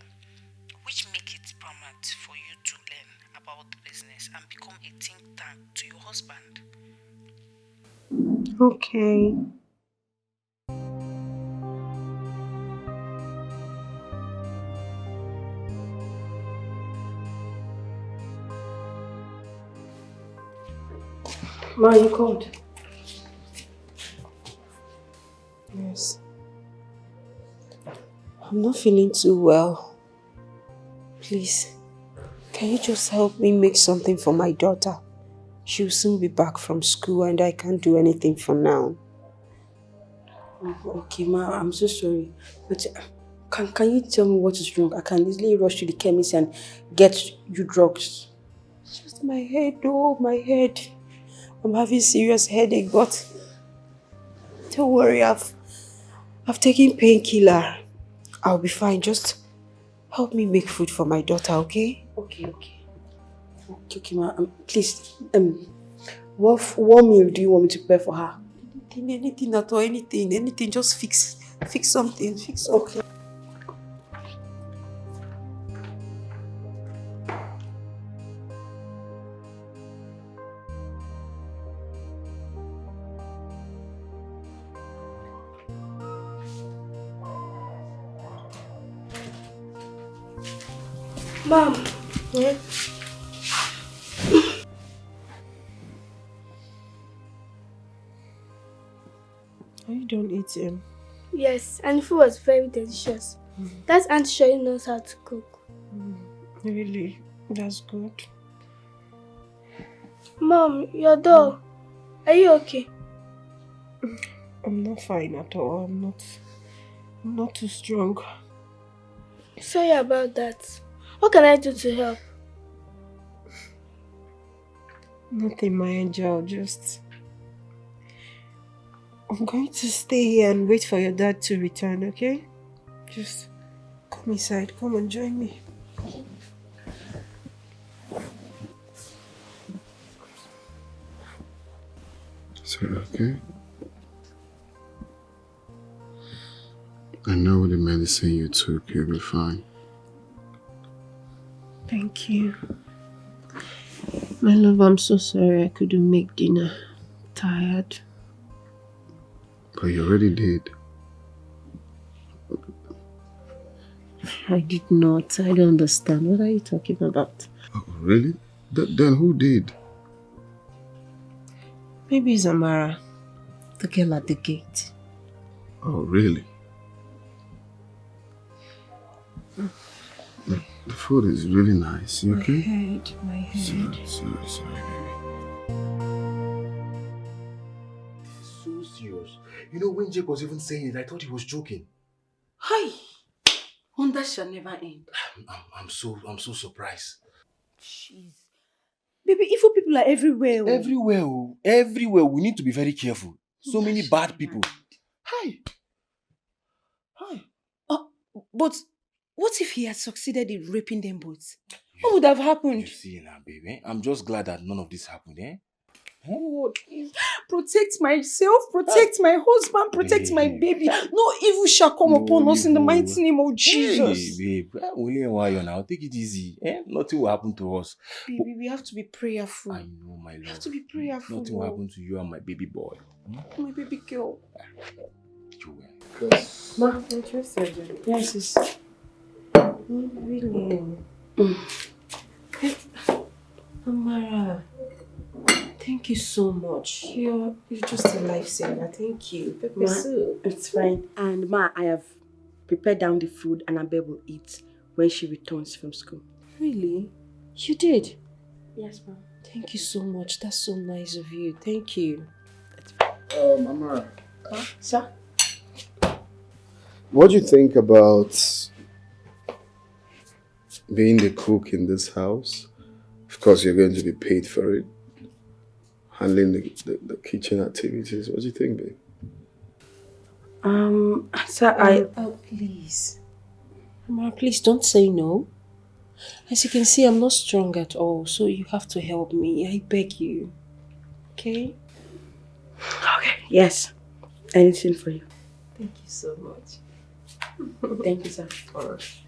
which makes it paramount for you to learn about the business and become a think tank to your husband. Okay. Ma, you called? Yes. I'm not feeling too well. Please, can you just help me make something for my daughter? She'll soon be back from school and I can't do anything for now. Okay, Ma, I'm so sorry. But can you tell me what is wrong? I can easily rush to the chemist and get you drugs. It's just my head, oh, my head. I'm having serious headache, but don't worry, I've taken painkiller. I'll be fine. Just help me make food for my daughter, okay? Okay, Ma. Please, what meal do you want me to prepare for her? Anything at all, anything. Just fix something. Okay. Mom. Yeah? Are you done eating? Yes, and the food was very delicious. That Aunt Shirley knows how to cook. Really? That's good. Mom, your doll. Are you okay? I'm not fine at all. I'm not too strong. Sorry about that. What can I do to help? Nothing, my angel. I'm going to stay here and wait for your dad to return, okay? Just come inside. Come and join me. Is it okay? I know the medicine you took, you'll be fine. Thank you. My love, I'm so sorry I couldn't make dinner. Tired. But you already did. I did not. I don't understand. What are you talking about? Oh, really? Then who did? Maybe it's Amara, the girl at the gate. Oh, really? The food is really nice. You okay? My head. Sorry, baby. So serious. You know, when Jake was even saying it, I thought he was joking. Hi! Wonder shall never end. I'm so surprised. Jeez. Baby, evil people are everywhere. Everywhere. We need to be very careful. So many bad people. Hi. But what if he had succeeded in raping them both? What would have happened? You see now, baby. I'm just glad that none of this happened, eh? God, please protect myself, protect my husband, protect my baby. No evil shall come upon us in the mighty name of Jesus. Hey, babe. Only a while now. Take it easy. Eh? Nothing will happen to us. Baby, we have to be prayerful. I know, my love. We have to be prayerful. Nothing will happen to you and my baby boy. My baby girl. Ma, I'm interested. Yes, sis. Really? Amara, thank you so much. You're just a lifesaver. Thank you. Pepper soup. It's fine. And Ma, I have prepared down the food Annabelle will eat when she returns from school. Really? You did? Yes, ma'am. Thank you so much. That's so nice of you. Thank you. Amara. Sir? What do you think about being the cook in this house? Of course, you're going to be paid for it. Handling the kitchen activities. What do you think, babe? Sir, please. Amara, please don't say no. As you can see, I'm not strong at all, so you have to help me. I beg you. Okay? Okay. Yes. Anything for you. Thank you so much. Thank you, sir. Alright.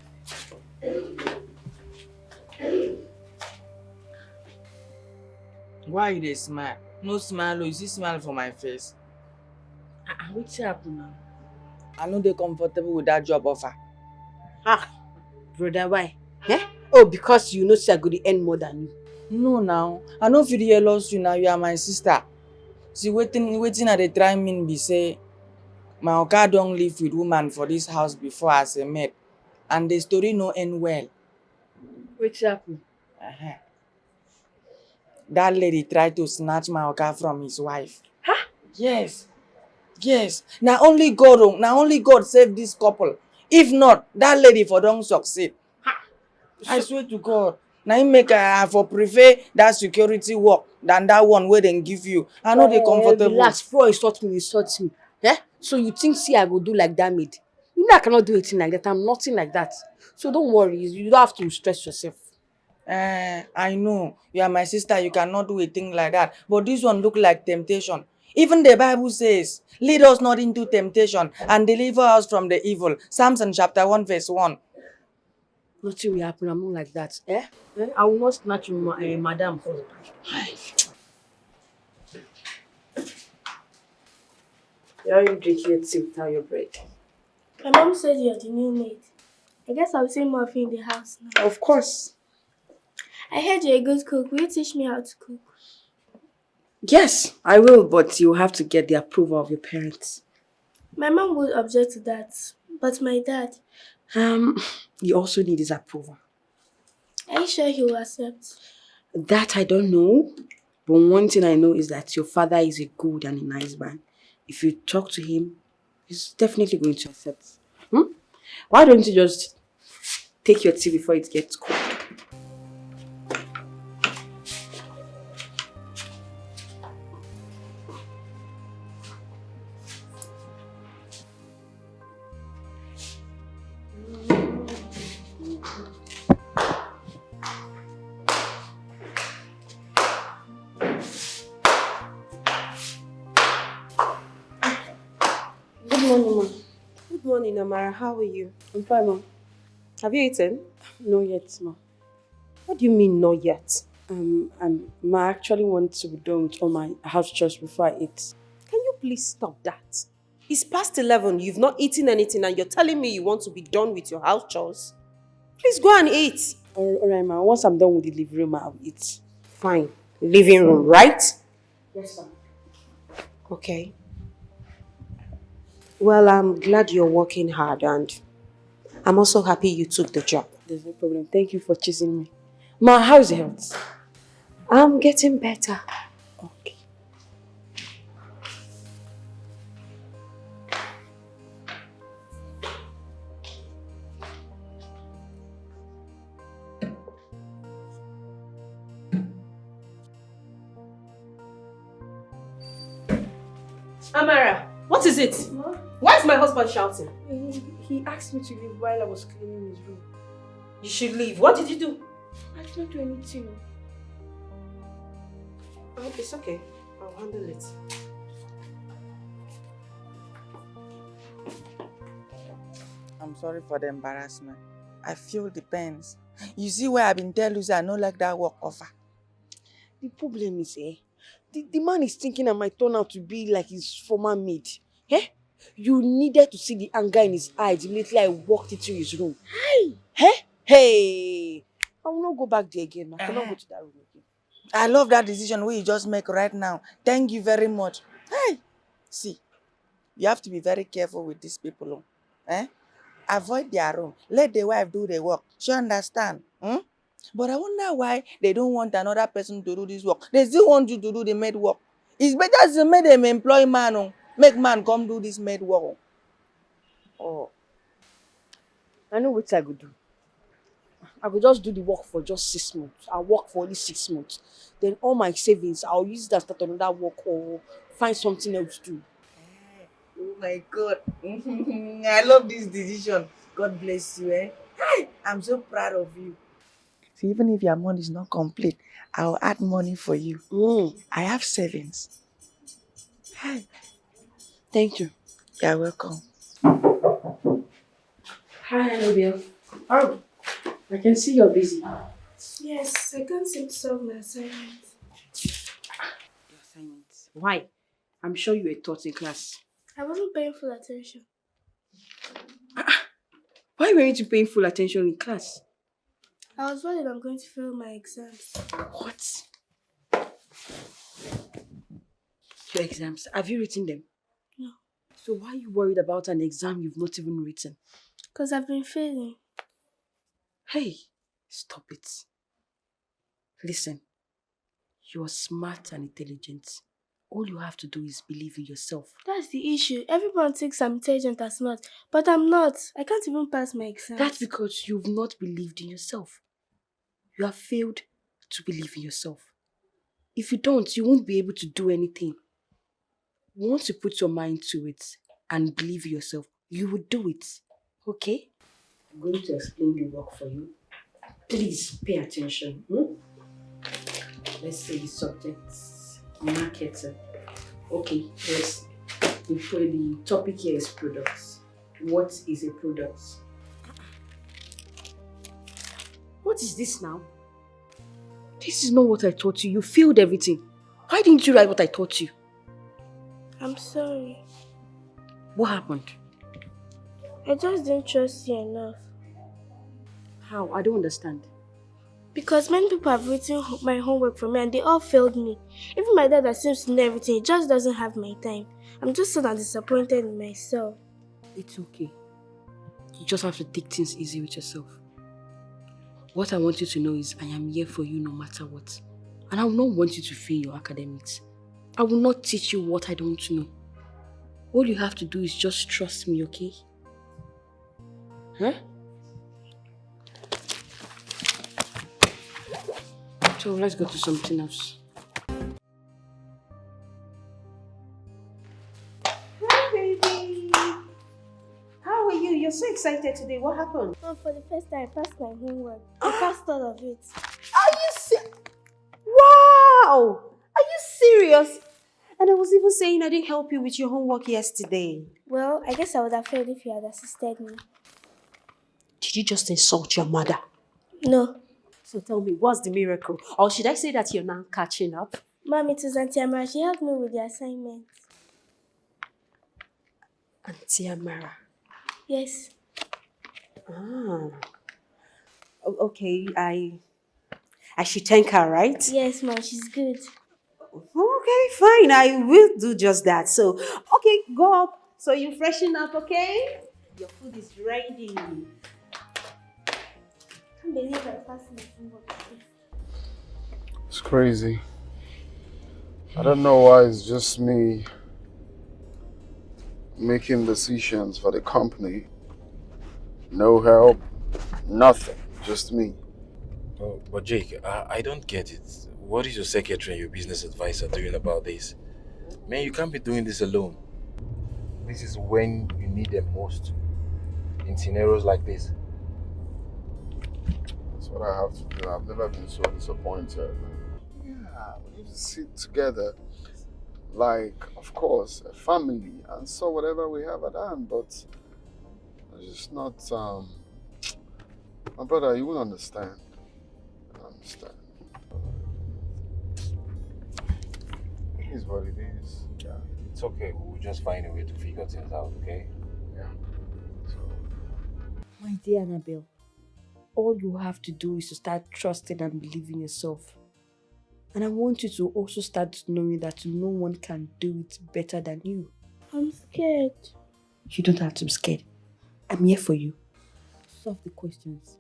Why you dey smile? No smile, you see smile for my face. What's happening now? I no dey comfortable with that job offer. Brother, why? Eh? Oh, because you know say I go to earn more than you. No now, I no fit hear lost you now, you are my sister. See, waiting I dey try mean be say, my oga don live with woman for this house before as a maid, and the story no end well. What's happening? That lady tried to snatch my oga from his wife. Huh? Yes. Now only God save this couple. If not, that lady for don't succeed. I swear to God. Now you make for prefer that security work than that one where they give you. I know they comfortable. Relax, before you insult me. Eh? So you think see I go do like that maid? You know I cannot do anything like that. I'm nothing like that. So don't worry. You don't have to stress yourself. I know. You are my sister. You cannot do a thing like that. But this one look like temptation. Even the Bible says, lead us not into temptation and deliver us from the evil. Psalms chapter 1 verse 1. Nothing will happen. I'm not like that. Eh? I will not snatch my madam for you aren't drinking your tea without your bread. My mom said you're the new maid. I guess I'll say more of you in the house now. Of course. I heard you're a good cook. Will you teach me how to cook? Yes, I will, but you have to get the approval of your parents. My mom would object to that, but my dad... You also need his approval. Are you sure he will accept? That I don't know, but one thing I know is that your father is a good and a nice man. If you talk to him, he's definitely going to accept. Why don't you just take your tea before it gets cold? Good morning, Amara. How are you? I'm fine, Mom. Have you eaten? No yet, Mom. What do you mean, not yet? I actually want to be done with all my house chores before I eat. Can you please stop that? It's past 11. You've not eaten anything and you're telling me you want to be done with your house chores? Please go and eat. Alright, Ma. Once I'm done with the living room, I'll eat. Fine. Living room, right? Yes, ma'am. Okay. Well, I'm glad you're working hard and I'm also happy you took the job. There's no problem. Thank you for choosing me. Ma, how's your health? I'm getting better. Okay. Amara, what is it? Why is my husband shouting? He asked me to leave while I was cleaning his room. You should leave. What did you do? I did not do anything. Oh, it's okay. I'll handle it. I'm sorry for the embarrassment. I feel the pains. You see why I've been telling you I don't like that work offer. The problem is, the man is thinking I might turn out to be like his former maid. You needed to see the anger in his eyes immediately I walked into his room. Hey! I will not go back there again. I cannot go to that room again. I love that decision we just make right now. Thank you very much. Hey! See, you have to be very careful with these people. Avoid their room. Let the wife do the work. She understand. But I wonder why they don't want another person to do this work. They still want you to do the maid work. It's better to make them employ man. Make man come do this maid work. Oh. I know what I could do. I could just do the work for just 6 months. I'll work for only 6 months. Then all my savings, I'll use that to start another work or find something else to do. Oh my God. I love this decision. God bless you. I'm so proud of you. So even if your money is not complete, I'll add money for you. I have savings. Thank you. You're welcome. Hi, Obio. Oh, I can see you're busy. Yes, I can't seem to solve my assignment. Your assignments? Why? I'm sure you were taught in class. I wasn't paying full attention. Why weren't you paying full attention in class? I was worried I'm going to fail my exams. What? Your exams? Have you written them? No. So why are you worried about an exam you've not even written? Because I've been failing. Hey, stop it. Listen, you are smart and intelligent. All you have to do is believe in yourself. That's the issue. Everyone thinks I'm intelligent and smart, but I'm not. I can't even pass my exams. That's because you've not believed in yourself. You have failed to believe in yourself. If you don't, you won't be able to do anything. Once you put your mind to it and believe in yourself, you will do it. Okay? I'm going to explain the work for you. Please pay attention. Let's say the subjects. Marketing. Okay, yes. The topic here is products. What is a product? What is this now? This is not what I taught you. You failed everything. Why didn't you write what I taught you? I'm sorry. What happened? I just didn't trust you enough. How? I don't understand. Because many people have written my homework for me and they all failed me. Even my dad that seems to know everything, he just doesn't have my time. I'm just so disappointed in myself. It's okay. You just have to take things easy with yourself. What I want you to know is I am here for you no matter what. And I will not want you to fail your academics. I will not teach you what I don't know. All you have to do is just trust me, okay? Huh? So let's go to something else. Hi, baby. How are you? You're so excited today. What happened? Oh, for the first time, I passed my homework. I passed all of it. Are you Wow! Are you serious? And I was even saying I didn't help you with your homework yesterday. Well, I guess I would have failed if you had assisted me. Did you just insult your mother? No. So tell me, what's the miracle? Or should I say that you're now catching up? Mom, it was Auntie Amara. She helped me with the assignment. Auntie Amara? Yes. Okay, I should thank her, right? Yes, Mom, she's good. Okay, fine. I will do just that. So, okay, go up. So you freshen up, okay? Your food is ready. I can't believe I passed my homework today. It's crazy. I don't know why it's just me making decisions for the company. No help, nothing, just me. Oh, but Jake, I don't get it. What is your secretary and your business advisor doing about this? Man, you can't be doing this alone. This is when you need them most. In scenarios like this. That's what I have to do. I've never been so disappointed. Yeah, we need to sit together, like, of course, a family, and so whatever we have at hand, but it's just not, my brother, you won't understand. You won't understand. It is what it is. Yeah, it's okay. We'll just find a way to figure things out, okay? Yeah. My dear Annabelle, all you have to do is to start trusting and believing yourself. And I want you to also start knowing that no one can do it better than you. I'm scared. You don't have to be scared. I'm here for you. Solve the questions.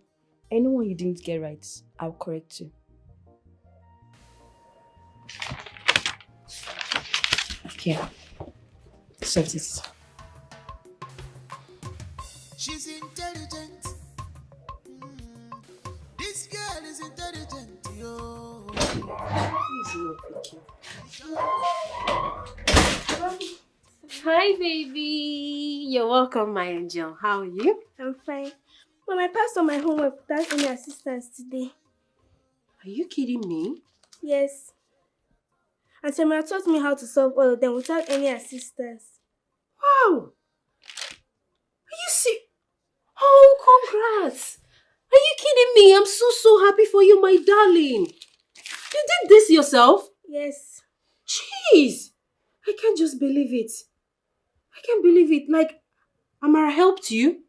Anyone you didn't get right, I'll correct you. Here. Solve this. She's intelligent. This girl is intelligent, yo. Hi, baby. You're welcome, my angel. How are you? I'm fine. Mom, I passed on my homework without any assistance today. Are you kidding me? Yes. And Samira taught me how to solve all of them without any assistance. Wow. Are you serious? Oh, congrats. Are you kidding me? I'm so happy for you, my darling. You did this yourself? Yes. Jeez. I can't just believe it. I can't believe it. Like, Amara helped you?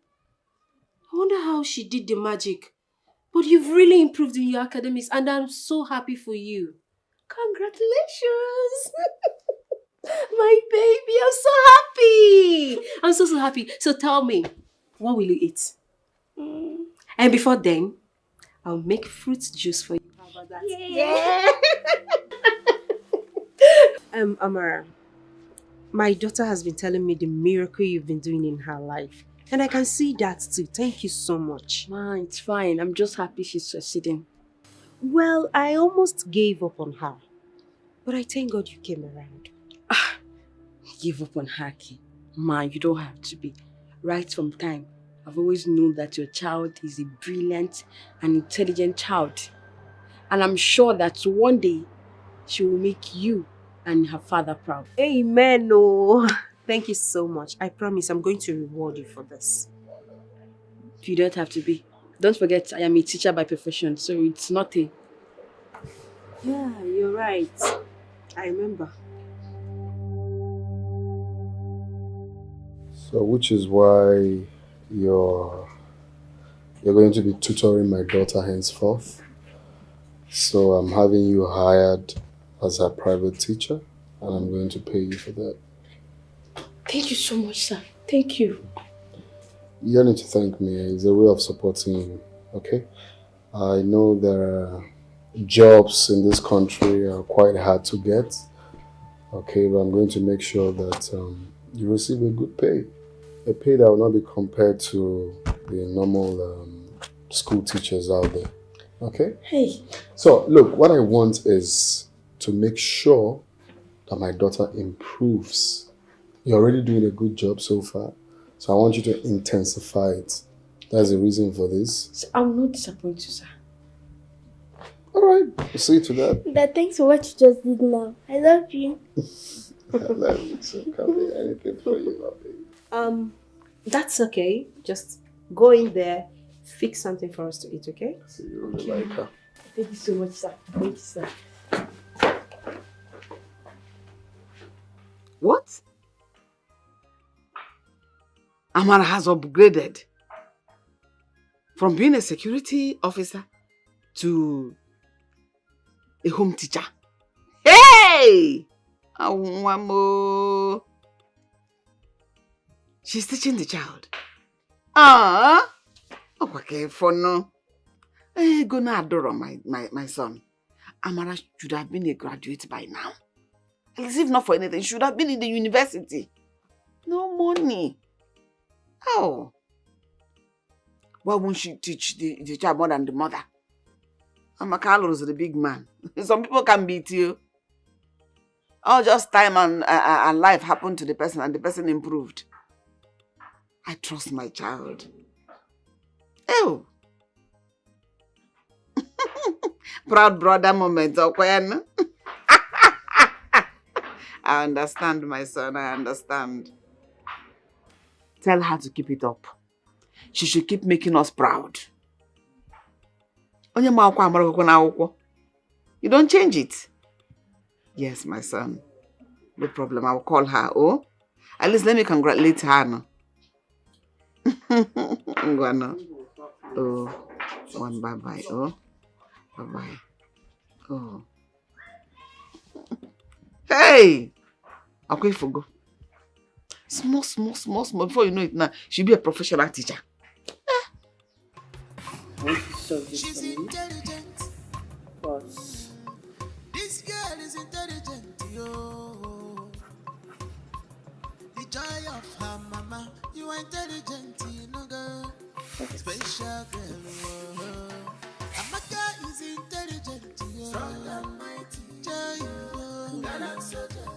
I wonder how she did the magic. But you've really improved in your academics and I'm so happy for you. Congratulations. My baby, I'm so happy. I'm so happy. So tell me, what will you eat? And before then, I'll make fruit juice for you. How about that? Yeah. Amara, my daughter has been telling me the miracle you've been doing in her life. And I can see that too. Thank you so much. Ma, it's fine. I'm just happy she's succeeding. Well, I almost gave up on her. But I thank God you came around. Give up on her, Ki. Ma, you don't have to be. Right from time, I've always known that your child is a brilliant and intelligent child. And I'm sure that one day, she will make you and her father proud. Amen. Oh, thank you so much. I promise I'm going to reward you for this. You don't have to be. Don't forget, I am a teacher by profession, so it's not a... Yeah, you're right. I remember. So, which is why you're going to be tutoring my daughter henceforth. So I'm having you hired as a private teacher, and I'm going to pay you for that. Thank you so much, sir. Thank you. You don't need to thank me. It's a way of supporting you, okay? I know there are jobs in this country are quite hard to get, okay? But I'm going to make sure that you receive a good pay. A pay that will not be compared to the normal school teachers out there, okay? Hey. So, look, what I want is to make sure that my daughter improves. You're already doing a good job so far, so I want you to intensify it. That's the reason for this. So I will not disappoint you, sir. Alright, we'll see to that. Dad, thanks for what you just did now. I love you. I love you, so can't be anything for you, my baby. That's okay. Just go in there, fix something for us to eat, okay? See you really like her. Thank you so much, sir. Thank you, sir. What? Amara has upgraded from being a security officer to a home teacher. Hey! Hey! Awamo. She's teaching the child. Ah! Oh, okay, for no. Hey, go na adore my son. Amara should have been a graduate by now. At least if not for anything, she should have been in the university. No money. Oh. Why won't she teach the child more than the mother? Amaka is the big man. Some people can beat you. Oh, just time and life happened to the person and the person improved. I trust my child. Oh. Proud brother moment, okay? I understand, my son. I understand. Tell her to keep it up. She should keep making us proud. You don't change it. Yes, my son. No problem. I will call her. Oh, at least let me congratulate her. No? Oh, one bye-bye. Oh, bye-bye. Oh. Hey! I'm going for go. Small. Before you know it now, she'll be a professional teacher. She's intelligent. This girl is intelligent, yo. The joy of her mama. You are intelligent, you know, girl. Special girl. Amaka is intelligent, yo. Strong and mighty. Gallant soldier.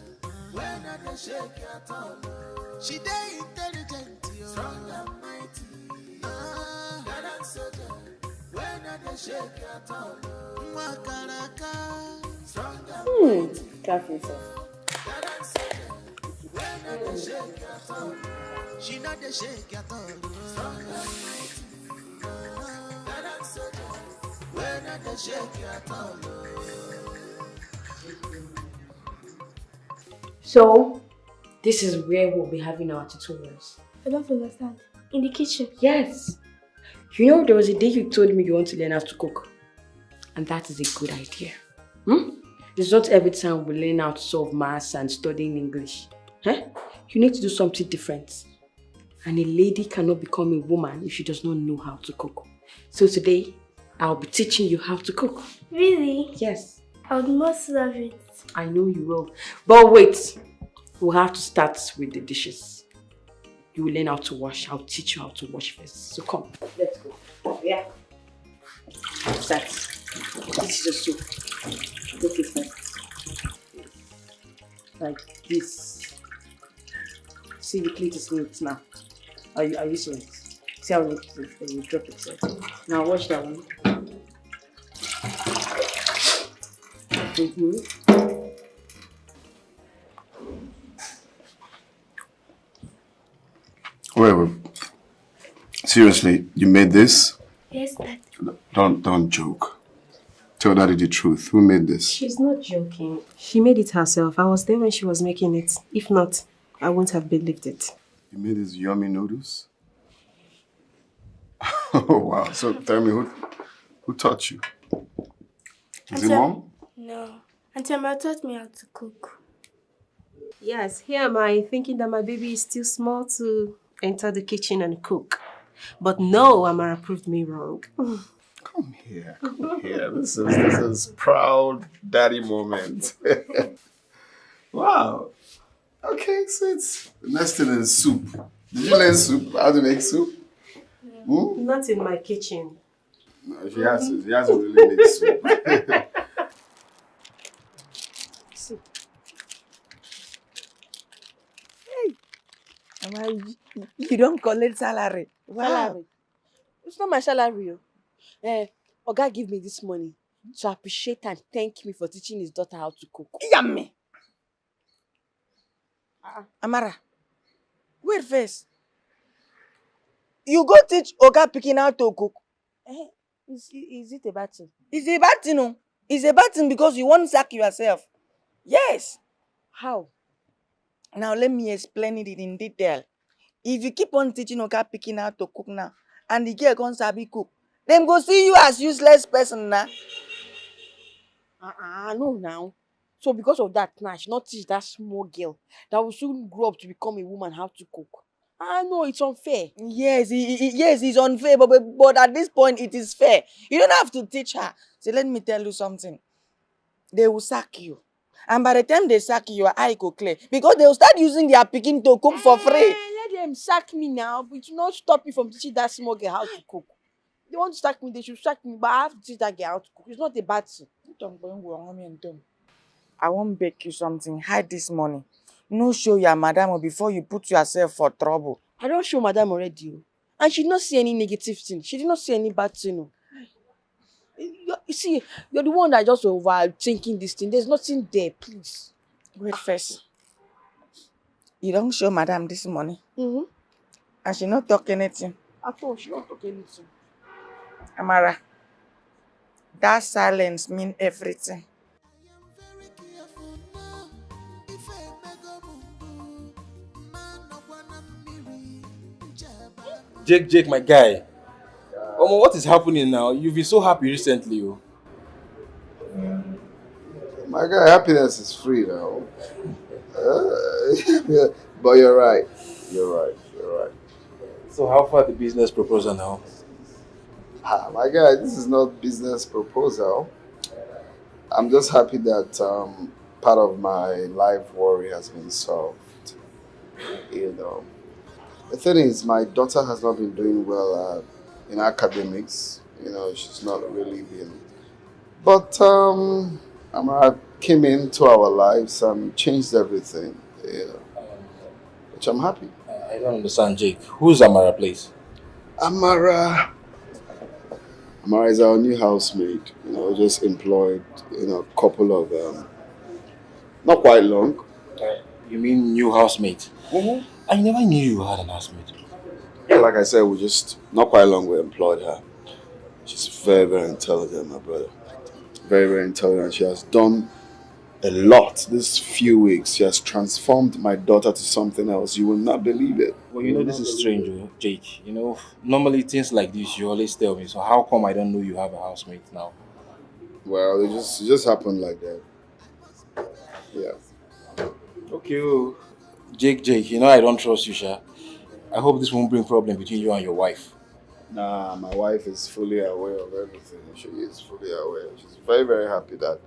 When I dey shake at all. She dey intelligent, yo. Strong and mighty. Gallant soldier. When I dey shake at all. Makaraka. Strong and mighty. Careful, sir. Gallant soldier. When I dey shake at all. She not dey shake at all. Strong and mighty. Gallant soldier. When I dey shake at all. So, this is where we'll be having our tutorials. I don't understand. In the kitchen? Yes. You know, there was a day you told me you want to learn how to cook. And that is a good idea. It's not every time we learn how to solve maths and studying English. You need to do something different. And a lady cannot become a woman if she does not know how to cook. So today, I'll be teaching you how to cook. Really? Yes. I would most love it. I know you will. But wait, we'll have to start with the dishes. You will learn how to wash. I'll teach you how to wash first. So come, let's go. Yeah. Start. This is a soup. Take it first. Like this. See, the plate is neat now. Are you seeing it? See how neat it is when you drop it. Now wash that one. Wait. Seriously, you made this? Yes, Dad. Don't joke. Tell Daddy the truth. Who made this? She's not joking. She made it herself. I was there when she was making it. If not, I wouldn't have believed it. You made these yummy noodles? Oh, wow. So tell me, who taught you? Is it Mom? No. Auntie Amara taught me how to cook. Yes, here am I thinking that my baby is still small to enter the kitchen and cook. But no, Amara proved me wrong. Come here. This is proud daddy moment. Wow. Okay, so it's the next thing is soup. Did you learn soup? How to make soup? Not in my kitchen. No, she hasn't really made soup. You don't collect salary. Salary. It's not my salary. Oga give me this money to appreciate and thank me for teaching his daughter how to cook. Yummy. Amara, wait first. You go teach Oga Pikin how to cook. Is it a bad thing? It's a bad thing, no? It's a bad thing because you won't sack yourself. Yes. How? Now let me explain it in detail. If you keep on teaching Oga Pikin how to cook now, and the girl can't sabi cook, then go see you as useless person now. No now. So because of that, now she not teach that small girl that will soon grow up to become a woman how to cook. I know it's unfair. Yes, yes, it's unfair, but at this point it is fair. You don't have to teach her. So let me tell you something. They will sack you. And by the time they sack you, your eye go clear. Because they will start using their picking to cook for free. Let them sack me now, but it will not stop me from teaching that small girl how to cook. They want to sack me, they should sack me, but I have to teach that girl how to cook. It's not a bad thing. I won't beg you something. Hide this money. No show your madam before you put yourself for trouble. I don't show madam already. And she did not see any negative thing. She did not see any bad thing. You see, you're the one that just overthinking this thing. There's nothing there, please. Wait first. You don't show madam this money? Mm-hmm. And she not talk anything? At all, she not talk anything. Amara, that silence mean everything. Jake, my guy. What is happening now? You've been so happy recently. Oh. My guy, happiness is free now. But you're right. You're right. So how far the business proposal now? My guy, this is not business proposal. I'm just happy that part of my life worry has been solved. You know, the thing is, my daughter has not been doing well in academics. You know, she's not really been. But Amara came into our lives and changed everything. You know, which I'm happy. I don't understand, Jake. Who's Amara, please? Amara is our new housemaid. You know, just employed. You know, a couple of not quite long. You mean new housemate? Mm-hmm. I never knew you had an housemate. Yeah, like I said, we just not quite long we employed her. She's very, very intelligent, my brother. Very, very intelligent. She has done a lot this few weeks. She has transformed my daughter to something else. You will not believe it. Well, you know, this is strange, Jake. You know, normally things like this you always tell me. So how come I don't know you have a housemate now? Well, it just happened like that. Yeah. Okay, Jake, you know I don't trust you, Sha. I hope this won't bring problem between you and your wife. Nah, my wife is fully aware of everything. She is fully aware. She's very, very happy that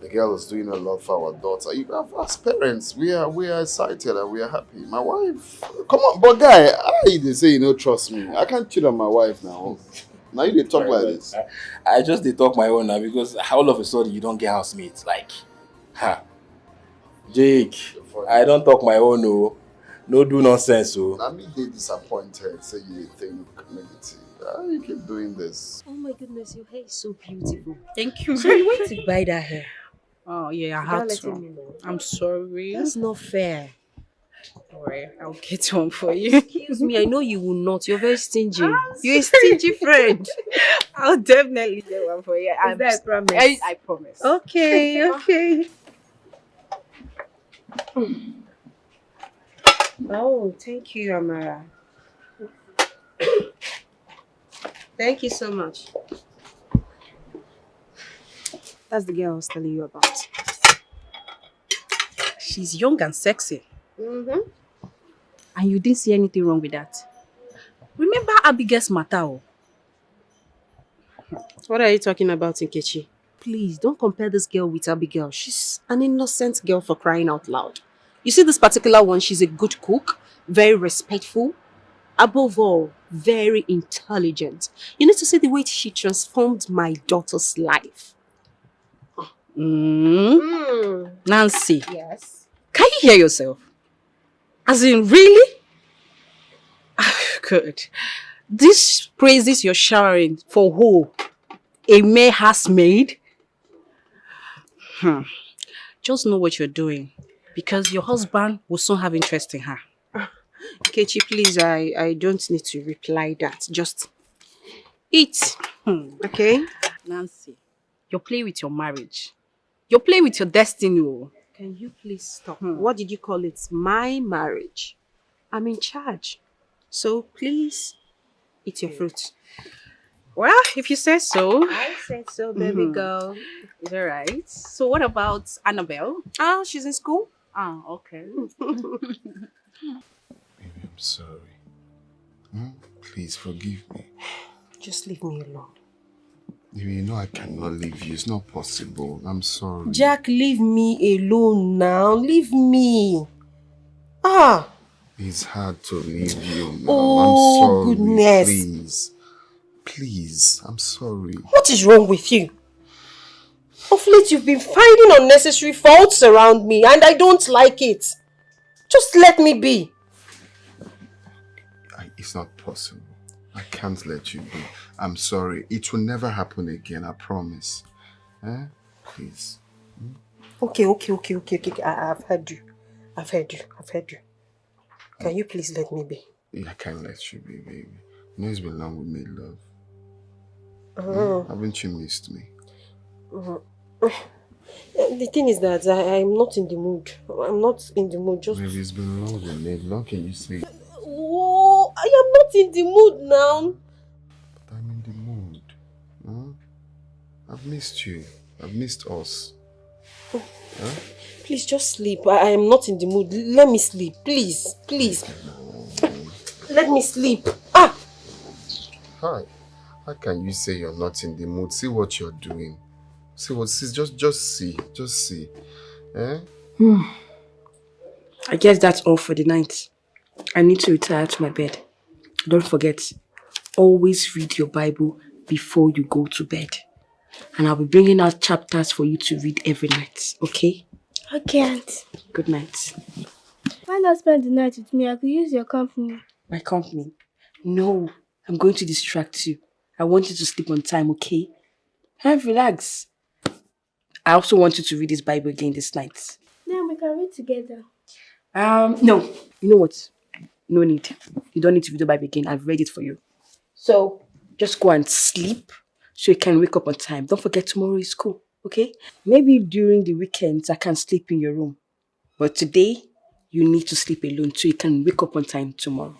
the girl is doing a lot for our daughter. Even as parents, we are excited and we are happy. My wife, come on, but guy, they say you don't trust me. I can't cheat on my wife now. Now you talk like this. I just talk my own now because all of a sudden you don't get housemates. Like, Jake, I don't talk my own, no. No do nonsense, so. I mean, they disappointed, say you think negative. You keep doing this. Oh my goodness, your hair is so beautiful. Thank you. So you went to buy that hair? Oh yeah, I Without had letting to. me know. I'm sorry. That's not fair. Alright, I'll get one for you. Excuse me, I know you will not. You're very stingy. You're a stingy friend. I'll definitely get one for you. Is that a promise? I promise. Okay. Oh, thank you, Amara. Thank you so much. That's the girl I was telling you about. She's young and sexy. Mm-hmm. And you didn't see anything wrong with that. Remember Abigail's matter. What are you talking about, Nkechi? Please, don't compare this girl with Abigail. She's an innocent girl, for crying out loud. You see this particular one, she's a good cook, very respectful, above all, very intelligent. You need to see the way she transformed my daughter's life. Nancy. Yes. Can you hear yourself? As in, really? Good. These praises you're showering for who? A mere housemaid? Just know what you're doing. Because your husband will soon have interest in her. Kechi, please, I don't need to reply that. Just eat. Okay? Nancy, you're playing with your marriage. You're playing with your destiny. Can you please stop? What did you call it? My marriage. I'm in charge. So please, eat your fruit. Well, if you say so. I said so, baby girl. It's all right. So what about Annabelle? Oh, she's in school. Ah, okay. I'm sorry. Please forgive me. Just leave me alone. You know I cannot leave you. It's not possible. I'm sorry. Jack, leave me alone now. Leave me. Ah. It's hard to leave you now. Oh, I'm sorry. goodness. Please. Please. I'm sorry. What is wrong with you? Of late, you've been finding unnecessary faults around me, and I don't like it. Just let me be. It's not possible. I can't let you be. I'm sorry. It will never happen again. I promise. Please. Okay. I've heard you. I've heard you. Can you please let me be? I can't let you be, baby. You know it's been long we made love. Uh-huh. Haven't you missed me? The thing is that I'm not in the mood. I'm not in the mood. Just. Baby, it's been long we made love. Can you say? Oh, I am not in the mood now. But I'm in the mood. I've missed you. I've missed us. Please just sleep. I am not in the mood. Let me sleep. Please. Let me sleep. Hi. How can you say you're not in the mood? See what you're doing. Just see. I guess that's all for the night. I need to retire to my bed. Don't forget, always read your Bible before you go to bed. And I'll be bringing out chapters for you to read every night, okay? Okay, Auntie. Good night. Why not spend the night with me? I could use your company. My company? No, I'm going to distract you. I want you to sleep on time, okay? Relax. I also want you to read this Bible again this night. Then we can read together. No. You know what? No need. You don't need to read the Bible again. I've read it for you. So, just go and sleep so you can wake up on time. Don't forget tomorrow is school, okay? Maybe during the weekends I can sleep in your room. But today, you need to sleep alone so you can wake up on time tomorrow.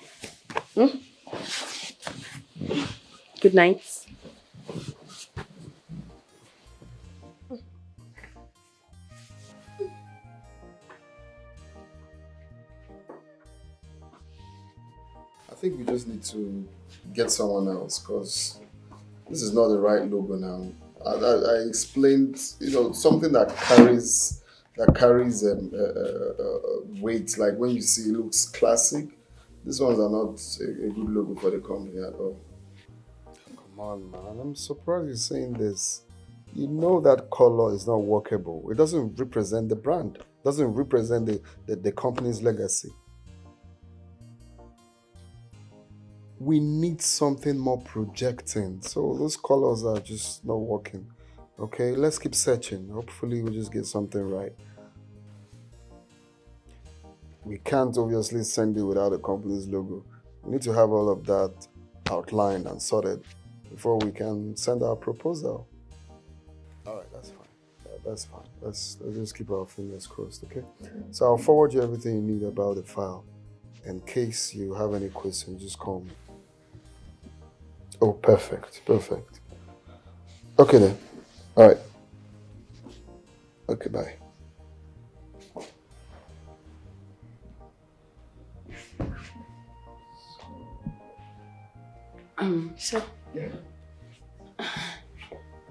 Good night. I think we just need to get someone else because this is not the right logo now. I explained, something that carries weight. Like when you see it looks classic. These ones are not a good logo for the company at all. Come on, man. I'm surprised you're saying this. You know that color is not workable. It doesn't represent the brand. It doesn't represent the company's legacy. We need something more projecting. So those colors are just not working. Okay, let's keep searching. Hopefully we'll just get something right. We can't obviously send it without the company's logo. We need to have all of that outlined and sorted before we can send our proposal. All right, that's fine. That's fine. Let's just keep our fingers crossed, okay? So I'll forward you everything you need about the file. In case you have any questions, just call me. Oh, perfect. Okay then. All right. Okay, bye. Sir. Yeah.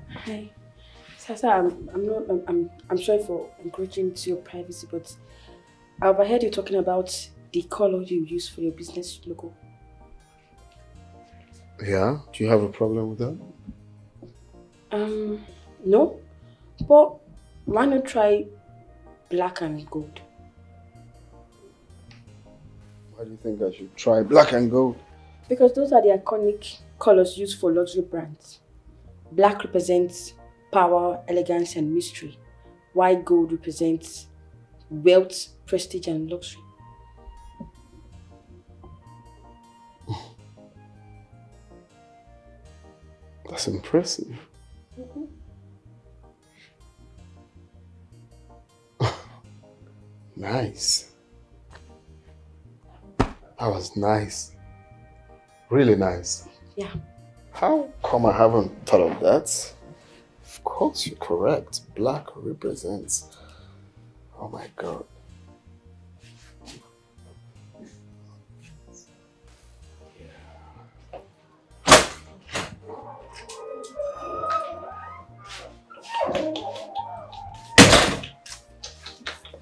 Hi. Sir, I'm sorry for encroaching into your privacy, but I overheard you talking about the color you use for your business logo. Yeah? Do you have a problem with that? No. But why not try black and gold? Why do you think I should try black and gold? Because those are the iconic colors used for luxury brands. Black represents power, elegance, and mystery, while gold represents wealth, prestige, and luxury. That's impressive. Nice. That was nice. Really nice. Yeah. How come I haven't thought of that? Of course, you're correct. Black represents. Oh my God.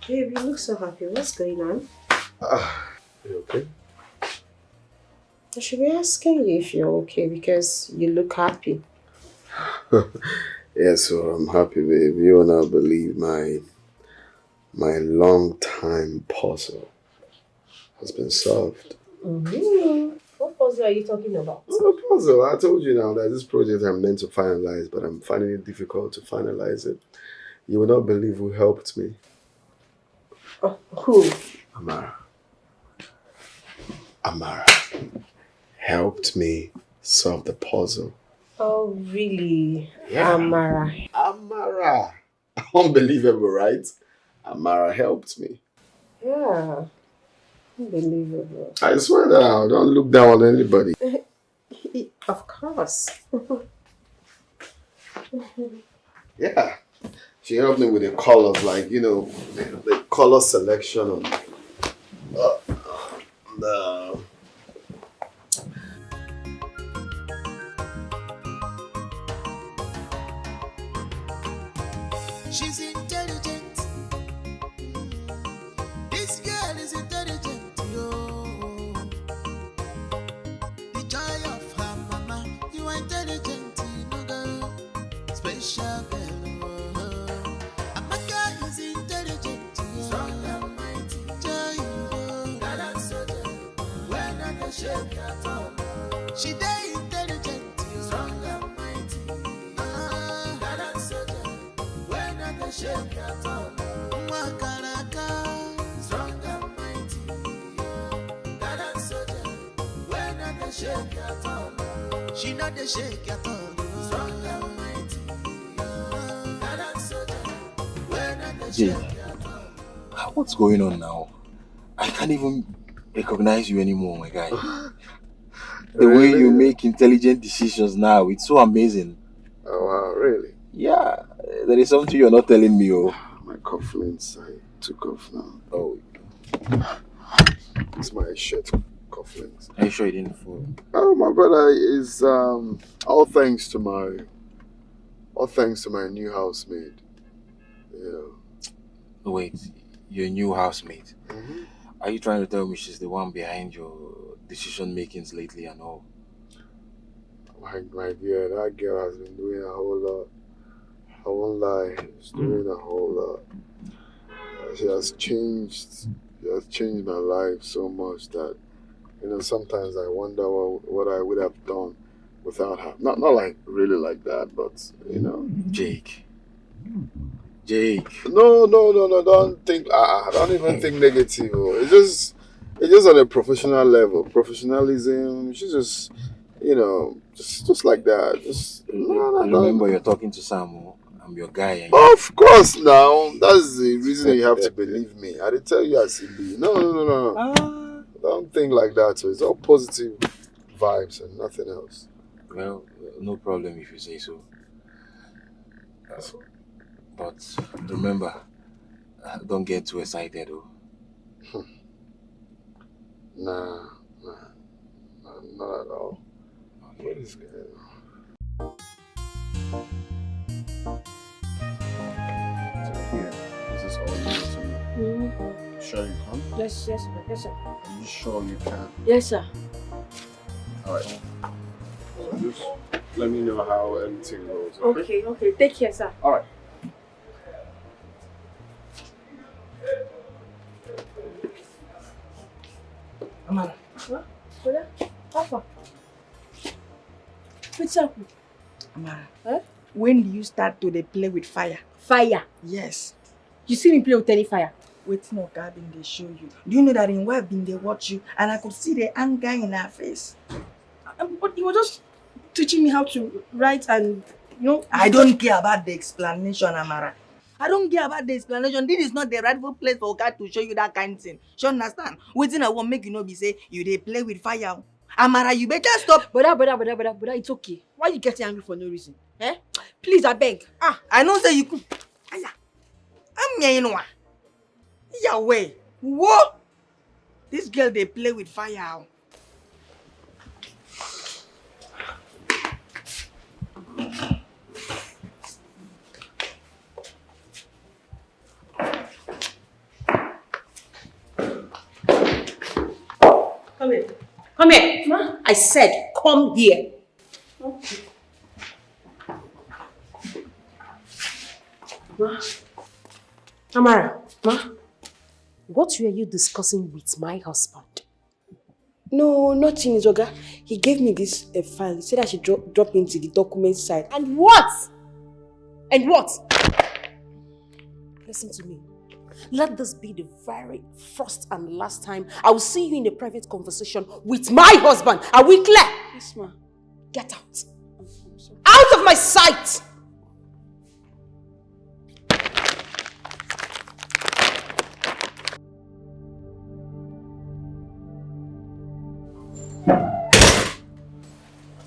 Babe, you look so happy. What's going on? You okay? I should be asking you if you're okay because you look happy. Yeah, so I'm happy, babe. You will not believe my long time puzzle has been solved. What puzzle are you talking about? The puzzle. I told you now that this project I'm meant to finalize, but I'm finding it difficult to finalize it. You will not believe who helped me. Oh, who? Amara helped me solve the puzzle. Oh, really? Yeah. Amara. Unbelievable, right? Amara helped me. Yeah. Unbelievable. I swear down, don't look down on anybody. Of course. Yeah. She helped me with the colors, like, you know, the color selection on the... She's intelligent. This girl is intelligent, yo. The joy of her mama. You are intelligent, you know, girl. Special girl. Amaka is intelligent, yo. Strong and mighty. Joy, yo. Gallant soldier. When I can shake at all. She dey intelligent, yo. Strong and mighty. Gallant soldier. When I can shake at all. Wakaraka. Strong and mighty. Gallant soldier. When I can shake at all. She not the shake at all. Strong and mighty. Gallant soldier. When I can shake at all. What's going on now? I can't even recognize you anymore, my guy. The way you make intelligent decisions now, it's so amazing. Oh, wow, really? Yeah, there is something you're not telling me, oh. My cufflinks, I took off now. Oh. It's my shirt cufflinks. Are you sure you didn't fall? Oh, my brother is all thanks to my new housemaid. Yeah. Wait, your new housemate? Are you trying to tell me she's the one behind your decision makings lately and all? My dear, that girl has been doing a whole lot. I won't lie, she's doing a whole lot. She has changed my life so much that, you know, sometimes I wonder what I would have done without her. Not like really like that, but you know. Jake. No, don't think. Don't even think negative. It's just on a professional level. Professionalism. She's just, you know, just like that. Remember, you're talking to Sam. I'm your guy. And of course, now that's the reason you have to believe me. I did tell you as it be. No. Don't think like that. So it's all positive vibes and nothing else. Well, no problem if you say so. But remember, don't get too excited, though. Nah, not at all. What is going on? Is this all you need to know? Sure you can? Yes, sir. Are you sure you can? Yes, sir. Alright. So just let me know how everything goes. Okay. Take care, sir. Alright. Amara. What? Brother? Papa. What's up? Amara, Huh? when do you start to dey play with fire? Fire? Yes. You see me play with any fire? Wetin Oga bin dey show you. Do you know that in wife bin dey watch you and I could see the anger in her face? But you were just teaching me how to write and, you know... I don't care about the explanation, Amara. I don't care about the explanation. This is not the rightful place for God to show you that kind of thing. You understand? Wetin I want make you know be say you dey play with fire. Amara, you better stop. Brother, it's okay. Why you getting angry for no reason? Eh? Please, I beg. I know say you could. I'm here, you know. Yeah, way. Whoa! This girl, they play with fire. Come here. Come here. Ma? I said, come here. Okay. Ma? Amara. Ma? What were you discussing with my husband? No, nothing, Zoga. He gave me this file. He said I should drop into the document side. And what? And what? Listen to me. Let this be the very first and last time I will see you in a private conversation with my husband. Are we clear? Yes, ma. Get out. Out of my sight!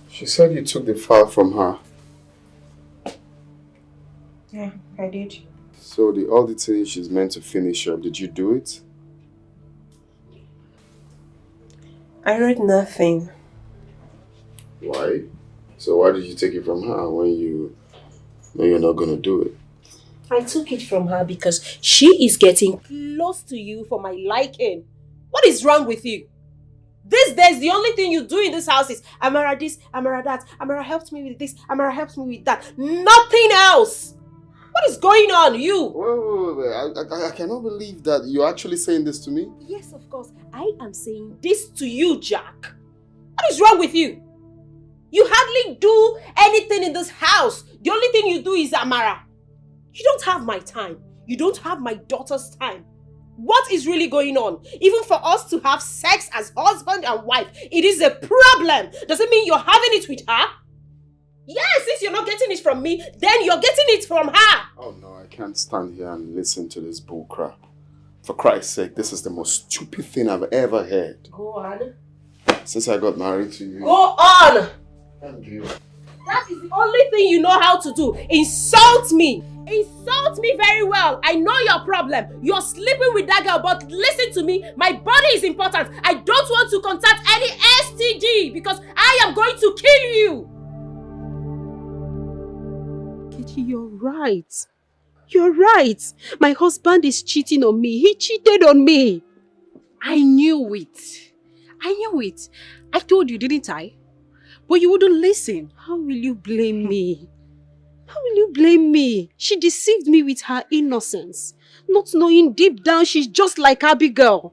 She said you took the file from her. Yeah, I did. So the auditing she's meant to finish up, did you do it? I read nothing. Why? So why did you take it from her when you know you're not going to do it? I took it from her because she is getting close to you for my liking. What is wrong with you? These days, the only thing you do in this house is Amara this, Amara that, Amara helps me with this, Amara helps me with that. Nothing else! What is going on, you? Wait. I cannot believe that you're actually saying this to me. Yes, of course. I am saying this to you, Jack. What is wrong with you? You hardly do anything in this house. The only thing you do is Amara. You don't have my time. You don't have my daughter's time. What is really going on? Even for us to have sex as husband and wife, it is a problem. Does it mean you're having it with her? Yes, since you're not getting it from me, then you're getting it from her. Oh no, I can't stand here and listen to this bull crap. For Christ's sake, this is the most stupid thing I've ever heard. Go on. Since I got married to you. Go on! Thank you. That is the only thing you know how to do. Insult me. Insult me very well. I know your problem. You're sleeping with that girl, but listen to me. My body is important. I don't want to contact any STD because I am going to kill you. Kechi, you're right. You're right. My husband is cheating on me. He cheated on me. I knew it. I knew it. I told you, didn't I? But you wouldn't listen. How will you blame me? How will you blame me? She deceived me with her innocence, not knowing deep down she's just like Abigail.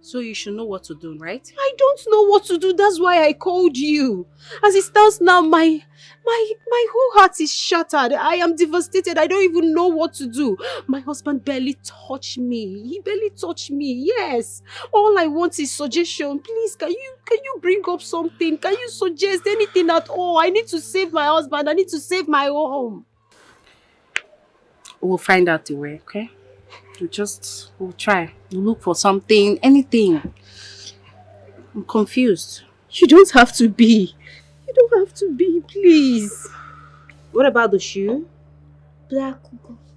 So you should know what to do, right? I don't know what to do. That's why I called you. As it stands now, my whole heart is shattered. I am devastated. I don't even know what to do. My husband barely touched me. He barely touched me. Yes. All I want is suggestion. Please, can you bring up something? Can you suggest anything at all? I need to save my husband. I need to save my home. We'll find out the way, okay? We'll try. We'll look for something, anything. I'm confused. You don't have to be. You don't have to be, please. What about the shoe? Black.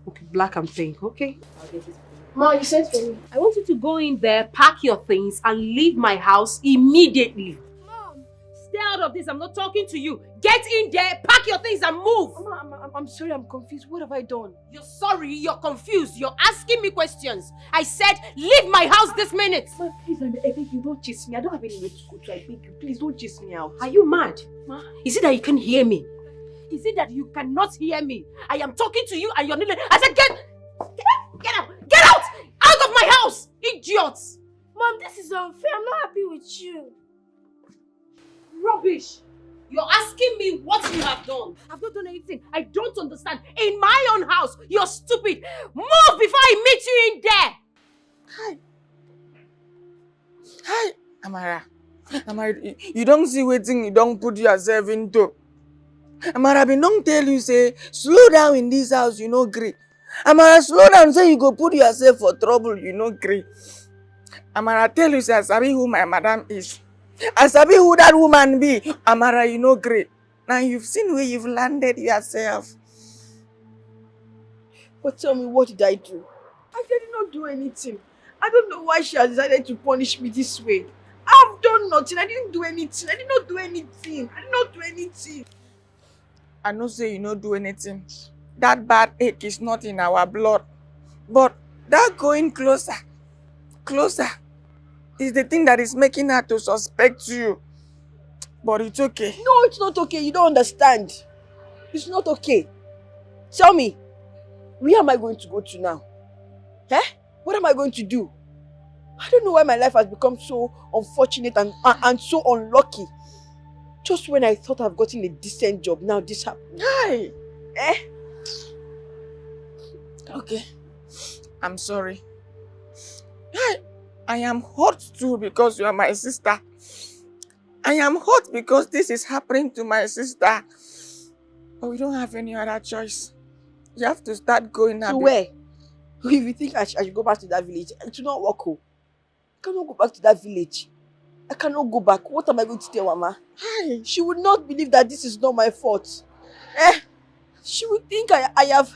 Okay, black and pink, okay? I'll get it. Ma, you said for me. I want you to go in there, pack your things, and leave my house immediately. Mom, stay out of this. I'm not talking to you. Get in there, pack your things, and move. Mama, I'm sorry, I'm confused. What have I done? You're sorry, you're confused. You're asking me questions. I said, leave my house this minute. Ma, please, I beg you, don't chase me. I don't have anywhere to go to. I beg you, please don't chase me out. Are you mad? Ma? Is it that you can hear me? Is it that you cannot hear me? I am talking to you and you're not. I said, get out! Get out! Out of my house! Idiots! Mom, this is unfair. I'm not happy with you. Rubbish! You're asking me what you have done. I've not done anything. I don't understand. In my own house, you're stupid. Move before I meet you in there. Hi, Amara. Amara, you don't see waiting, you don't put yourself into. Amara, I don't tell you, say, slow down in this house, you know, agree. Amara, slow down, say you go put yourself for trouble, you know, agree. Amara, tell you, say, I sabi who my madam is. I sabi who that woman be. Amara, you know great. Now you've seen where you've landed yourself. But tell me, what did I do? I did not do anything. I don't know why she has decided to punish me this way. I've done nothing. I didn't do anything. I did not do anything. I did not do anything. I know say you not do anything. That bad ache is not in our blood. But that going closer is the thing that is making her to suspect you. But it's okay. No, it's not okay. You don't understand. It's not okay. Tell me, where am I going to go to now? Eh? What am I going to do? I don't know why my life has become so unfortunate and so unlucky. Just when I thought I've gotten a decent job, now this happened. Hi. Eh? Okay. I'm sorry. I am hurt too because you are my sister. I am hurt because this is happening to my sister. But we don't have any other choice. You have to start going to where? If you think I should go back to that village, it will not work. I cannot go back to that village. I cannot go back. What am I going to tell Mama? Hi. She would not believe that this is not my fault. Eh? She would think I have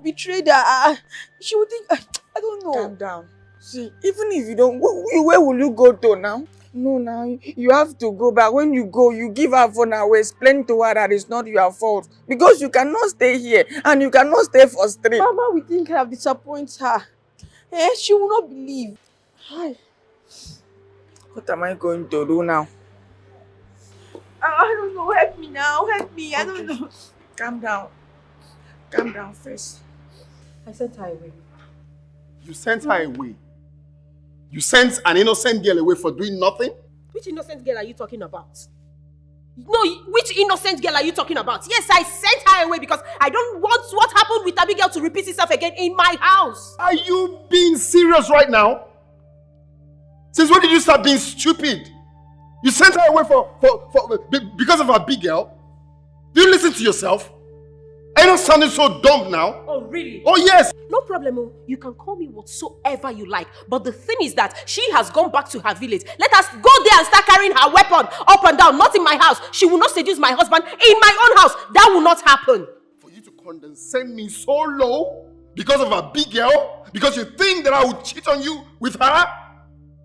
betrayed her. She would think I don't know. Calm down. See, even if you don't, where will you go to now? No, now you have to go back. When you go, you give her phone away, explain to her that it's not your fault. Because you cannot stay here and you cannot stay for straight. Mama, we think I have disappointed her. Eh? She will not believe. Hi. What am I going to do now? I don't know. Help me now. Help me. I don't know. Calm down. Calm down first. I sent her away. You sent her away? You sent an innocent girl away for doing nothing? Which innocent girl are you talking about? No, which innocent girl are you talking about? Yes, I sent her away because I don't want what happened with Abigail to repeat itself again in my house. Are you being serious right now? Since when did you start being stupid? You sent her away because of Abigail? Do you listen to yourself? Are you not sounding so dumb now? Oh, really? Oh, yes! No problem. You can call me whatsoever you like. But the thing is that she has gone back to her village. Let us go there and start carrying her weapon up and down. Not in my house. She will not seduce my husband in my own house. That will not happen. For you to condescend me so low because of Abigail? Because you think that I would cheat on you with her?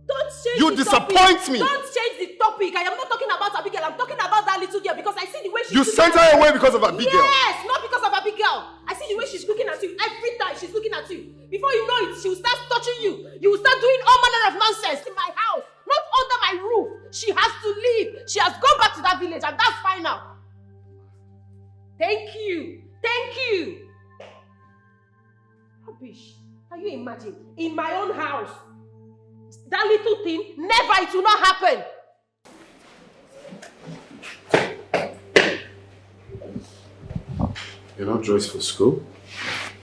Don't change you the disappoint topic. me. Don't change the topic. I am not talking about Abigail. I'm talking about that little girl because I see the way she's You sent her away because of Abigail? Yes, not because of Abigail. I see the way she's looking at you. Every time she's looking at you. Before you know it, she will start touching you. You will start doing all manner of nonsense in my house. Not under my roof. She has to leave. She has gone back to that village and that's fine now. Thank you. Thank you. Rubbish. Can you imagine? In my own house. That little thing, never, it will not happen. You're not dressed for school?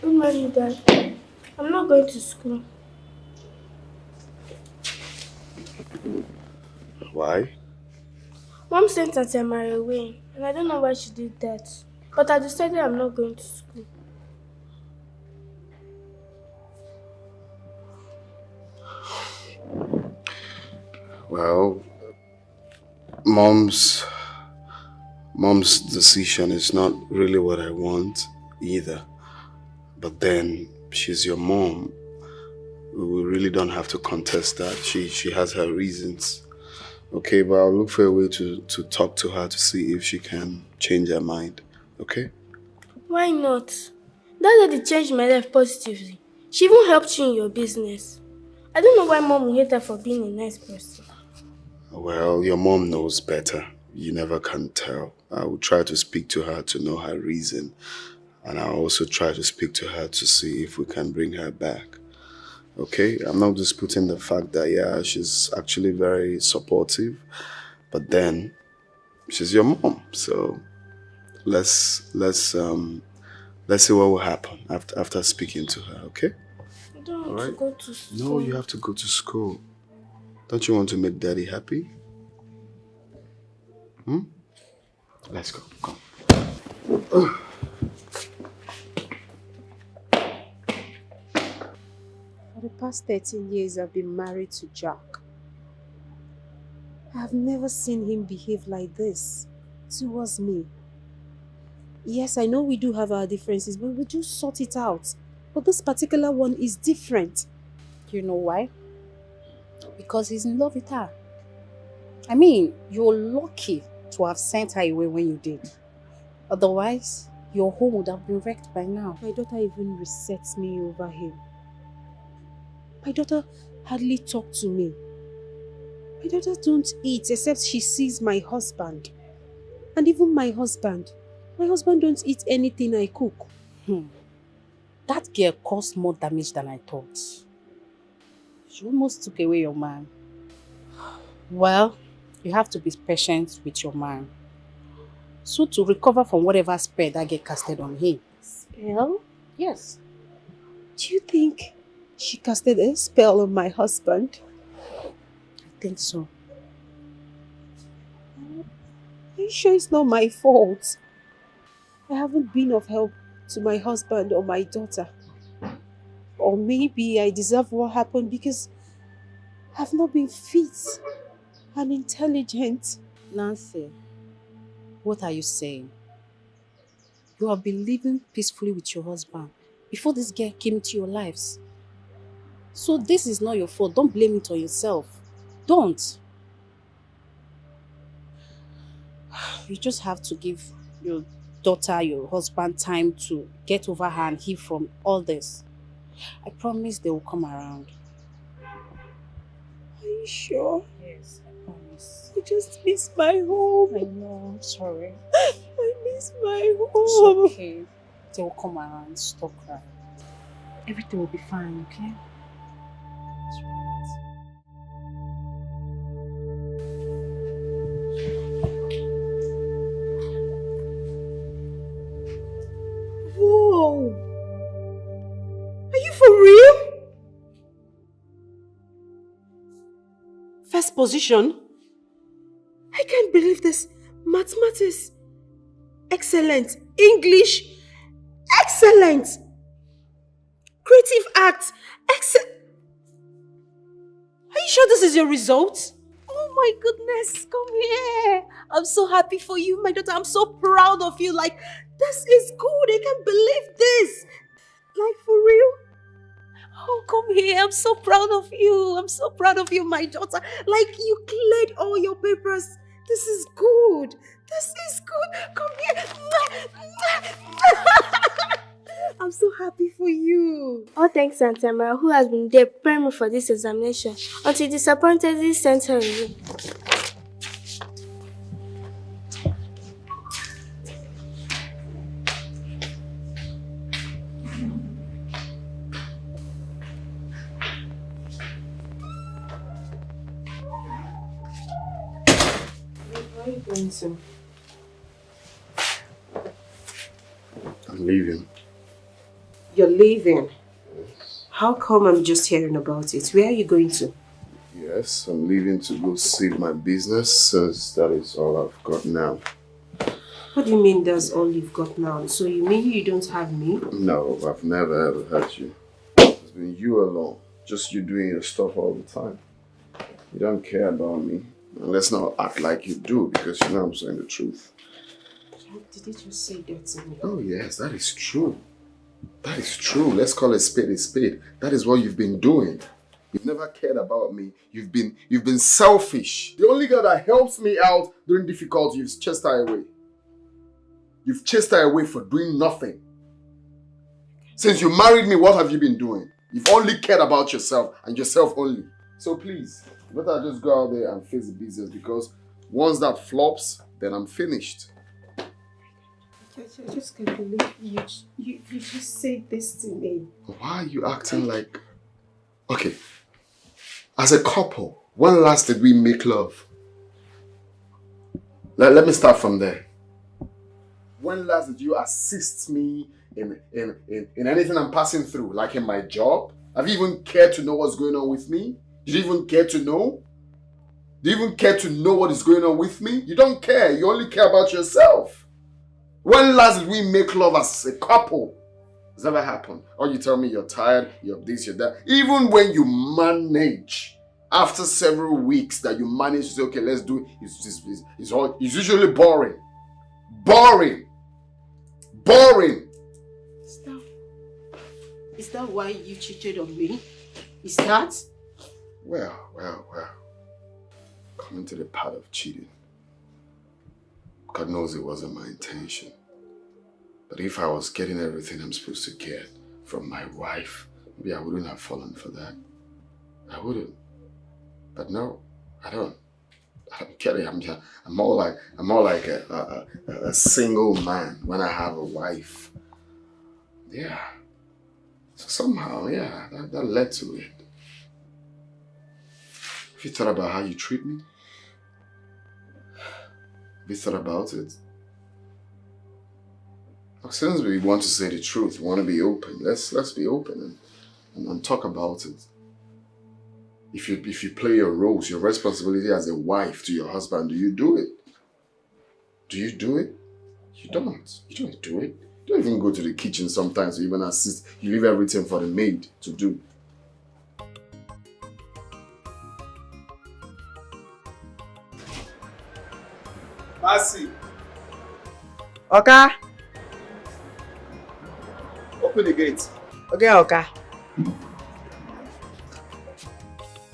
Good morning, Dad. I'm not going to school. Why? Mom sent Auntie Amara away, and I don't know why she did that. But I decided I'm not going to school. Well, Mom's decision is not really what I want either. But then, she's your mom. We really don't have to contest that. She has her reasons. Okay, but I'll look for a way to talk to her to see if she can change her mind. Okay? Why not? That lady changed my life positively. She even helped you in your business. I don't know why Mom will hate her for being a nice person. Well, your mom knows better. You never can tell. I will try to speak to her to know her reason. And I'll also try to speak to her to see if we can bring her back. Okay? I'm not disputing the fact that, yeah, she's actually very supportive. But then, she's your mom. So, let's see what will happen after speaking to her, okay? I don't want to go to school. No, you have to go to school. Don't you want to make Daddy happy? Let's go. Come. For the past 13 years, I've been married to Jack. I've never seen him behave like this towards me. Yes, I know we do have our differences, but we do sort it out. But this particular one is different. You know why? Because he's in love with her. I mean, you're lucky to have sent her away when you did. Otherwise, your home would have been wrecked by now. My daughter even resets me over him. My daughter hardly talks to me. My daughter don't eat except she sees my husband. And even my husband don't eat anything I cook. That girl caused more damage than I thought. She almost took away your man. Well, you have to be patient with your man. So to recover from whatever spell that girl casted on him. Spell? Yes. Do you think she casted a spell on my husband? I think so. Are you sure it's not my fault? I haven't been of help to my husband or my daughter. Or maybe I deserve what happened because I've not been fit and intelligent. Nancy, what are you saying? You have been living peacefully with your husband before this girl came into your lives. So this is not your fault. Don't blame it on yourself. Don't. You just have to give your daughter, your husband time to get over her and heal from all this. I promise they will come around. Are you sure? Yes, I promise. I just miss my home. I know, I'm sorry. I miss my home. It's okay. They will come around. Stop crying. Everything will be fine, okay? That's right. Whoa! Are you for real? First position? I can't believe this. Mathematics, excellent. English, excellent. Creative arts, excellent. Are you sure this is your result? Oh my goodness, come here. I'm so happy for you, my daughter. I'm so proud of you. Like, this is good. I can't believe this. Like, for real? Oh, come here. I'm so proud of you. I'm so proud of you, my daughter. Like, you cleared all your papers. This is good. This is good. Come here. I'm so happy for you. All thanks to Auntie Amara, who has been there preparing me for this examination until disappointedly sent her away. Where are you going to? I'm leaving. You're leaving? How come I'm just hearing about it? Where are you going to? Yes, I'm leaving to go seed my business since that is all I've got now. What do you mean that's all you've got now? So you mean you don't have me? No, I've never ever had you. It's been you alone. Just you doing your stuff all the time. You don't care about me. And let's not act like you do because you know I'm saying the truth. Did you just say that to me? Oh yes, that is true. That is true. Let's call a spade a spade. That is what you've been doing. You've never cared about me. You've been selfish. The only girl that helps me out during difficulty, you've chased her away. You've chased her away for doing nothing. Since you married me, what have you been doing? You've only cared about yourself and yourself only. So please, you better just go out there and face the business because once that flops, then I'm finished. I just can't believe you just said this to me. Why are you acting like... Okay, as a couple, when last did we make love? Let me start from there. When last did you assist me in anything I'm passing through, like in my job? Have you even cared to know what's going on with me? Did you even care to know? Do you even care to know what is going on with me? You don't care. You only care about yourself. When last did we make love as a couple? It's never happened. Or you tell me you're tired, you're this, you're that. Even when you manage After several weeks that you manage to say, okay, let's do it, it's usually boring. Boring. Boring. Is that why you cheated on me? Is that? Well. Coming to the part of cheating. God knows it wasn't my intention. But if I was getting everything I'm supposed to get from my wife, maybe I wouldn't have fallen for that. I wouldn't. But no, I don't. I'm kidding. I'm more like a single man when I have a wife. Yeah. So somehow, yeah, that led to it. Have you thought about how you treat me? Have you thought about it? Since we want to say the truth, we want to be open. Let's be open and talk about it. If you play your roles, your responsibility as a wife to your husband, do you do it? Do you do it? You don't. You don't do it. You don't even go to the kitchen sometimes to even assist. You leave everything for the maid to do. Mercy. Oga. Open the gate. Okay, Oga.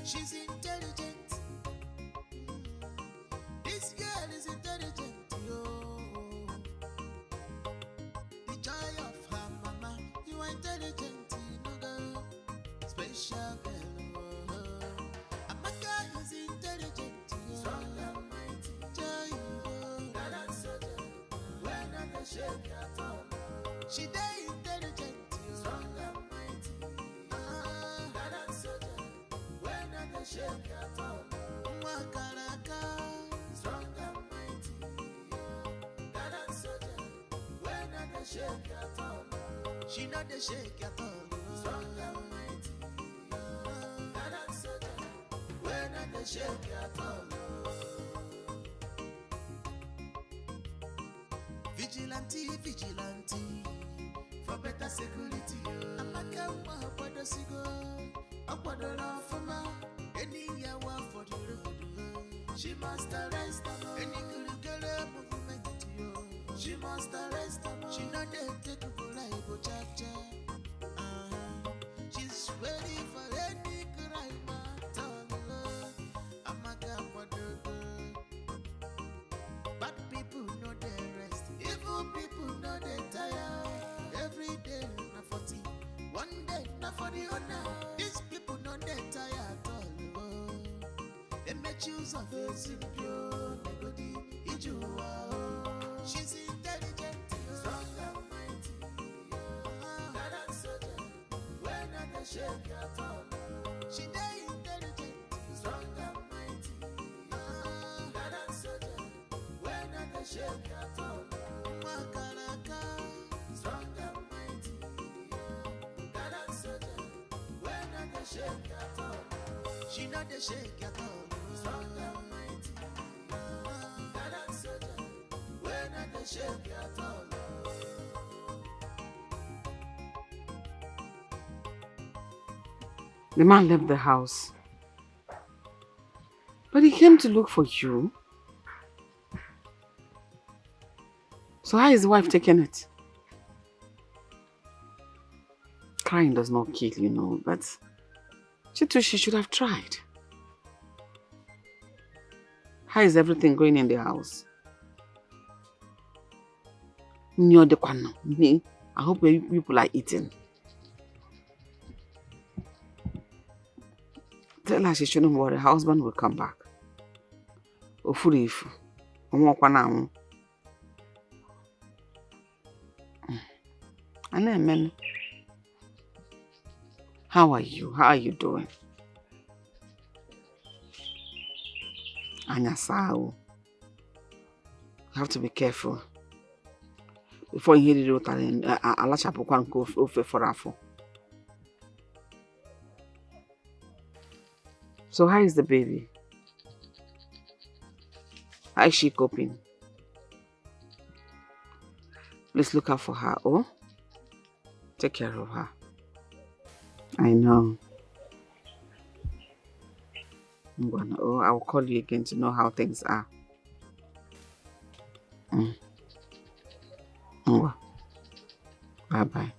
She's intelligent. This girl is intelligent, yo. The joy of her mama. You are intelligent, you know, girl. Special girl. Amaka is intelligent, yo. Strong and mighty. Joy, yo. That soldier. When I shake at all. She day intelligent, yo. Strong and mighty. That soldier. When I shake at all. Makaraka. Strong and mighty. That soldier. When I shake at all. She not the shake at all. Strong and mighty. That soldier. When I shake at all. Vigilante, for better security. Amaka wa sigo, akwado la fama. Any yawa for the road. She must arrest them. Any curriculum movement, yo. She must arrest them. She not take to go like chacha. She's ready for any crime at all. Amaka wa bad people know they rest. Evil people know they tire. Every day na 40, one day na for the honor. These people know they tire at all. They make use of a simple nobody. She's intelligent, strong and mighty. That soldier, when I shake at all. She day intelligent, strong and mighty. That soldier. When I shake at all, Makaraka, strong and mighty. That soldier. When I shake at all, she not the shake at all, strong and mighty. That soldier. When I shake at all. The man left the house, but he came to look for you. So how is the wife taking it? Crying does not kill, you know, but she should have tried. How is everything going in the house? I hope people are eating. Tell her she shouldn't worry, her husband will come back. Ofurifu. Amen. How are you? How are you doing? Anyasao. You have to be careful. Before you hear the Allah chapo kwan ko ofe forafo. So how is the baby? How is she coping? Please look out for her, oh? Take care of her. I know. Oh, I'll call you again to know how things are. Bye-bye.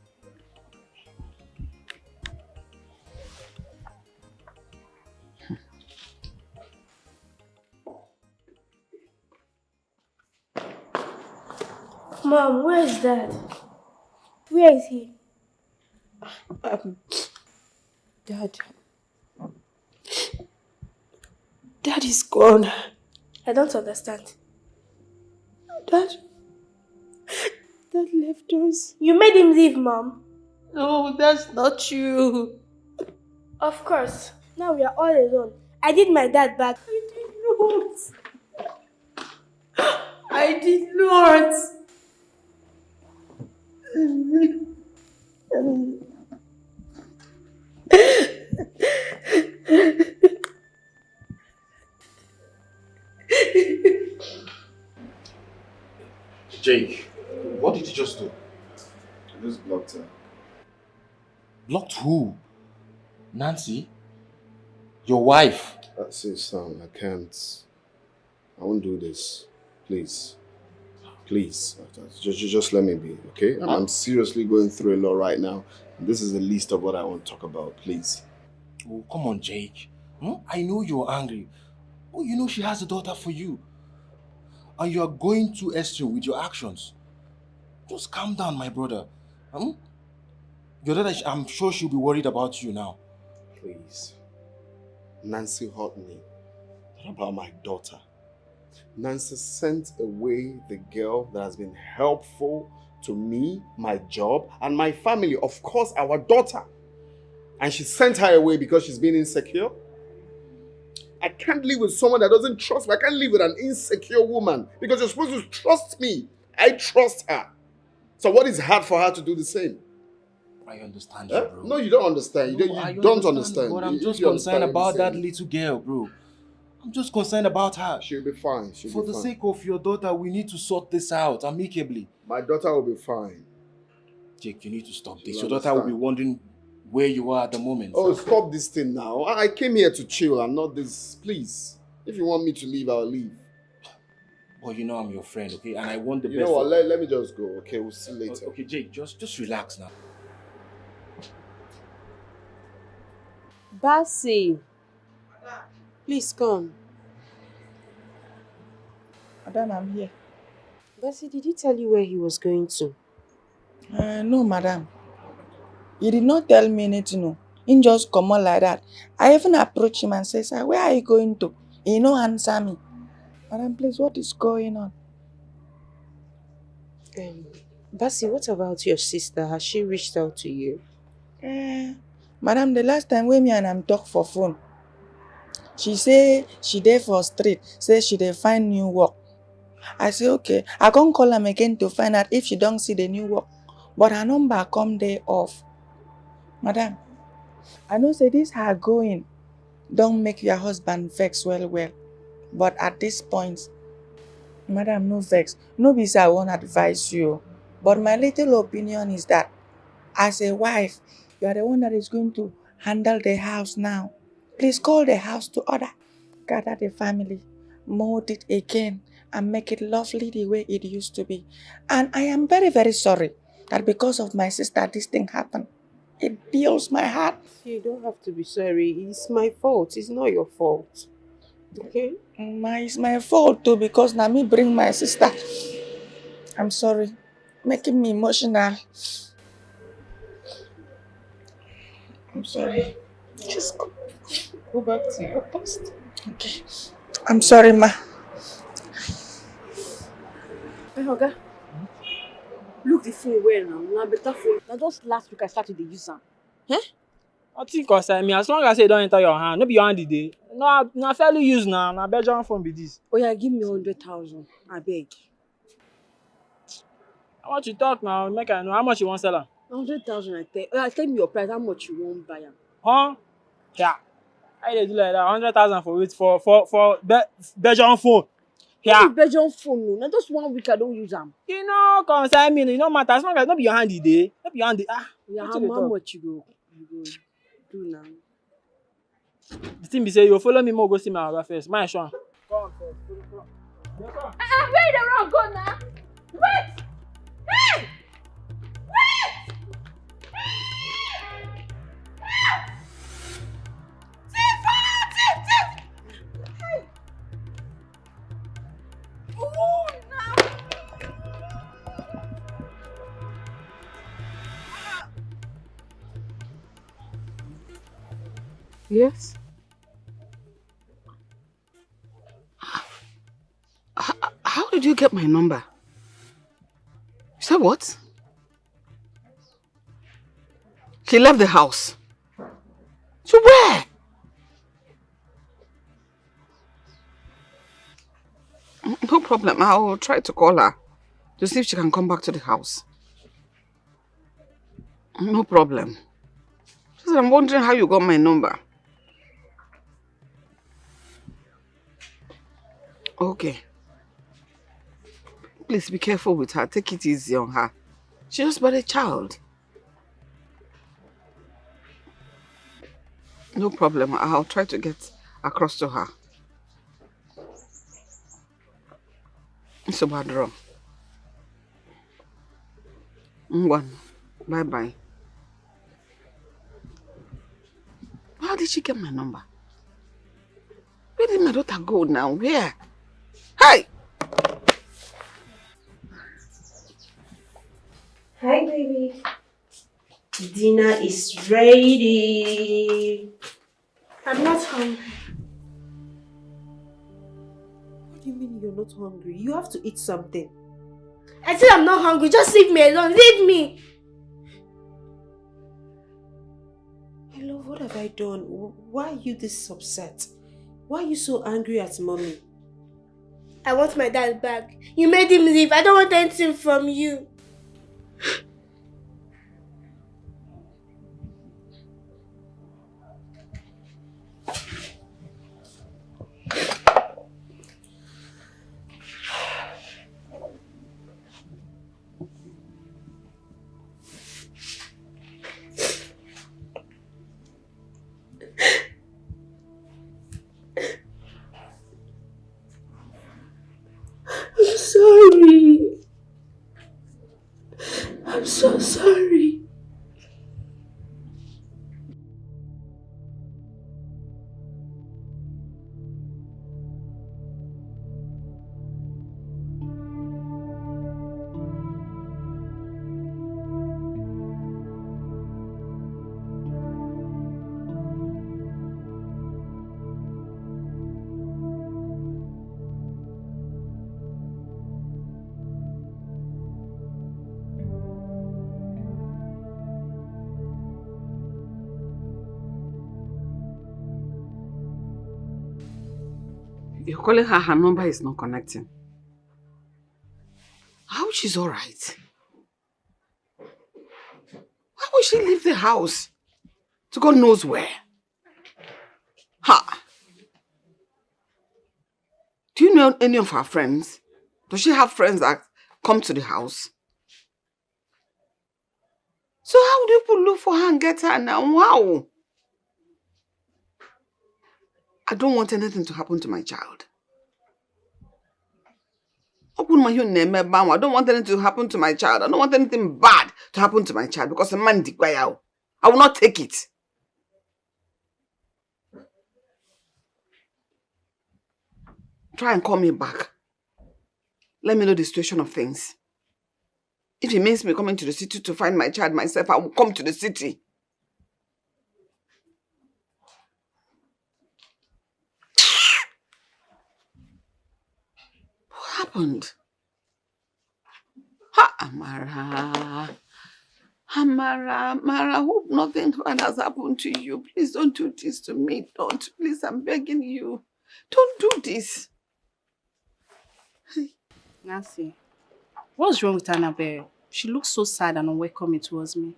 Mom, where is Dad? Where is he? Dad. Dad is gone. I don't understand. Dad left us. You made him leave, Mom. No, that's not true. Of course. Now we are all alone. I did my dad bad. I did not. Jake, what did you just do? I just blocked her. Blocked who? Nancy? Your wife? That's it, son. I can't. I won't do this. Please. Please. Just let me be, okay? I'm seriously going through a lot right now. And this is the least of what I want to talk about. Please. Oh, come on, Jake. I know you're angry. Oh, you know she has a daughter for you. And you are going too extreme with your actions. Just calm down, my brother. Your daughter, I'm sure she'll be worried about you now. Please. Nancy hurt me. What about my daughter? Nancy sent away the girl that has been helpful to me, my job, and my family. Of course, our daughter. And she sent her away because she's been insecure. I can't live with someone that doesn't trust me. I can't live with an insecure woman because you're supposed to trust me. I trust her. So what is hard for her to do the same? I understand you, bro. No, you don't understand. You don't understand. But I'm just concerned about that little girl, bro. I'm just concerned about her. She'll be fine. For the sake of your daughter, we need to sort this out amicably. My daughter will be fine. Jake, you need to stop this. Your daughter will be wondering where you are at the moment. Oh, stop this thing now. I came here to chill and not this. Please. If you want me to leave, I'll leave. Well, you know I'm your friend, okay? And I want the best. You know what? Let me just go, okay? We'll see later. Okay, Jake, just relax now. Bassy, please come. Madam, I'm here. Bassy, did he tell you where he was going to? No, madam. He did not tell me anything. No. He just come on like that. I even approached him and said, "Sir, where are you going to?" He no answer me. Madam, please, what is going on? Bassy, what about your sister? Has she reached out to you? Madam, the last time when me and him talk for phone, she say she there for street, say she dey find new work. I say okay, I can't call him again to find out if she don't see the new work. But her number come there off. Madam, I know say this her going don't make your husband vex well. But at this point, madam, no vex. No be say I won't advise you. But my little opinion is that as a wife, you are the one that is going to handle the house now. Please call the house to order. Gather the family, mold it again, and make it lovely the way it used to be. And I am very, very sorry that because of my sister, this thing happened. It peels my heart. You don't have to be sorry. It's my fault. It's not your fault. Okay? It's my fault too because now me bring my sister. I'm sorry. Making me emotional. I'm sorry. Just go back to your post. Okay. I'm sorry, ma. Hey, Oga. Look the phone well now. Now better phone. Now just last week I started to use them. I think concern me as long as it don't enter your hand. No be your hand today. No, na fairly used now. Na Belgian phone be this. Oh yeah, give me 100,000. I beg. How much you talk now? Make I know how much you want sell am. 100,000 I pay. Oh yeah, tell me your price. How much you want buy am? Huh? Yeah. How they do like that? 100,000 for it for Belgian phone. Yeah. Belgian phone no. Now just 1 week I don't use them. You know, concern me. It no matter as long as no be your hand today. No be your hand. Yeah, how much you go do now? The thing be say you follow me more go see my Oga first. My sure. Come first. Where the wrong go now? Wait! Hey! Wait! Yes? How did you get my number? You said what? She left the house. To where? No problem. I'll try to call her to see if she can come back to the house. No problem. Just I'm wondering how you got my number. Okay. Please be careful with her. Take it easy on her. She's just but a child. No problem. I'll try to get across to her. It's a bad draw. One. Bye-bye. How did she get my number? Where did my daughter go now? Where? Hey! Hi, baby. Dinner is ready. I'm not hungry. What do you mean you're not hungry? You have to eat something. I said I'm not hungry. Just leave me alone. Leave me. My love, what have I done? Why are you this upset? Why are you so angry at mommy? I want my dad back. You made him leave. I don't want anything from you. I'm sorry. I'm so sorry. You're calling her number is not connecting. How she's alright? Why would she leave the house? To God knows where. Ha! Do you know any of her friends? Does she have friends that come to the house? So how do people look for her and get her now? Wow! I don't want anything to happen to my child. I don't want anything to happen to my child. I don't want anything bad to happen to my child because a man Dikeh. I will not take it. Try and call me back. Let me know the situation of things. If it means me coming to the city to find my child myself, I will come to the city. What happened? Ha, Amara. Amara, hope nothing bad has happened to you. Please don't do this to me. Don't. Please, I'm begging you. Don't do this. Nancy, what's wrong with Annabelle? She looks so sad and unwelcoming towards me.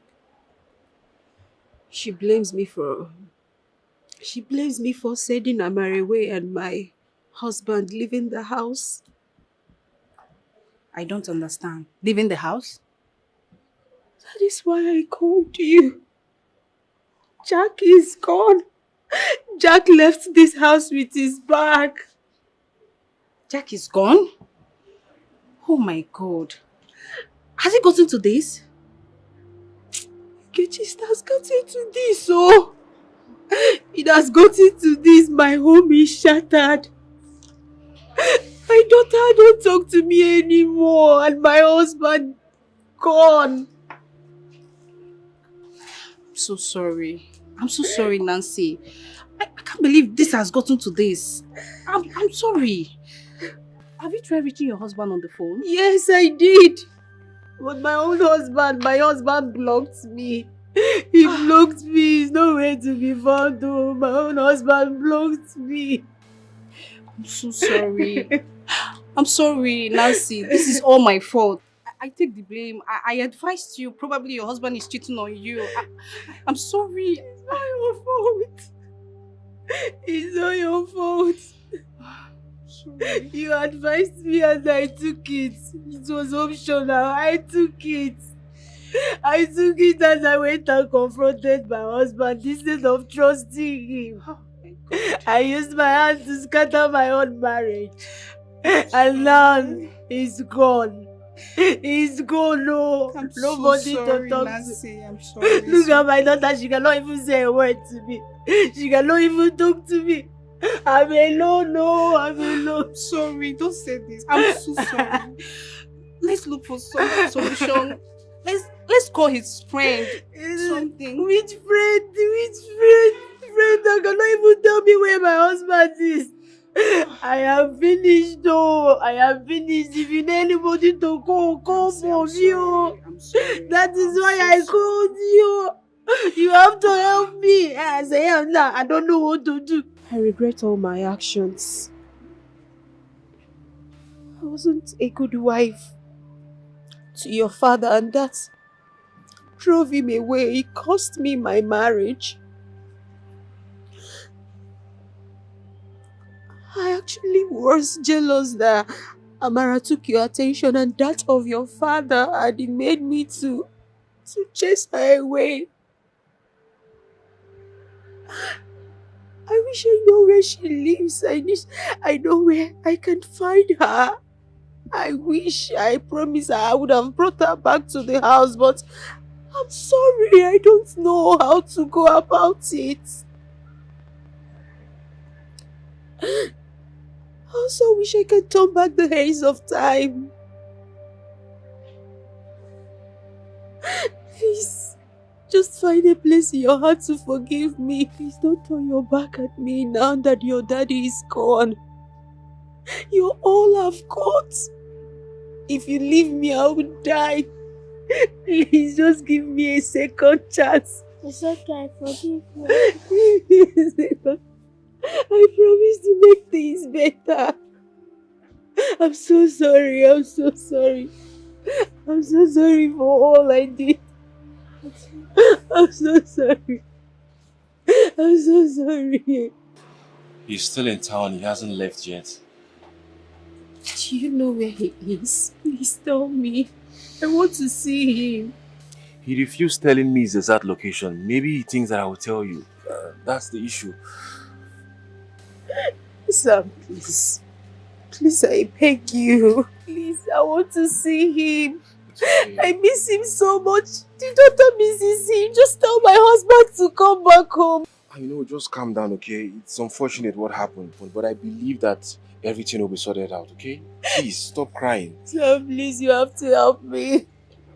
She blames me for sending Amara away and my husband leaving the house. I don't understand. Leaving the house? That is why I called you. Jackie is gone. Jack left this house with his bag. Jack is gone? Oh my God. Has he gotten to this? It has gotten to this, oh. It has gotten to this. My home is shattered. My daughter don't talk to me anymore, and my husband gone. I'm so sorry. I'm so sorry, Nancy. I can't believe this has gotten to this. I'm sorry. Have you tried reaching your husband on the phone? Yes, I did. But my husband blocked me. He blocked me. He's nowhere to be found. Oh, my own husband blocked me. I'm so sorry. I'm sorry, Nancy. This is all my fault. I take the blame. I advised you. Probably your husband is cheating on you. I'm sorry. It's not your fault. It's not your fault. Sorry. You advised me and I took it. It was optional. I took it. I took it and I went and confronted my husband instead of trusting him. Oh my God. I used my hand to scatter my own marriage. And now he's gone. He's gone, no. I'm Nobody so sorry, to talk Nancy. I'm to. sorry. Look at my daughter. She cannot even say a word to me. She cannot even talk to me. I'm alone, no. I'm alone. Sorry, don't say this. I'm so sorry. Let's look for some solution. Let's call his friend. Something. Which friend? Which friend? Friend that cannot even tell me where my husband is. I am finished though. I am finished. If you need anybody to call for you. That is why I called you. You have to help me. As I am now, I don't know what to do. I regret all my actions. I wasn't a good wife to your father, and that drove him away. It cost me my marriage. I actually was jealous that Amara took your attention and that of your father, and it made me to chase her away. I wish I know where she lives. I know where I can find her. I promise I would have brought her back to the house, but I'm sorry, I don't know how to go about it. I also wish I could turn back the hands of time. Please, just find a place in your heart to forgive me. Please don't turn your back at me now that your daddy is gone. You all have got. If you leave me, I will die. Please just give me a second chance. It's okay, I forgive you. I promise to make things better. I'm so sorry. I'm so sorry. I'm so sorry for all I did. I'm so sorry. I'm so sorry. He's still in town. He hasn't left yet. Do you know where he is? Please tell me. I want to see him. He refused telling me his exact location. Maybe he thinks that I will tell you. That's the issue. Sam, please. Please, I beg you. Please, I want to see him. I miss him so much. The daughter misses him. Just tell my husband to come back home. I know, just calm down, okay? It's unfortunate what happened, but I believe that everything will be sorted out, okay? Please, stop crying. Sam, please, you have to help me.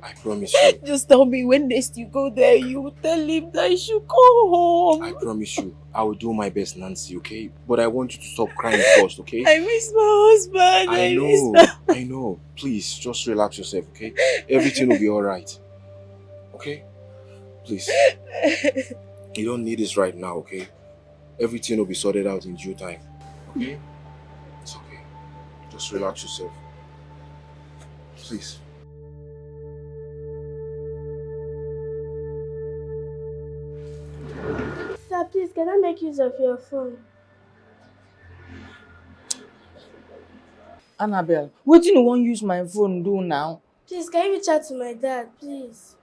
I promise you. Just tell me when next you go there, you will tell him that I should go home. I promise you. I will do my best, Nancy, okay? But I want you to stop crying first, okay? I miss my husband. I know. Please, just relax yourself, okay? Everything will be alright. Okay? Please. You don't need this right now, okay? Everything will be sorted out in due time. Okay? It's okay. Just relax yourself. Please. Sir, please, can I make use of your phone? Annabelle, what do you want to use my phone do now? Please, can you reach out to my dad, please?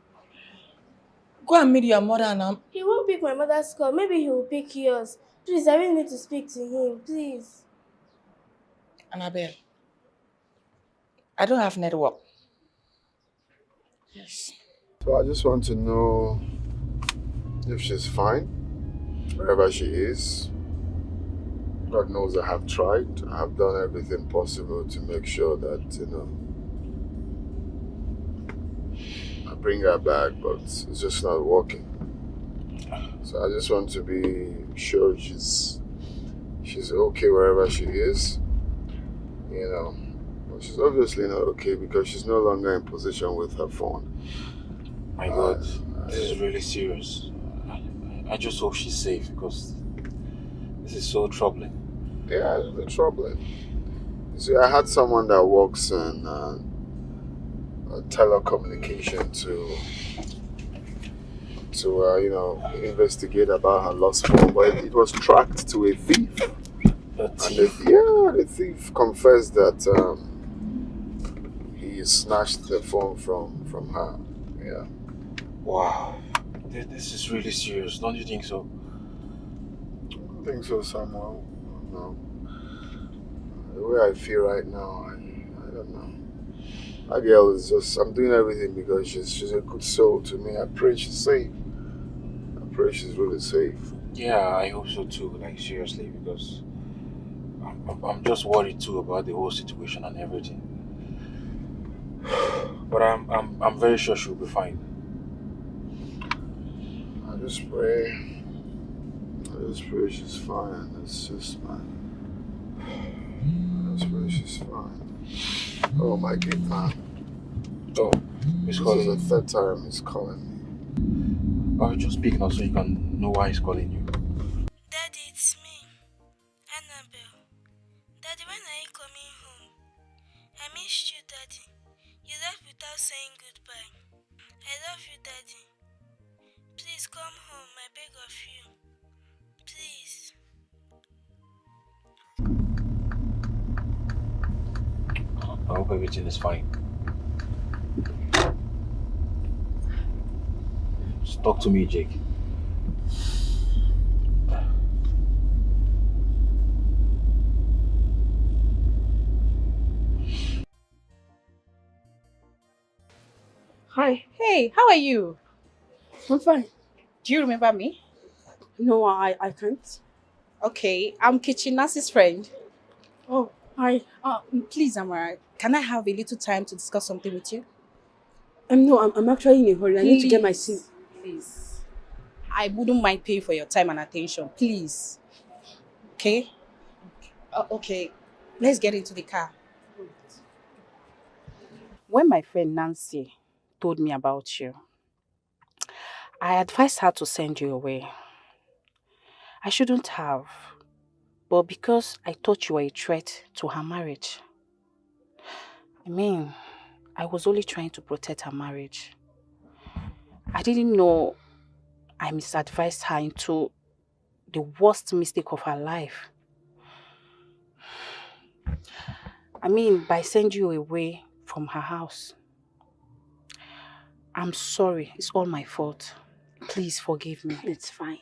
Go and meet your mother now. He won't pick my mother's call. Maybe he will pick yours. Please, I really need to speak to him. Please. Annabelle, I don't have network. Yes. So I just want to know if she's fine, wherever she is. God knows I have tried. I have done everything possible to make sure that, I bring her back, but it's just not working. So I just want to be sure she's okay wherever she is. But she's obviously not okay because she's no longer in position with her phone. My God, this is really serious. I just hope she's safe because this is so troubling. Yeah, it's been troubling. You see, I had someone that works in telecommunication to investigate about her lost phone, but it was tracked to a thief. A thief? The thief confessed that he snatched the phone from her. Yeah. Wow. This is really serious, don't you think so? I think so, Samuel. No. The way I feel right now, I don't know. That girl is just, I'm doing everything because she's a good soul to me. I pray she's safe. I pray she's really safe. Yeah, I hope so too, like seriously, because I'm just worried too about the whole situation and everything. But I'm very sure she'll be fine. I just pray she's fine. It's just, man. I just pray she's fine. Oh my God, man. Oh, he's calling. This is the third time he's calling me. Oh, just speak now so you can know why he's calling you. Daddy, it's me. Annabelle. Daddy, when are you coming home? I missed you, Daddy. You left without saying goodbye. I love you, Daddy. Please come home, I beg of you. Please. I hope everything is fine. Just talk to me, Jake. Hi. Hey, how are you? I'm fine. Do you remember me? No, I can't. Okay, I'm Kitchen Nancy's friend. Oh, hi. Please, Amara, can I have a little time to discuss something with you? No, I'm actually in a hurry. I need to get my SIM. Please. I wouldn't mind paying for your time and attention. Please. Okay? Okay. Let's get into the car. When my friend Nancy told me about you, I advised her to send you away. I shouldn't have, but because I thought you were a threat to her marriage. I was only trying to protect her marriage. I didn't know I misadvised her into the worst mistake of her life. By sending you away from her house. I'm sorry, it's all my fault. Please forgive me. It's fine.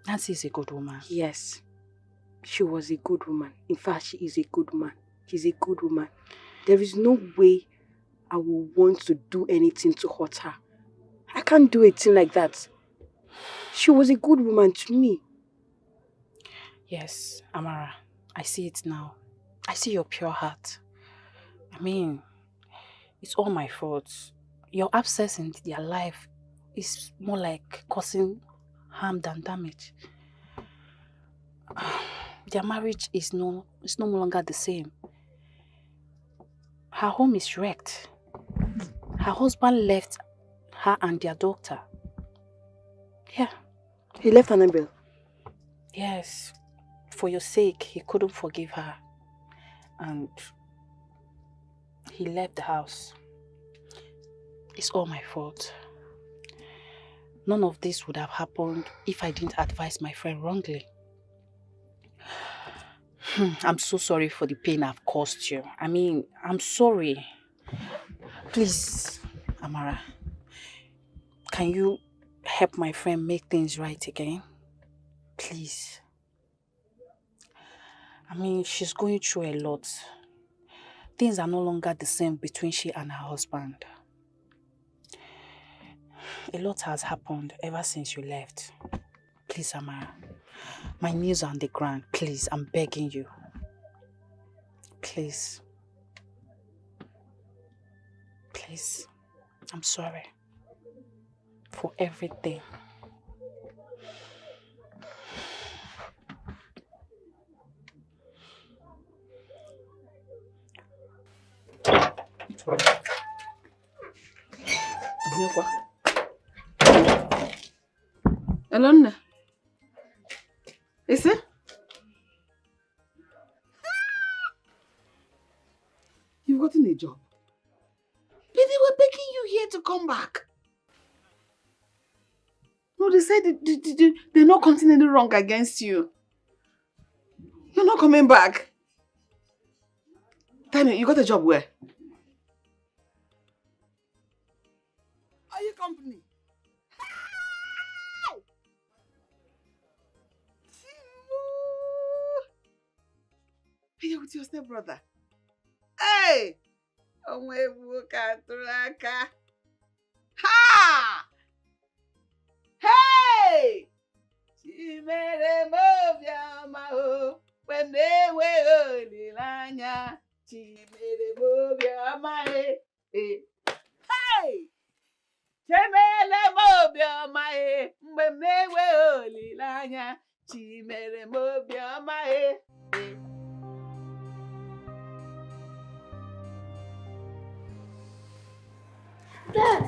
Nancy is a good woman. Yes, she was a good woman. In fact, she is a good woman. She's a good woman. There is no way I will want to do anything to hurt her. I can't do a thing like that. She was a good woman to me. Yes, Amara, I see it now. I see your pure heart. It's all my fault. Your absence in their life is more like causing harm than damage. Their marriage is no longer the same. Her home is wrecked. Her husband left her and their daughter. Yeah. He left Annabelle? Yes. For your sake, he couldn't forgive her. And he left the house. It's all my fault. None of this would have happened if I didn't advise my friend wrongly. I'm so sorry for the pain I've caused you. I'm sorry. Please, Amara, can you help my friend make things right again? Please. I mean, she's going through a lot. Things are no longer the same between she and her husband. A lot has happened ever since you left. Please, Amara. My knees are on the ground. Please, I'm begging you. Please. Please. I'm sorry. For everything. Alona. Is it? You've gotten a job. But they were begging you here to come back. No, they said they're not counting any wrong against you. You're not coming back. Tell me, you got a job where? Are you company? Hey, you're with your stepbrother. Hey! Ha! Hey! Chimere mobia mao when they were lilanya. Chimere mobia mae. Hey! Chimere mobia mae when they were lilanya. Chimere mobia mae. Dad,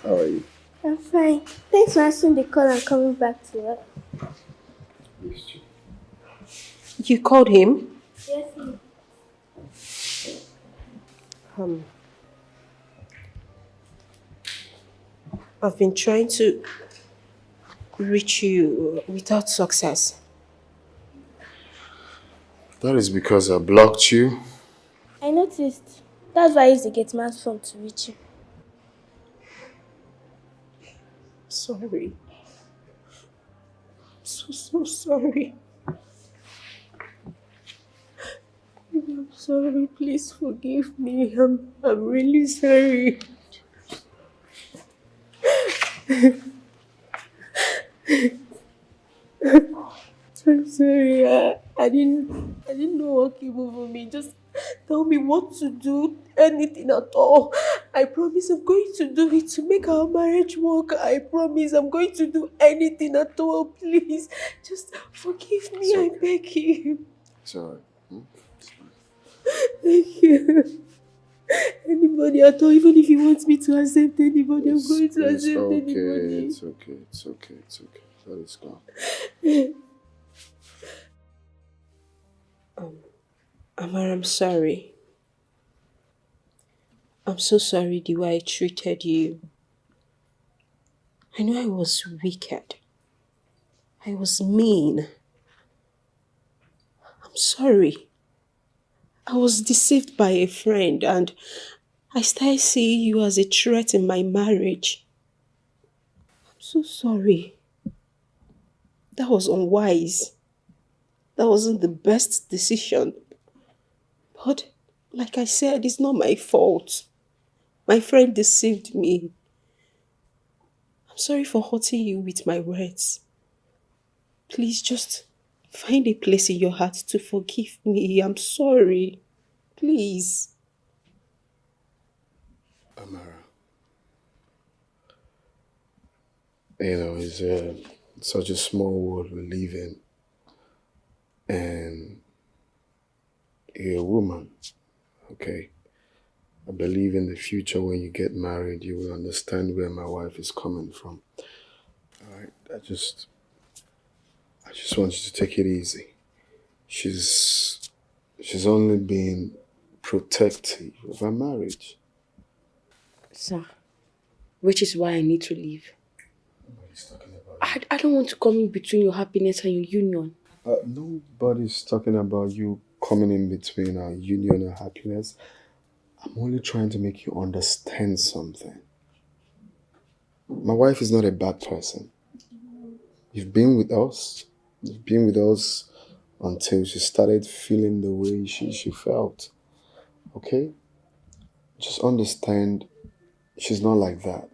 How are you? I'm fine. Thanks for answering the call and coming back to work. You called him? Yes, ma'am. I've been trying to reach you without success. That is because I blocked you. I noticed. That's why I used the gate man's phone to reach you. Sorry. So sorry. I'm sorry. Please forgive me. I'm really sorry. I'm sorry. I didn't know what came over me. Just tell me what to do. Anything at all. I promise I'm going to do it to make our marriage work. I promise I'm going to do anything at all. Please, just forgive me. I beg you. It's alright. Thank you. Anybody at all, even if he wants me to accept anybody, I'm going to accept anybody. It's okay. That is gone. Amar, I'm sorry. I'm so sorry the way I treated you. I know I was wicked. I was mean. I'm sorry. I was deceived by a friend and I started seeing you as a threat in my marriage. I'm so sorry. That was unwise. That wasn't the best decision. But like I said, it's not my fault. My friend deceived me. I'm sorry for hurting you with my words. Please just find a place in your heart to forgive me. I'm sorry. Please. Amara. It's such a small world we live in. And you're a woman, okay? I believe in the future when you get married, you will understand where my wife is coming from. Alright, I just want you to take it easy. She's only being protective of our marriage. Sir, which is why I need to leave. I don't want to come in between your happiness and your union. Nobody's talking about you coming in between our union and happiness. I'm only trying to make you understand something. My wife is not a bad person. You've been with us. You've been with us until she started feeling the way she felt. Okay? Just understand she's not like that.